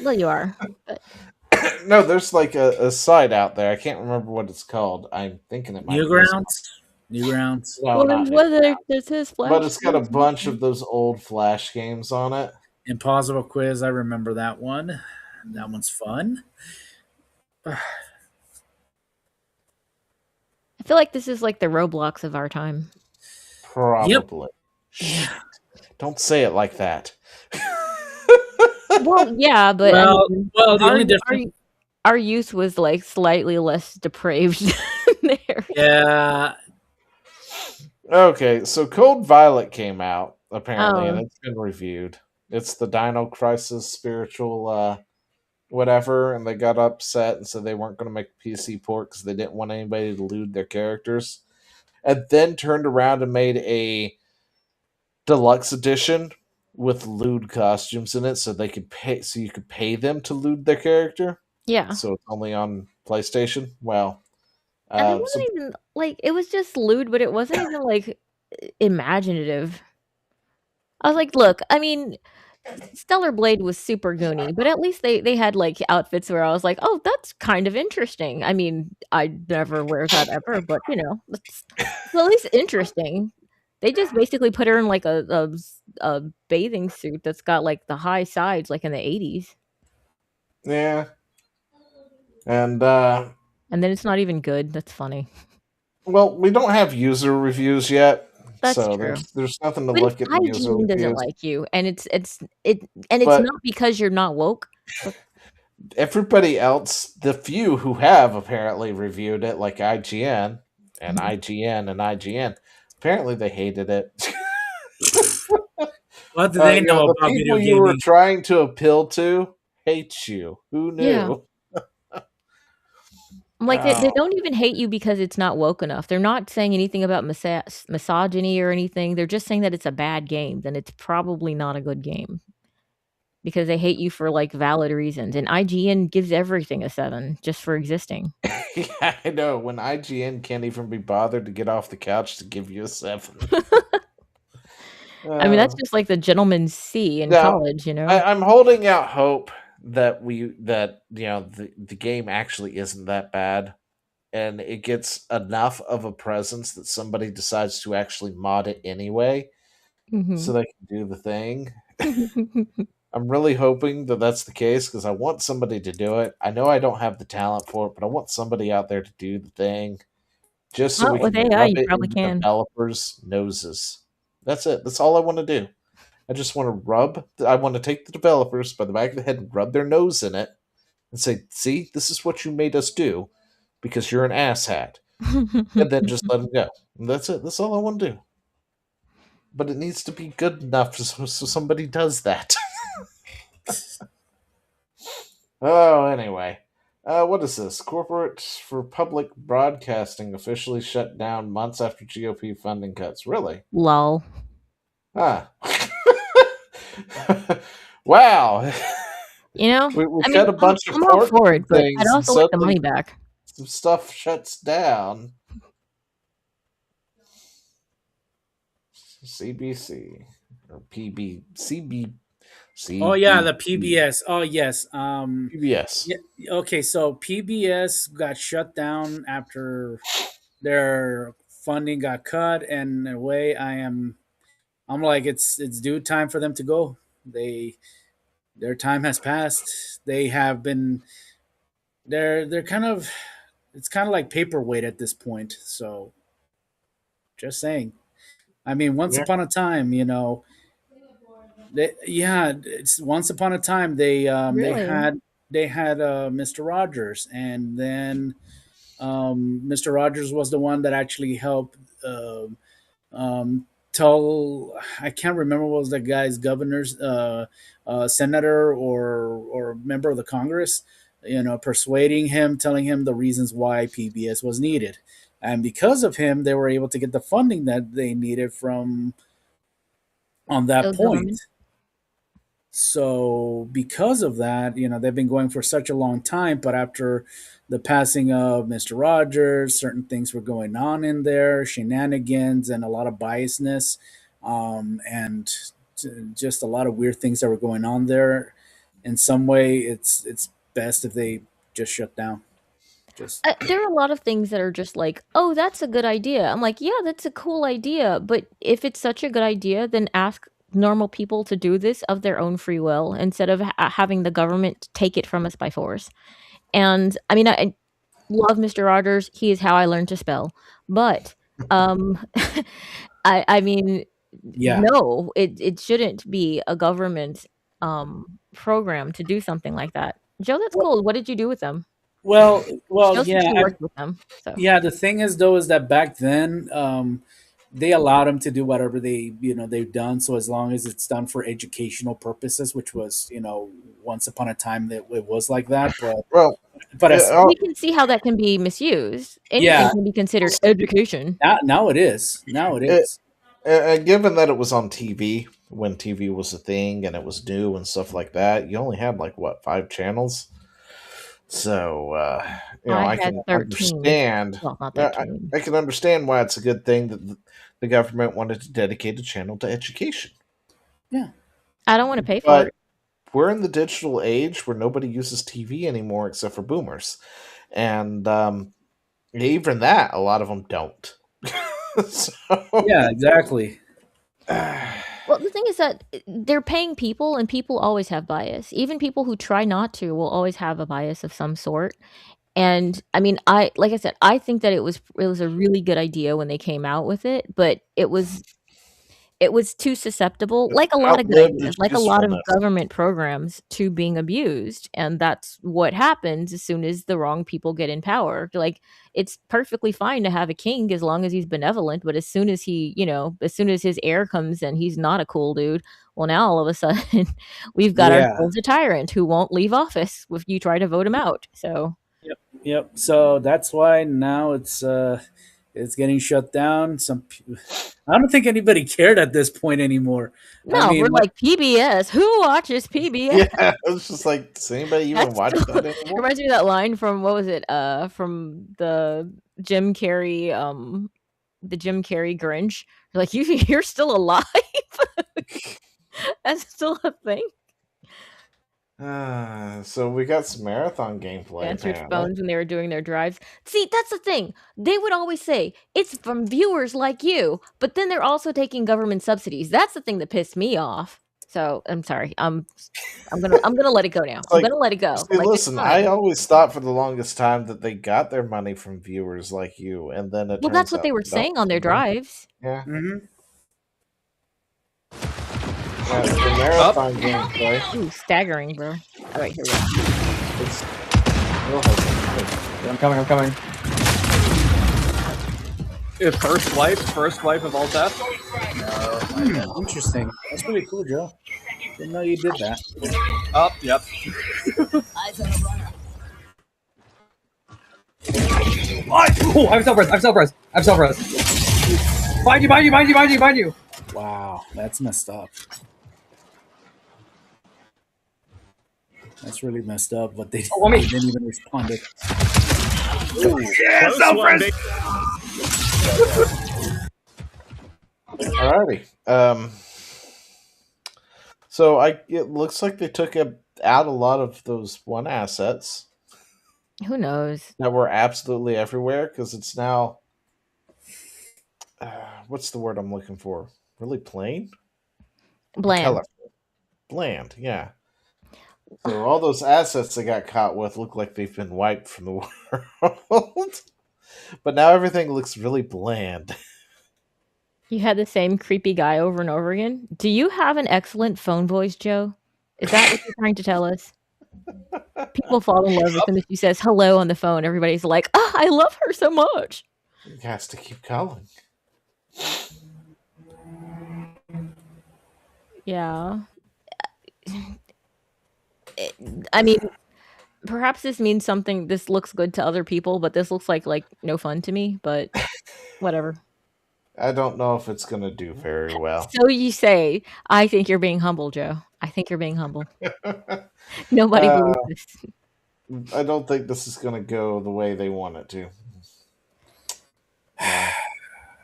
Well, you are. But... No, there's like a site out there. I can't remember what it's called. I'm thinking it might be Newgrounds. Newgrounds. No, well, not then what Newgrounds. there's his Flash. But it's got a bunch of those old Flash games on it. Impossible Quiz. I remember that one. That one's fun. I feel like this is like the Roblox of our time. Probably. Yep. Don't say it like that. Well, yeah, but the only difference. Our youth was like slightly less depraved than theirs. Yeah. Okay, so Cold Violet came out apparently, and it's been reviewed. It's the Dino Crisis spiritual whatever, and they got upset and said they weren't going to make a PC port because they didn't want anybody to loot their characters, and then turned around and made a deluxe edition with lewd costumes in it, so they could pay, so you could pay them to lewd their character. Yeah. So it's only on PlayStation. Well, and it wasn't even like, it was just lewd, but it wasn't even like imaginative. I was like, look, I mean, Stellar Blade was super goony, but at least they had like outfits where I was like, oh, that's kind of interesting. I mean, I'd never wear that ever, but you know, it's at least interesting. They just basically put her in like a bathing suit that's got like the high sides, like in the 80s. Yeah. And then it's not even good. That's funny. Well, we don't have user reviews yet. That's so true. There's nothing to but look at. IGN doesn't like you, and it's not because you're not woke. Everybody else, the few who have apparently reviewed it, like IGN and IGN and IGN, apparently they hated it. What do they know about the video people you were gaming? trying to appeal to hate you. Who knew? Yeah. I'm like, they don't even hate you because it's not woke enough. They're not saying anything about misogyny or anything. They're just saying that it's a bad game. Then it's probably not a good game because they hate you for like valid reasons. And IGN gives everything a 7 just for existing. Yeah, I know. When IGN can't even be bothered to get off the couch to give you a 7. I mean, that's just like the gentleman's C in college, you know? I'm holding out hope that the game actually isn't that bad, and it gets enough of a presence that somebody decides to actually mod it anyway, so they can do the thing. I'm really hoping that that's the case because I want somebody to do it. I know I don't have the talent for it, but I want somebody out there to do the thing, just so we with can AI, rub you it probably in can. developers' noses. That's it. That's all I want to do. I just want to I want to take the developers by the back of the head and rub their nose in it and say, see, this is what you made us do because you're an asshat. And then just let them go. And that's it. That's all I want to do. But it needs to be good enough so somebody does that. Oh, anyway. What is this? Corporate for Public Broadcasting officially shut down months after GOP funding cuts. Really? Lol. Ah. Wow. You know, we cut a bunch of I'm all for it, but things I'd also like the money back. Some stuff shuts down. CBC or CB. Oh yeah, the PBS. Oh yes, PBS. Yeah, okay, so PBS got shut down after their funding got cut, and in a way, I'm like, it's due time for them to go. Their time has passed. They have been. They're kind of. It's kind of like paperweight at this point. So, just saying. I mean, once upon a time, you know. It's once upon a time they had Mr. Rogers, and then Mr. Rogers was the one that actually helped tell, I can't remember what was the guy's governor's senator or member of the Congress persuading him, telling him the reasons why PBS was needed. And because of him, they were able to get the funding that they needed from on that Those point. government. So because of that, they've been going for such a long time, but after the passing of Mr. Rogers, certain things were going on in there, shenanigans and a lot of biasness, and just a lot of weird things that were going on there. In some way, it's best if they just shut down. There are a lot of things that are just like, oh, that's a good idea. I'm like, yeah, that's a cool idea. But if it's such a good idea, then ask normal people to do this of their own free will instead of having the government take it from us by force. And I mean, I love Mr. Rogers. He is how I learned to spell. But I mean, Yeah. no, it shouldn't be a government program to do something like that. Joe, that's cool. What did you do with them? Well, Joe said yeah, she worked with them. So yeah. The thing is, though, is that back then, they allowed them to do whatever they've done. So as long as it's done for educational purposes, which was, once upon a time that it was like that. But we can see how that can be misused. Anything Yeah. can be considered education. now it is. Now it is. Given that it was on TV when TV was a thing and it was new and stuff like that, you only had 5 channels. So I I had can 13. understand. Well, not I 13. can understand why it's a good thing that the government wanted to dedicate a channel to education. I don't want to pay for But it. we're in the digital age where nobody uses TV anymore except for boomers, and even that, a lot of them don't. So, Yeah, exactly. Well, the thing is that they're paying people, and people always have bias. Even people who try not to will always have a bias of some sort. And I mean, like I said, I think that it was a really good idea when they came out with it, but it was too susceptible, like a lot of good outlived ideas, its like a lot of usefulness. government programs, to being abused. And that's what happens as soon as the wrong people get in power. Like, it's perfectly fine to have a king as long as he's benevolent, but as soon as as soon as his heir comes and he's not a cool dude, well, now all of a sudden we've got Yeah. ourselves a tyrant who won't leave office if you try to vote him out. So Yep. So that's why now it's getting shut down. I don't think anybody cared at this point anymore. no, I mean, we're like, PBS. Who watches PBS? Yeah, it's just like, does anybody even That's watch so- that It anymore? reminds me of that line from, what was it? From the Jim Carrey, Grinch. Like, you're still alive. That's still a thing. So we got some marathon gameplay. Answered apparently. phones when they were doing their drives. See, that's the thing. They would always say it's from viewers like you, but then they're also taking government subsidies. That's the thing that pissed me off. So I'm sorry. I'm gonna let it go now. I'm Like, gonna let it go. See, Like, it's listen, I fine. always thought for the longest time that they got their money from viewers like you, and then it Well, that's turns what out they were don't. saying on their drives. Yeah. Mm-hmm. Yeah, the marathon gameplay. Ooh, staggering, bro. All right, here we go. It's real hard. I'm coming. First wipe of all death. Interesting. That's really cool, Joe. Didn't know you did that. Up, yep. Oh, I'm self-res. Behind you. Wow, that's messed up. That's really messed up, but they on me. didn't even respond. Yeah, self-res. Alrighty. So it looks like they took out a lot of those one assets Who knows? that were absolutely everywhere because it's now what's the word I'm looking for? Really plain? Bland. Colorful. Bland, yeah. So all those assets they got caught with look like they've been wiped from the world. But now everything looks really bland. You had the same creepy guy over and over again. Do you have an excellent phone voice, Joe? Is that what you're trying to tell us? People fall in love with him if he says hello on the phone. Everybody's like, "Oh, I love her so much." He has to keep calling. Yeah. I mean, perhaps this means something. This looks good to other people, but this looks like no fun to me. But whatever. I don't know if it's going to do very well. So you say. I think you're being humble, Joe. I think you're being humble. Nobody believes this. I don't think this is going to go the way they want it to.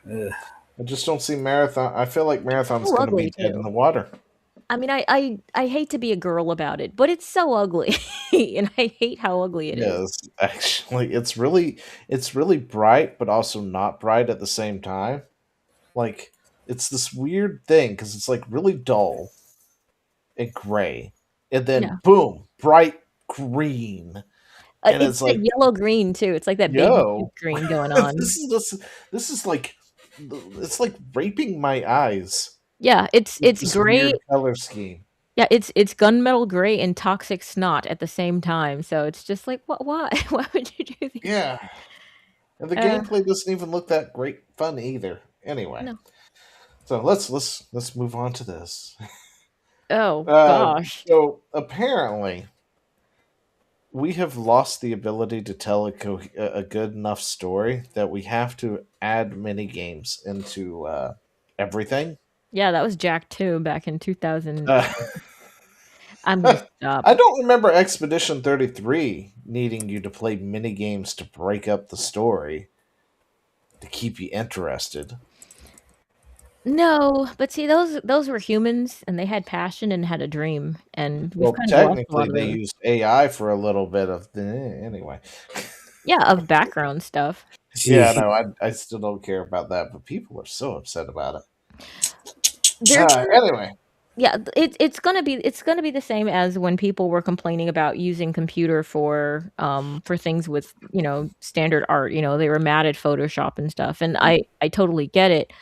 No. I just don't see Marathon. I feel like Marathon's going to be dead in the water. I mean, I hate to be a girl about it, but it's so ugly, and I hate how ugly it is. Yes, actually, it's really bright, but also not bright at the same time. Like, it's this weird thing because it's like really dull and gray, and then boom, bright green. And it's like yellow green too. It's like that baby green going on. This is like, it's like raping my eyes. Yeah, it's gray color scheme. Yeah, it's gunmetal gray and toxic snot at the same time. So it's just like, what? Why? Why would you do that? Yeah, and the gameplay doesn't even look that great fun either. Anyway, no. So let's move on to this. Oh gosh! So apparently, we have lost the ability to tell a good enough story that we have to add mini games into everything. Yeah, that was Jack 2 back in 2000. I'm gonna stop. I don't remember Expedition 33 needing you to play mini games to break up the story to keep you interested. No, but see, those were humans, and they had passion and had a dream, and well, technically they used AI for a little bit of anyway. Yeah, of background stuff. Yeah, no, I still don't care about that, but people are so upset about it. Anyway, yeah, it's gonna be the same as when people were complaining about using computer for things with standard art. They were mad at Photoshop and stuff, and I totally get it.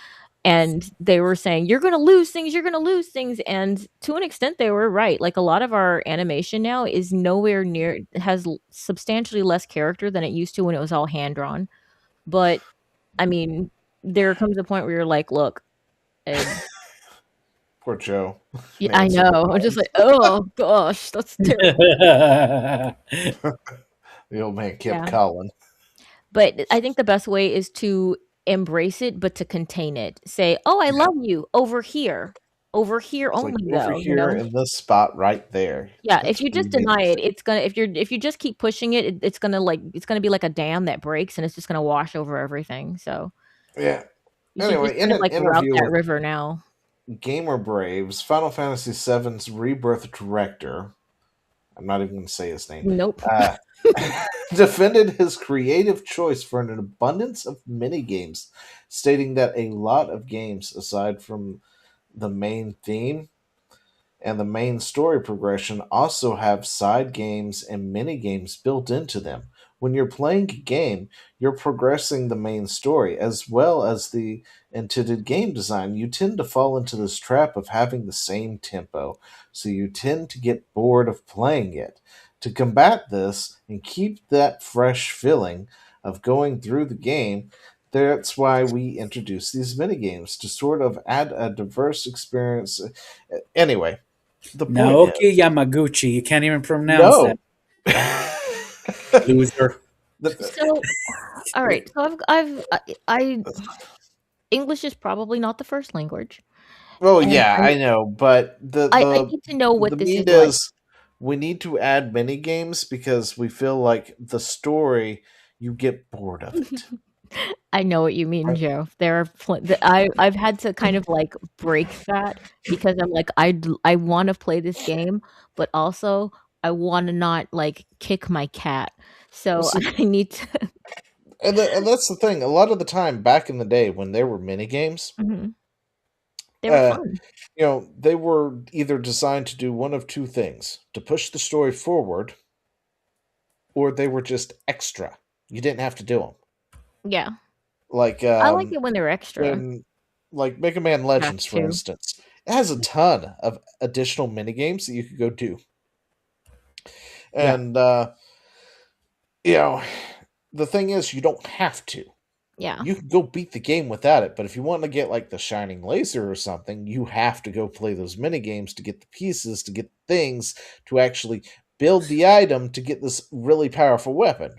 And they were saying you're gonna lose things, and to an extent they were right. Like a lot of our animation now is nowhere near has substantially less character than it used to when it was all hand drawn. But I mean, there comes a point where you're like, look. Poor Joe. Yeah, I know. I'm just like, oh gosh, that's terrible. The old man kept calling. But I think the best way is to embrace it, but to contain it. Say, "Oh, I love you over here only." Like over here in this spot right there. Yeah, if you just deny it, it's gonna. If you just keep pushing it, it's gonna be like a dam that breaks, and it's just gonna wash over everything. So yeah. Anyway, in an interview that river now. Gamer Braves, Final Fantasy VII's Rebirth director, I'm not even going to say his name. Nope. Defended his creative choice for an abundance of minigames, stating that a lot of games, aside from the main theme and the main story progression, also have side games and minigames built into them. When you're playing a game, you're progressing the main story as well as the intended game design. You tend to fall into this trap of having the same tempo, so you tend to get bored of playing it. To combat this and keep that fresh feeling of going through the game, that's why we introduce these minigames to sort of add a diverse experience. Anyway, the point Naoki Yamaguchi. You can't even pronounce that. Loser. So, all right. So I English is probably not the first language. Well, yeah, I know, but I need to know what this is like. We need to add mini games because we feel like the story, you get bored of it. I know what you mean, Joe. There are I've had to kind of like break that because I'm like I want to play this game, but also I want to not like kick my cat. So I need to. And that's the thing. A lot of the time, back in the day, when there were mini games, they were fun. They were either designed to do one of two things: to push the story forward, or they were just extra. You didn't have to do them. Yeah. Like I like it when they're extra. Like Mega Man Legends, for instance, it has a ton of additional mini games that you could go do. And the thing is, you don't have to. Yeah. You can go beat the game without it, but if you want to get like the Shining Laser or something, you have to go play those mini games to get the pieces, to get things, to actually build the item to get this really powerful weapon.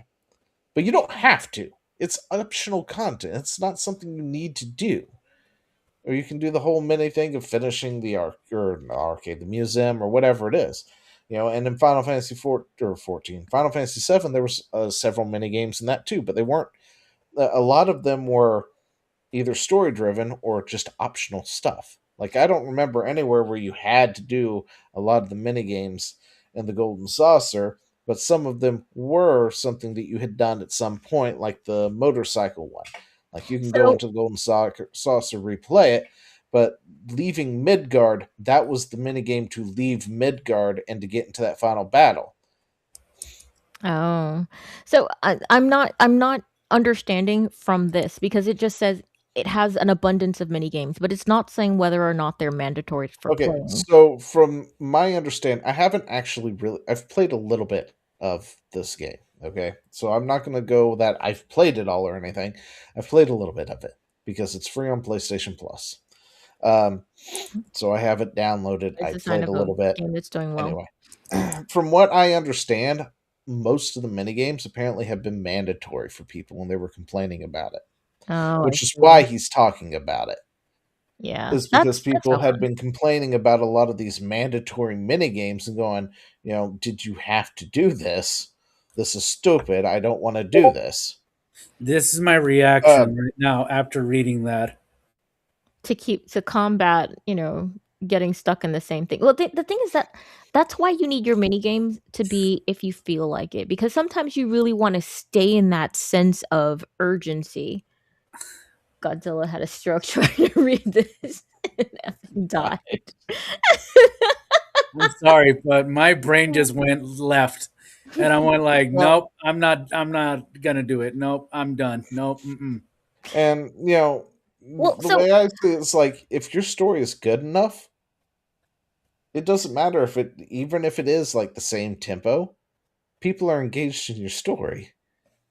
But you don't have to. It's optional content. It's not something you need to do. Or you can do the whole mini thing of finishing the arcade, the museum, or whatever it is. And in Final Fantasy 14, Final Fantasy 7, there was several mini games in that too, but they weren't. A lot of them were either story driven or just optional stuff. Like, I don't remember anywhere where you had to do a lot of the mini games in the Golden Saucer, but some of them were something that you had done at some point, like the motorcycle one. Like, you can go into the Golden Saucer, replay it, but leaving Midgard, that was the minigame to leave Midgard and to get into that final battle. Oh, so I'm not understanding from this, because it just says it has an abundance of mini games, but it's not saying whether or not they're mandatory for playing. So from my understanding, I haven't actually I've played a little bit of this game. Okay, so I'm not going to go that I've played it all or anything. I've played a little bit of it because it's free on PlayStation Plus. So I have it downloaded. I played a little bit. Game that's doing well. Anyway, from what I understand, most of the minigames apparently have been mandatory for people when they were complaining about it. Oh, which is why he's talking about it. Yeah. Is because people had been complaining about a lot of these mandatory minigames and going, did you have to do this? This is stupid. I don't want to do this. This is my reaction right now after reading that. To combat, getting stuck in the same thing. Well, the thing is that's why you need your mini games to be if you feel like it, because sometimes you really want to stay in that sense of urgency. Godzilla had a stroke trying to read this and died. I'm sorry, but my brain just went left. And I went like, nope, I'm not gonna do it. Nope, I'm done. Nope. Mm-mm. And the way I see it, it's like, if your story is good enough, it doesn't matter even if it is like the same tempo, people are engaged in your story.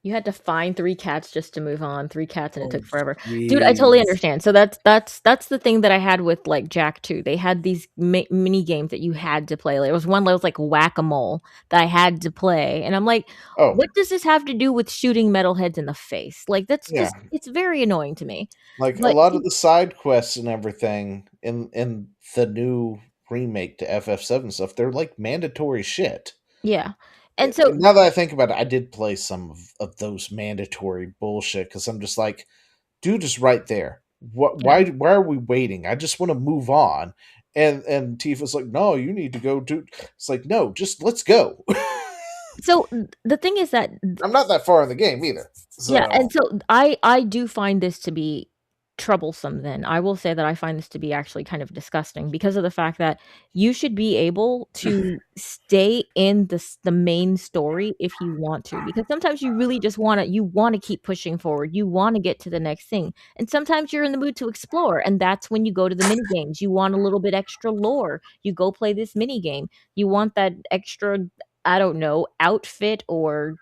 You had to find 3 cats just to move on. 3 cats, and it took forever. Dude, I totally understand. So that's the thing that I had with like Jak 2. They had these mini games that you had to play. Like, there was one that was like Whack-A-Mole that I had to play, and I'm like, what does this have to do with shooting metalheads in the face? Like, that's just, it's very annoying to me. Like, a lot of the side quests and everything in the new remake to FF7 stuff, they're like mandatory shit. Yeah. And so now that I think about it, I did play some of those mandatory bullshit because I'm just like, dude is right there. Why are we waiting? I just want to move on. And Tifa's like, no, you need to go do. It's like, no, just let's go. So the thing is that I'm not that far in the game either. So. Yeah, and so I do find this to be troublesome. Then I will say that I find this to be actually kind of disgusting because of the fact that you should be able to stay in the main story if you want to, because sometimes you really just want to keep pushing forward. You want to get to the next thing, and sometimes you're in the mood to explore, and that's when you go to the mini games. You want a little bit extra lore, you go play this mini game. You want that extra, I don't know, outfit or,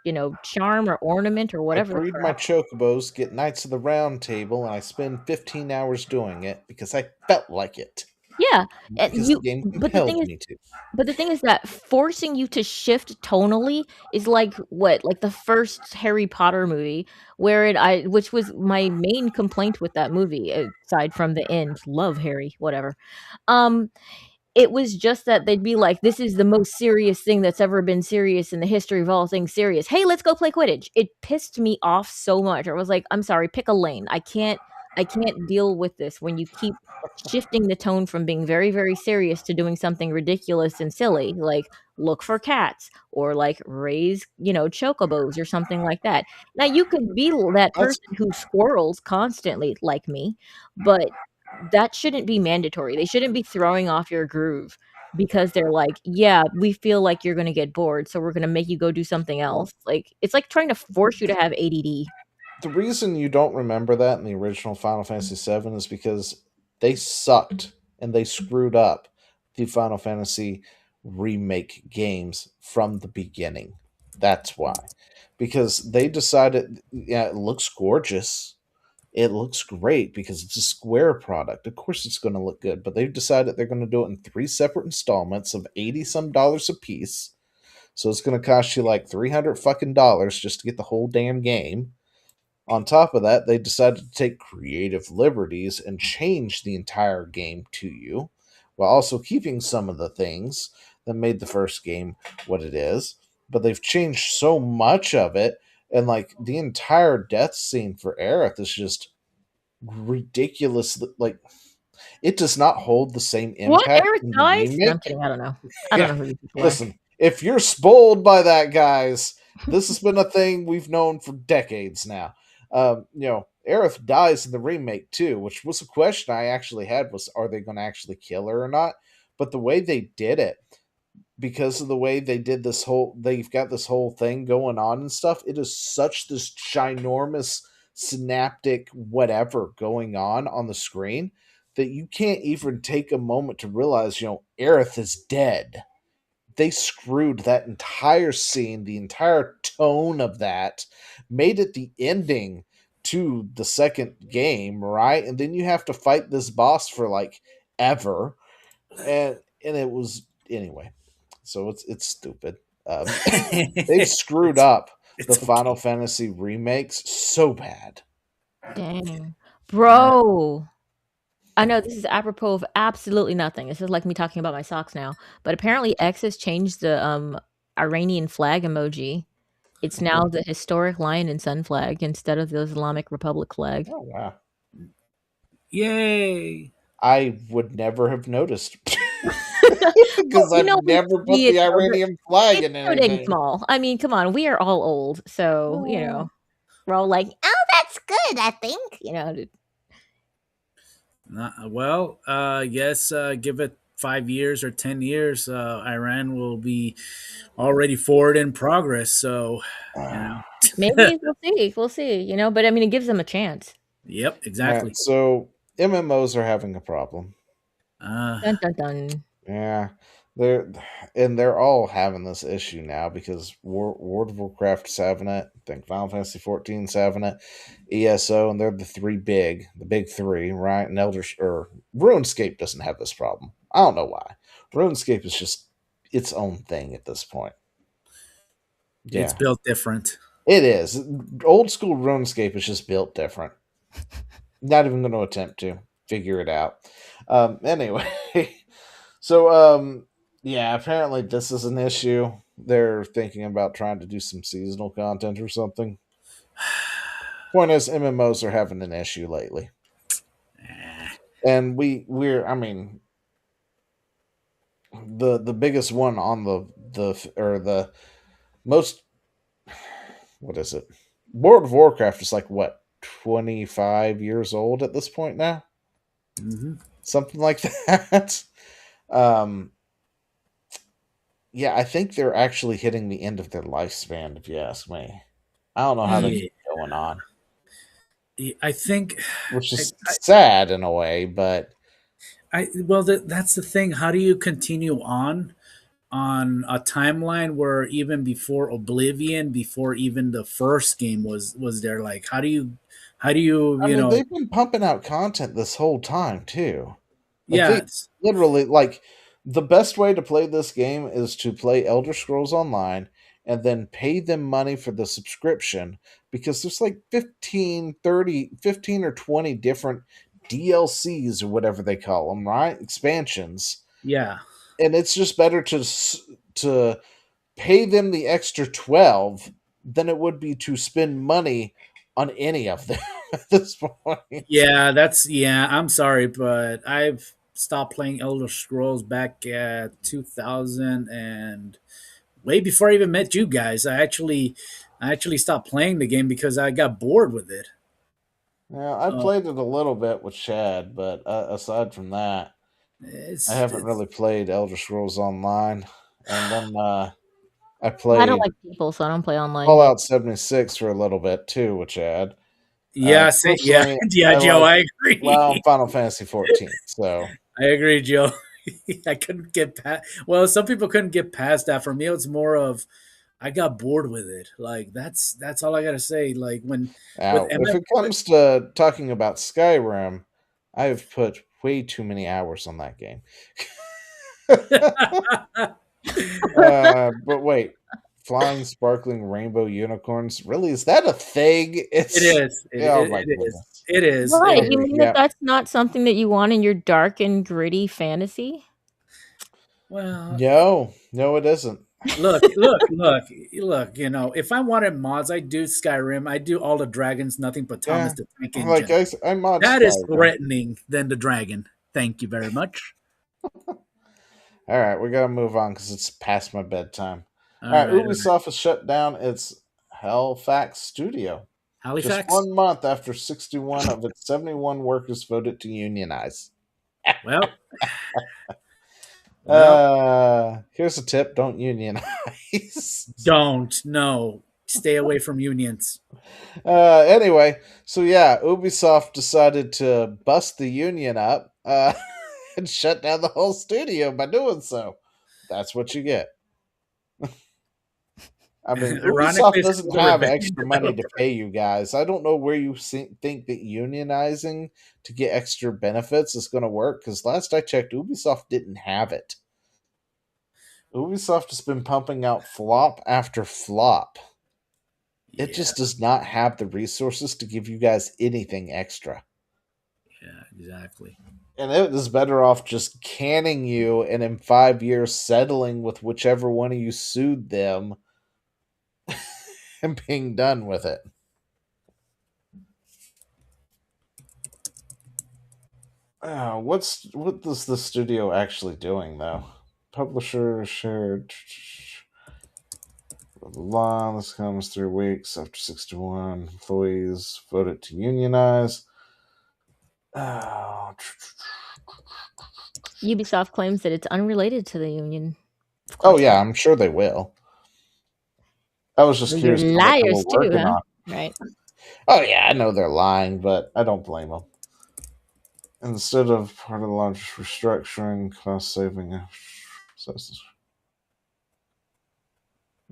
charm or ornament or whatever. I breed my chocobos, get Knights of the Round Table, and I spend 15 hours doing it because I felt like it. Yeah, because the game compelled me to. But the thing is that forcing you to shift tonally is like the first Harry Potter movie, which was my main complaint with that movie, aside from the end. Love Harry, whatever. It was just that they'd be like, this is the most serious thing that's ever been serious in the history of all things serious. Hey, let's go play Quidditch. It pissed me off so much. I was like, I'm sorry, pick a lane. I can't deal with this when you keep shifting the tone from being very, very serious to doing something ridiculous and silly, like look for cats or like raise, chocobos or something like that. Now, you could be that person who squirrels constantly like me, but that shouldn't be mandatory. They shouldn't be throwing off your groove because they're like, yeah, we feel like you're going to get bored, so we're going to make you go do something else. Like, it's like trying to force you to have ADD. The reason you don't remember that in the original Final Fantasy VII is because they sucked and they screwed up the Final Fantasy remake games from the beginning. That's why. Because they decided, it looks gorgeous. It looks great because it's a Square product. Of course it's going to look good, but they've decided they're going to do it in 3 separate installments of $80-some a piece. So it's going to cost you like $300 fucking dollars just to get the whole damn game. On top of that, they decided to take creative liberties and change the entire game to you, while also keeping some of the things that made the first game what it is. But they've changed so much of it, and like the entire death scene for Aerith is just ridiculous. Like, it does not hold the same What? impact. Eric in the dies? No, I'm remake. kidding. I don't know. I don't know who these people are. Listen, if you're spoiled by that, guys, this has been a thing we've known for decades now. Aerith dies in the remake too, which was a question I actually had, was are they going to actually kill her or not? But the way they did it, because of the way they did this they've got this whole thing going on and stuff, it is such this ginormous synaptic whatever going on the screen that you can't even take a moment to realize, Aerith is dead. They screwed that entire scene, the entire tone of that, made it the ending to the second game, right? And then you have to fight this boss for like ever, and it was anyway. So it's stupid. They've screwed up the Final Fantasy remakes so bad. Dang. Bro. I know this is apropos of absolutely nothing. This is like me talking about my socks now. But apparently X has changed the Iranian flag emoji. It's now the historic lion and sun flag instead of the Islamic Republic flag. Oh, wow. Yay. I would never have noticed. Because I've never put the Iranian flag in anything. Small. I mean, come on. We are all old. So, we're all like, oh, that's good, I think. Yes, give it 5 years or 10 years, Iran will be already forward in progress. So, maybe we'll see, but I mean, it gives them a chance. Yep, exactly. Yeah, so MMOs are having a problem. Dun, dun, dun. Yeah, they're all having this issue now because World of Warcraft's having it. I think Final Fantasy 14's having it, ESO, and they're the big three, right? And RuneScape doesn't have this problem. I don't know why. RuneScape is just its own thing at this point. Yeah. It's built different. It is. Old school RuneScape is just built different. Not even going to attempt to figure it out. Anyway, so apparently this is an issue. They're thinking about trying to do some seasonal content or something. Point is, MMOs are having an issue lately, and the biggest one on the most, what is it? World of Warcraft is like what, 25 years old at this point now. Mm-hmm. Something like that. I think they're actually hitting the end of their lifespan, if you ask me. I don't know how they keep going on. I think, which is sad in a way, but that's the thing. How do you continue on a timeline where even before Oblivion, before even the first game was there? Like, how do you they've been pumping out content this whole time too. It's literally like the best way to play this game is to play Elder Scrolls Online and then pay them money for the subscription, because there's like 15 or 20 different DLCs or whatever they call them, right? Expansions. Yeah. And it's just better to pay them the extra 12 than it would be to spend money on any of them at this point. I'm sorry, but I've stopped playing Elder Scrolls back at 2000 and way before I even met you guys. I actually stopped playing the game because I got bored with it. Yeah, I played it a little bit with Chad, but aside from that, I haven't really played Elder Scrolls Online. And then I played. I don't like people, so I don't play online. Fallout 76 for a little bit too with Chad. Joe, I agree. Well, Final Fantasy 14, so I agree, Joe. I couldn't get past. Well, some people couldn't get past that. For me, it's more of I got bored with it. Like that's all I gotta say. Like if it comes to talking about Skyrim, I've put way too many hours on that game. But wait, flying sparkling rainbow unicorns? Really? Is that a thing? It is. Oh my It goodness. is. It is. What? It You is. mean Yeah. that that's not something that you want in your dark and gritty fantasy? Well, No, it isn't. look. You know, if I wanted mods, I do Skyrim. I do all the dragons, nothing but Thomas the Tank Engine. Like I mod That is Skyrim. threatening than the dragon. Thank you very much. All right, we gotta move on because it's past my bedtime. All All right, right. Ubisoft has shut down its Halifax studio. Halifax? Just 1 month after 61 of its 71 workers voted to unionize. Well, here's a tip: don't unionize. don't. No. Stay away from unions. Anyway, so yeah, Ubisoft decided to bust the union up and shut down the whole studio by doing so. That's what you get. I mean, Ubisoft Ironically, doesn't it's the have revenge extra money to developer. pay you guys. I don't know where you think that unionizing to get extra benefits is going to work, because last I checked, Ubisoft didn't have it. Ubisoft has been pumping out flop after flop. It just does not have the resources to give you guys anything extra. Yeah, exactly. And it is better off just canning you and in 5 years settling with whichever one of you sued them and being done with it. What is the studio actually doing, though? Publisher shared. Blah, this comes 3 weeks after 61 employees voted to unionize. Ubisoft claims that it's unrelated to the union. Oh yeah, I'm sure they will. I was just Well, curious you're what they liars were working too, huh? on. Right. Oh yeah, I know they're lying, but I don't blame them. Instead of part of the largest restructuring, cost saving processes,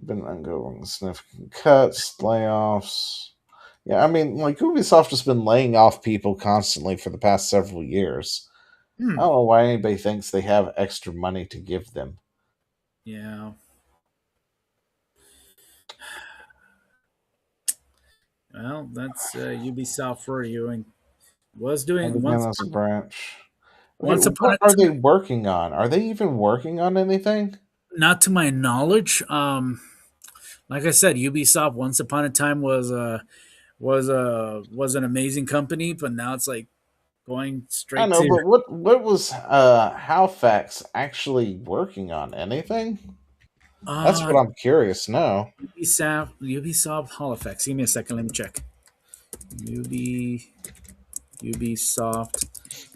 been ongoing significant cuts, layoffs. Yeah, I mean, like Ubisoft has been laying off people constantly for the past several years. I don't know why anybody thinks they have extra money to give them. Yeah. Well, that's Ubisoft for you, and was doing And once. again, as a branch. Once Okay, upon what a are they working on? Are they even working on anything? Not to my knowledge. Like I said, Ubisoft once upon a time was an amazing company, but now it's like going straight I know, to. but what was Halifax actually working on? Anything? That's what I'm curious now. Ubisoft Halifax. Give me a second. Let me check. Ubisoft.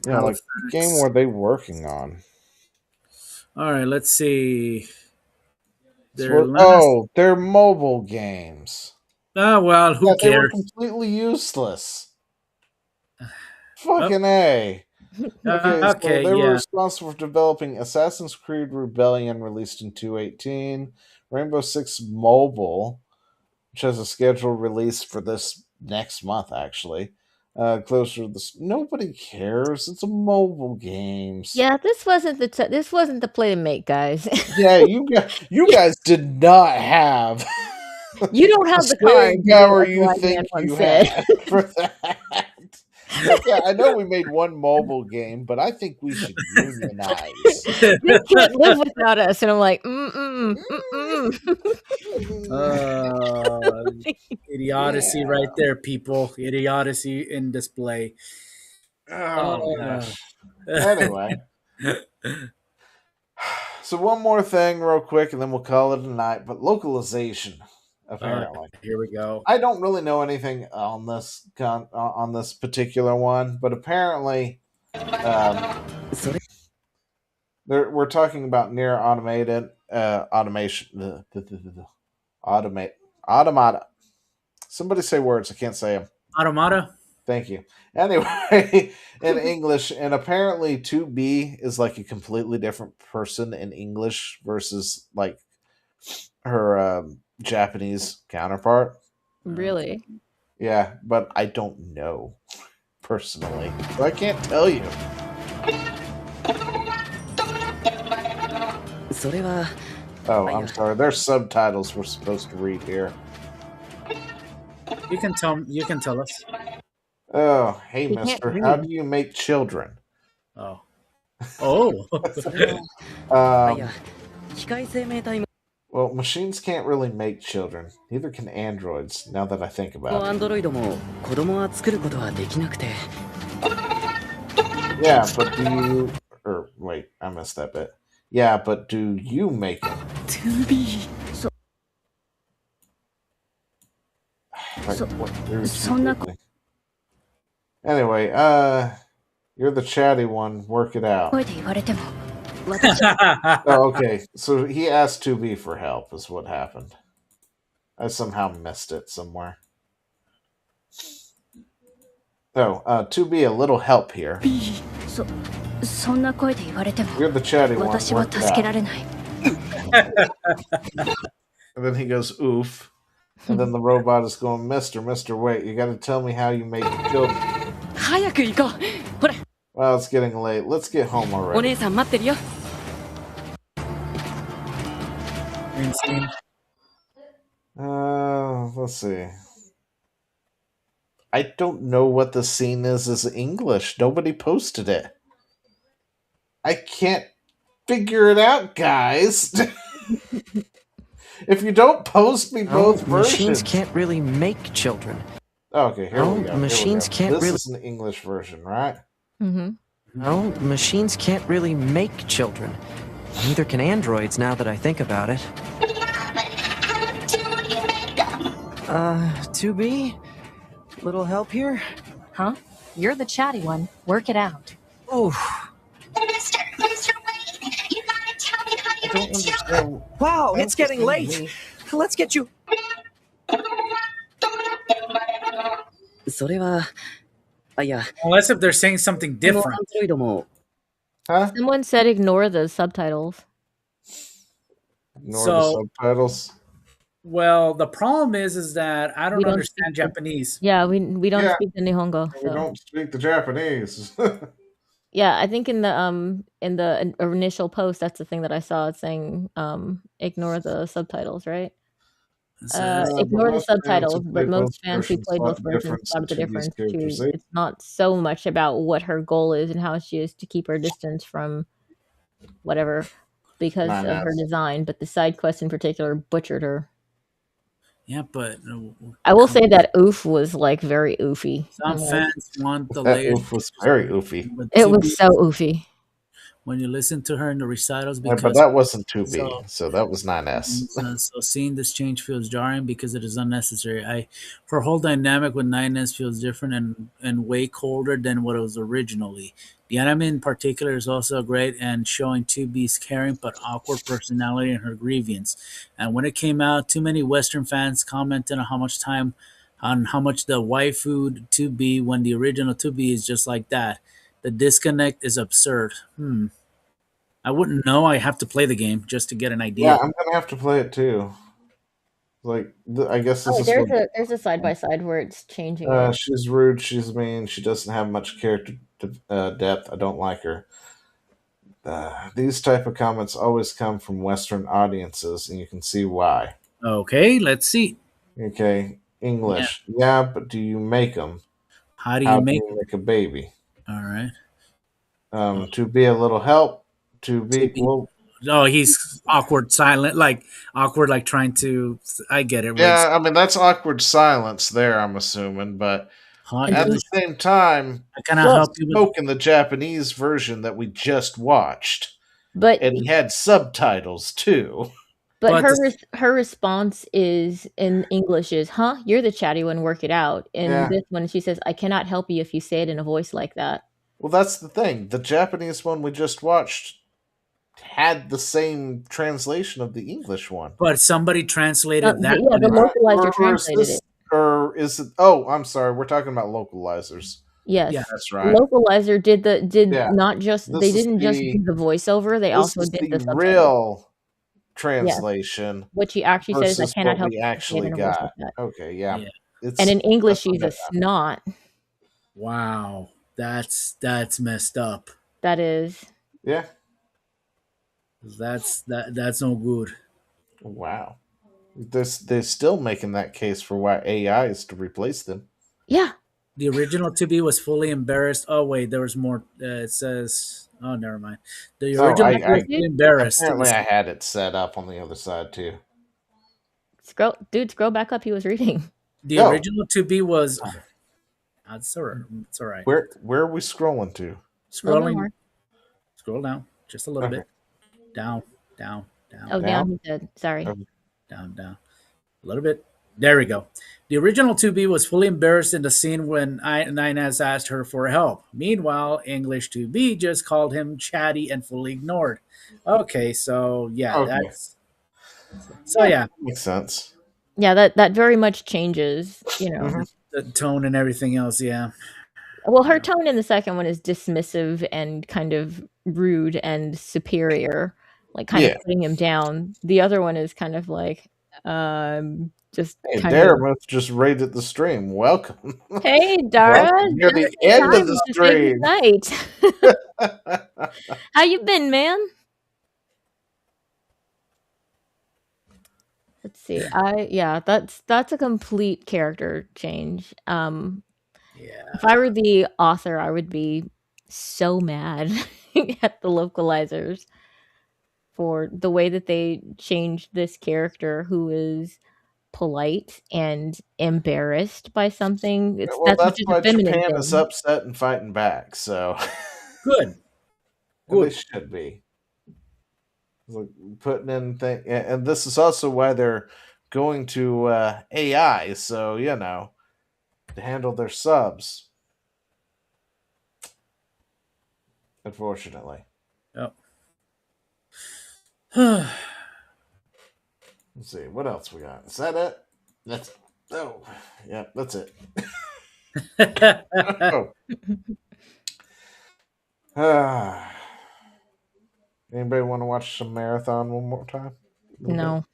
Yeah, like what game were they working on? All right, let's see. They're mobile games. Oh well, who They were cares? completely useless. Fucking A. Okay, so they were yeah. responsible for developing Assassin's Creed Rebellion, released in 2018, Rainbow Six Mobile, which has a scheduled release for this next month, actually. Closer to this, nobody cares. It's a mobile game. Yeah, this wasn't the play to make, guys. Yeah, you guys did not have. You don't have the staying cards. power as you Wise think Man once you said. had for that. Yeah, I know we made one mobile game, but I think we should unionize. This can't live without us, and I'm like, Idiocy right there, people. Idiocy in display. Oh, gosh. Anyway. So one more thing real quick, and then we'll call it a night. But localization, apparently. All right, here we go. I don't really know anything on this particular one, but apparently we're talking about near automation. Automata. Somebody say words. I can't say them. Automata. Thank you. Anyway, in English, and apparently 2B is like a completely different person in English versus like her Japanese counterpart. Really? Yeah, but I don't know personally, so I can't tell you. それは Oh, I'm sorry. There's subtitles we're supposed to read here. You can tell us. Oh, hey, You can't mister. read. How do you make children? Oh. Oh. Well, machines can't really make children. Neither can androids, now that I think about it. アンドロイドも子供は作ることはできなくて。 Yeah, but do you... Or, wait, I missed that bit. Yeah, but do you make them? To be. Like, what, there's So not- two things. Anyway, you're the chatty one. Work it out. 声で言われても。Oh, okay. So he asked 2B for help, is what happened. I somehow missed it somewhere. Oh, 2B, a little help here. そんな声で言われても。 You're the chatty one. 私は Work it 助け out. られない。 And then he goes, oof. And then the robot is going, Mister, wait, you gotta tell me how you make children. 早く行こう。ほら、 Well, it's getting late. Let's get home お already. 姉さん待ってるよ。 Let's see. I don't know what the scene is as English. Nobody posted it. I can't figure it out, guys. If you don't post me both versions. Machines can't really make children. Okay, here we go. Machines can't This really. is an English version, right? Mm-hmm. No, machines can't really make children. Neither can androids, now that I think about it. 2B? Little help here? Huh? You're the chatty one. Work it out. Oh. I don't understand. Wow, it's getting late. Let's get you. それは、いや。 Unless if they're saying something different. Huh? Someone said ignore the subtitles. Ignore So- the subtitles. Well, the problem is that I don't We don't understand Japanese. Yeah, we don't Yeah. speak the Nihongo. We So. don't speak the Japanese. Yeah, I think in the initial post, that's the thing that I saw. It's saying ignore the subtitles, right? Ignore the most fans who subtitles, played but most both fans who versions played both spot the versions difference spotted the between these difference too. characters. It's not so much about what her goal is and how she is to keep her distance from whatever because Nah, of her design, but the side quest in particular butchered her. Yeah, but I will say that oof was like very oofy. some fans want the That layers. oof was very oofy. But It 2B, was so oofy. when you listen to her in the recitals, Yeah, because but that wasn't 2B, So- so that was 9S. So seeing this change feels jarring because it is unnecessary. Her whole dynamic with 9S feels different and way colder than what it was originally. The anime in particular is also great and showing 2B's caring but awkward personality and her grievance. And when it came out, too many Western fans commented on how much the waifu 2B when the original 2B is just like that. The disconnect is absurd. I wouldn't know. I have to play the game just to get an idea. Yeah, I'm gonna have to play it too. Like, I guess this Oh, is there's a side by side where it's changing. it. she's rude, she's mean, she doesn't have much character depth. I don't like her. These type of comments always come from Western audiences, and you can see why. Okay, let's see. Okay, English. Yeah, but do you make them? How do you make? a baby? All right. To be a little help. To be well. Oh, he's awkward, silent, like trying to. I get it. Yeah, I mean that's awkward silence there. I'm assuming, but at the same time, I cannot help you with- spoke in the Japanese version that we just watched, But and he had subtitles too. But her response is in English is, "Huh? You're the chatty one. Work it out." In Yeah. this one, she says, "I cannot help you if you say it in a voice like that." Well, that's the thing. The Japanese one we just watched had the same translation of the English one. But somebody translated that. Yeah, the localizer Or is translated this- it. Or is it? Oh, I'm sorry. We're talking about localizers. Yes, Yeah, that's right. Localizer did Yeah. not just This they is didn't just the- do the voiceover; they This also is did the subtitles. real translation. What she actually says, "I versus cannot what help we you if you say it actually in a voice got. like that." Okay, yeah. It's, And in English, that's she's a not bad. snot. Wow, that's messed up. That is. Yeah. That's no good. Wow. They're still making that case for why AI is to replace them. Yeah. The original 2B was fully embarrassed. Oh wait, there was more. It says, oh, never mind. The original was fully embarrassed. Apparently, I had it set up on the other side too. Scroll back up. He was reading. The original 2B was. It's all right. It's all right. Where are we scrolling to? Scrolling. Scroll down just a little Okay. bit. Down. Oh, down. He said. Sorry. Down. A little bit. There we go. The original 2B was fully embarrassed in the scene when Inez asked her for help. Meanwhile, English 2B just called him chatty and fully ignored. Okay, so yeah, Okay. that's so yeah, Makes sense. Yeah, that very much changes. You know. the tone and everything else. Yeah. Well, her tone in the second one is dismissive and kind of rude and superior, like kind of putting him down. The other one is kind of like, just Hey, kind Daramuth just raided the stream. Welcome. Hey, Dara. Welcome. You're the end of the stream. Night. How you been, man? Let's see. That's a complete character change. If I were the author, I would be so mad at the localizers for the way that they changed this character who is polite and embarrassed by something. Well, that's just why a feminine Japan is thing. upset and fighting back. So good. Well, they should be. Like putting in thing, and this is also why they're going to AI. So to handle their subs. Unfortunately. Yep. Let's see what else we got. Is that it? That's that's it. Anybody want to watch some marathon one more time? No.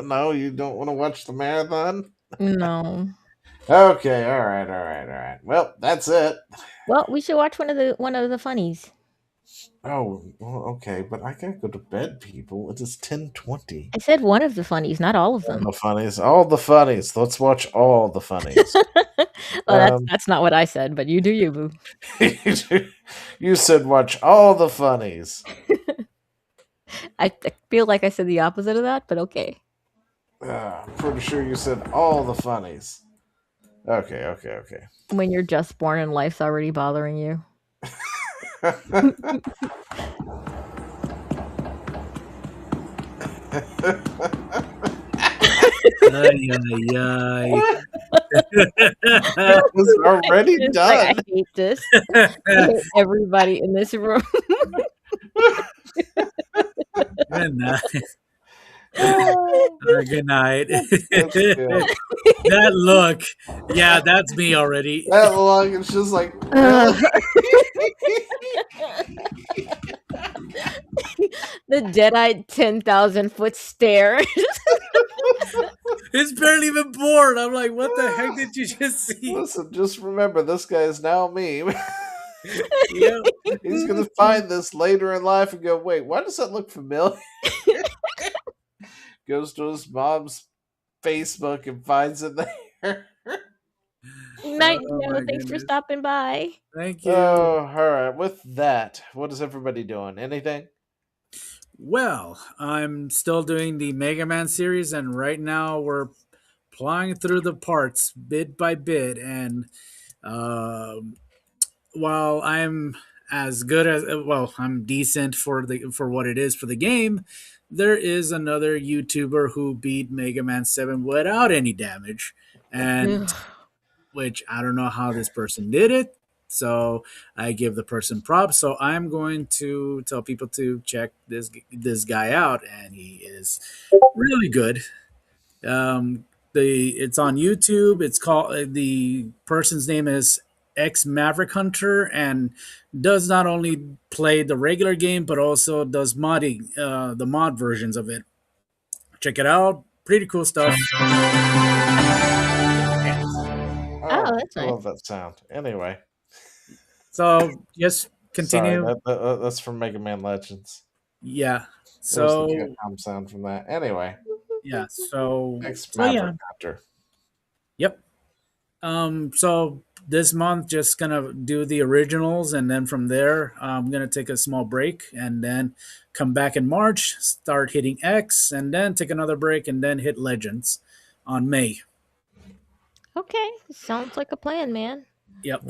No, you don't want to watch the marathon? No. Okay, all right. Well, that's it. Well, we should watch one of the funnies. Oh, well, okay, but I gotta go to bed, people. It is 10:20. I said one of the funnies, not all of them. All the funnies. Let's watch all the funnies. Well, that's not what I said, but you do you, boo. You said watch all the funnies. I feel like I said the opposite of that, but okay. Pretty sure you said all the funnies. Okay. When you're just born and life's already bothering you. It was already It's done. like, I hate this. I hate everybody in this room. Good night. Good night. That look, yeah, that's me already. That look, it's just like. The dead-eyed 10,000-foot stare. It's barely even born. I'm like, what the heck did you just see? Listen, just remember, this guy is now me. Yeah. He's gonna find this later in life and go, wait, why does that look familiar? Goes to his mom's Facebook and finds it there. Night, Joe. Thanks for stopping by. Thank you. Oh, all right. With that, what is everybody doing? Anything? Well, I'm still doing the Mega Man series, and right now we're plowing through the parts bit by bit. And while I'm as good as I'm decent for what it is for the game, there is another YouTuber who beat Mega Man 7 without any damage, and which I don't know how this person did it. So I give the person props. So I'm going to tell people to check this guy out, and he is really good. It's on YouTube. It's called the person's name is X Maverick Hunter, and does not only play the regular game but also does modding, the mod versions of it. Check it out. Pretty cool stuff. Oh, that's I nice. love that sound. Anyway. So just continue. Sorry, that's from Mega Man Legends. Yeah. There's So the Capcom sound from that. Anyway. Yeah. So Maverick yeah. Hunter. Yep. So this month, just gonna do the originals, and then from there, I'm gonna take a small break, and then come back in March, start hitting X, and then take another break, and then hit Legends on May. Okay, sounds like a plan, man. Yep.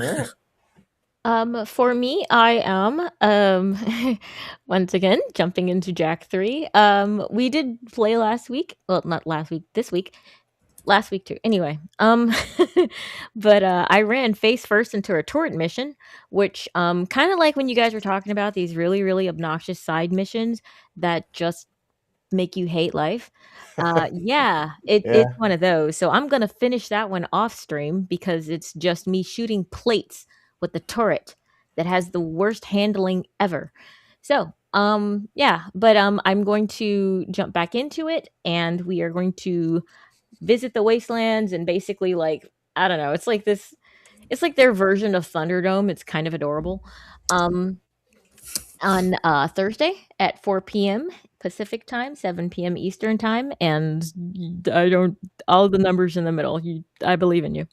For me, I am once again jumping into Jack 3. We did play last week. Well, not last week, this week. Last week too. Anyway, but I ran face first into a turret mission, which kind of like when you guys were talking about these really, really obnoxious side missions that just make you hate life. Yeah, it's Yeah. one of those. So I'm gonna finish that one off stream because it's just me shooting plates with the turret that has the worst handling ever. So yeah, but I'm going to jump back into it, and we are going to visit the wastelands and basically, like, I don't know, it's like their version of Thunderdome. It's kind of adorable. On Thursday at 4 p.m. Pacific time, 7 p.m. Eastern time, and all the numbers in the middle. I believe in you.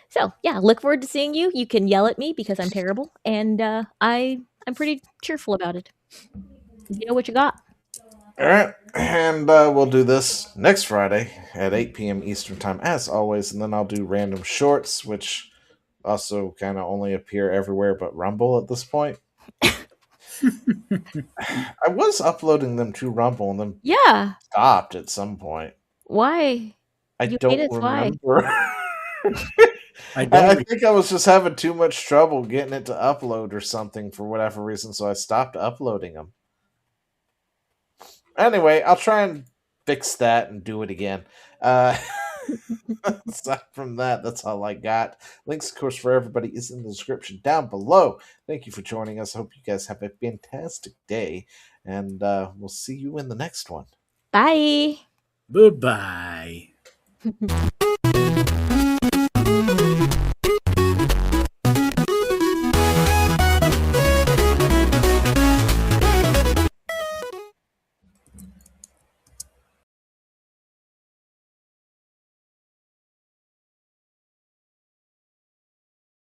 So yeah, look forward to seeing you. You can yell at me because I'm terrible, and I'm pretty cheerful about it. You know what you got. All right, and we'll do this next Friday at 8 p.m. Eastern time, as always, and then I'll do random shorts, which also kind of only appear everywhere but Rumble at this point. I was uploading them to Rumble and then stopped at some point. Why? I You don't hate us, why? remember. I think I was just having too much trouble getting it to upload or something for whatever reason, so I stopped uploading them. Anyway, I'll try and fix that and do it again. Aside from that, that's all I got. Links, of course, for everybody is in the description down below. Thank you for joining us. Hope you guys have a fantastic day, and we'll see you in the next one. Bye. Goodbye.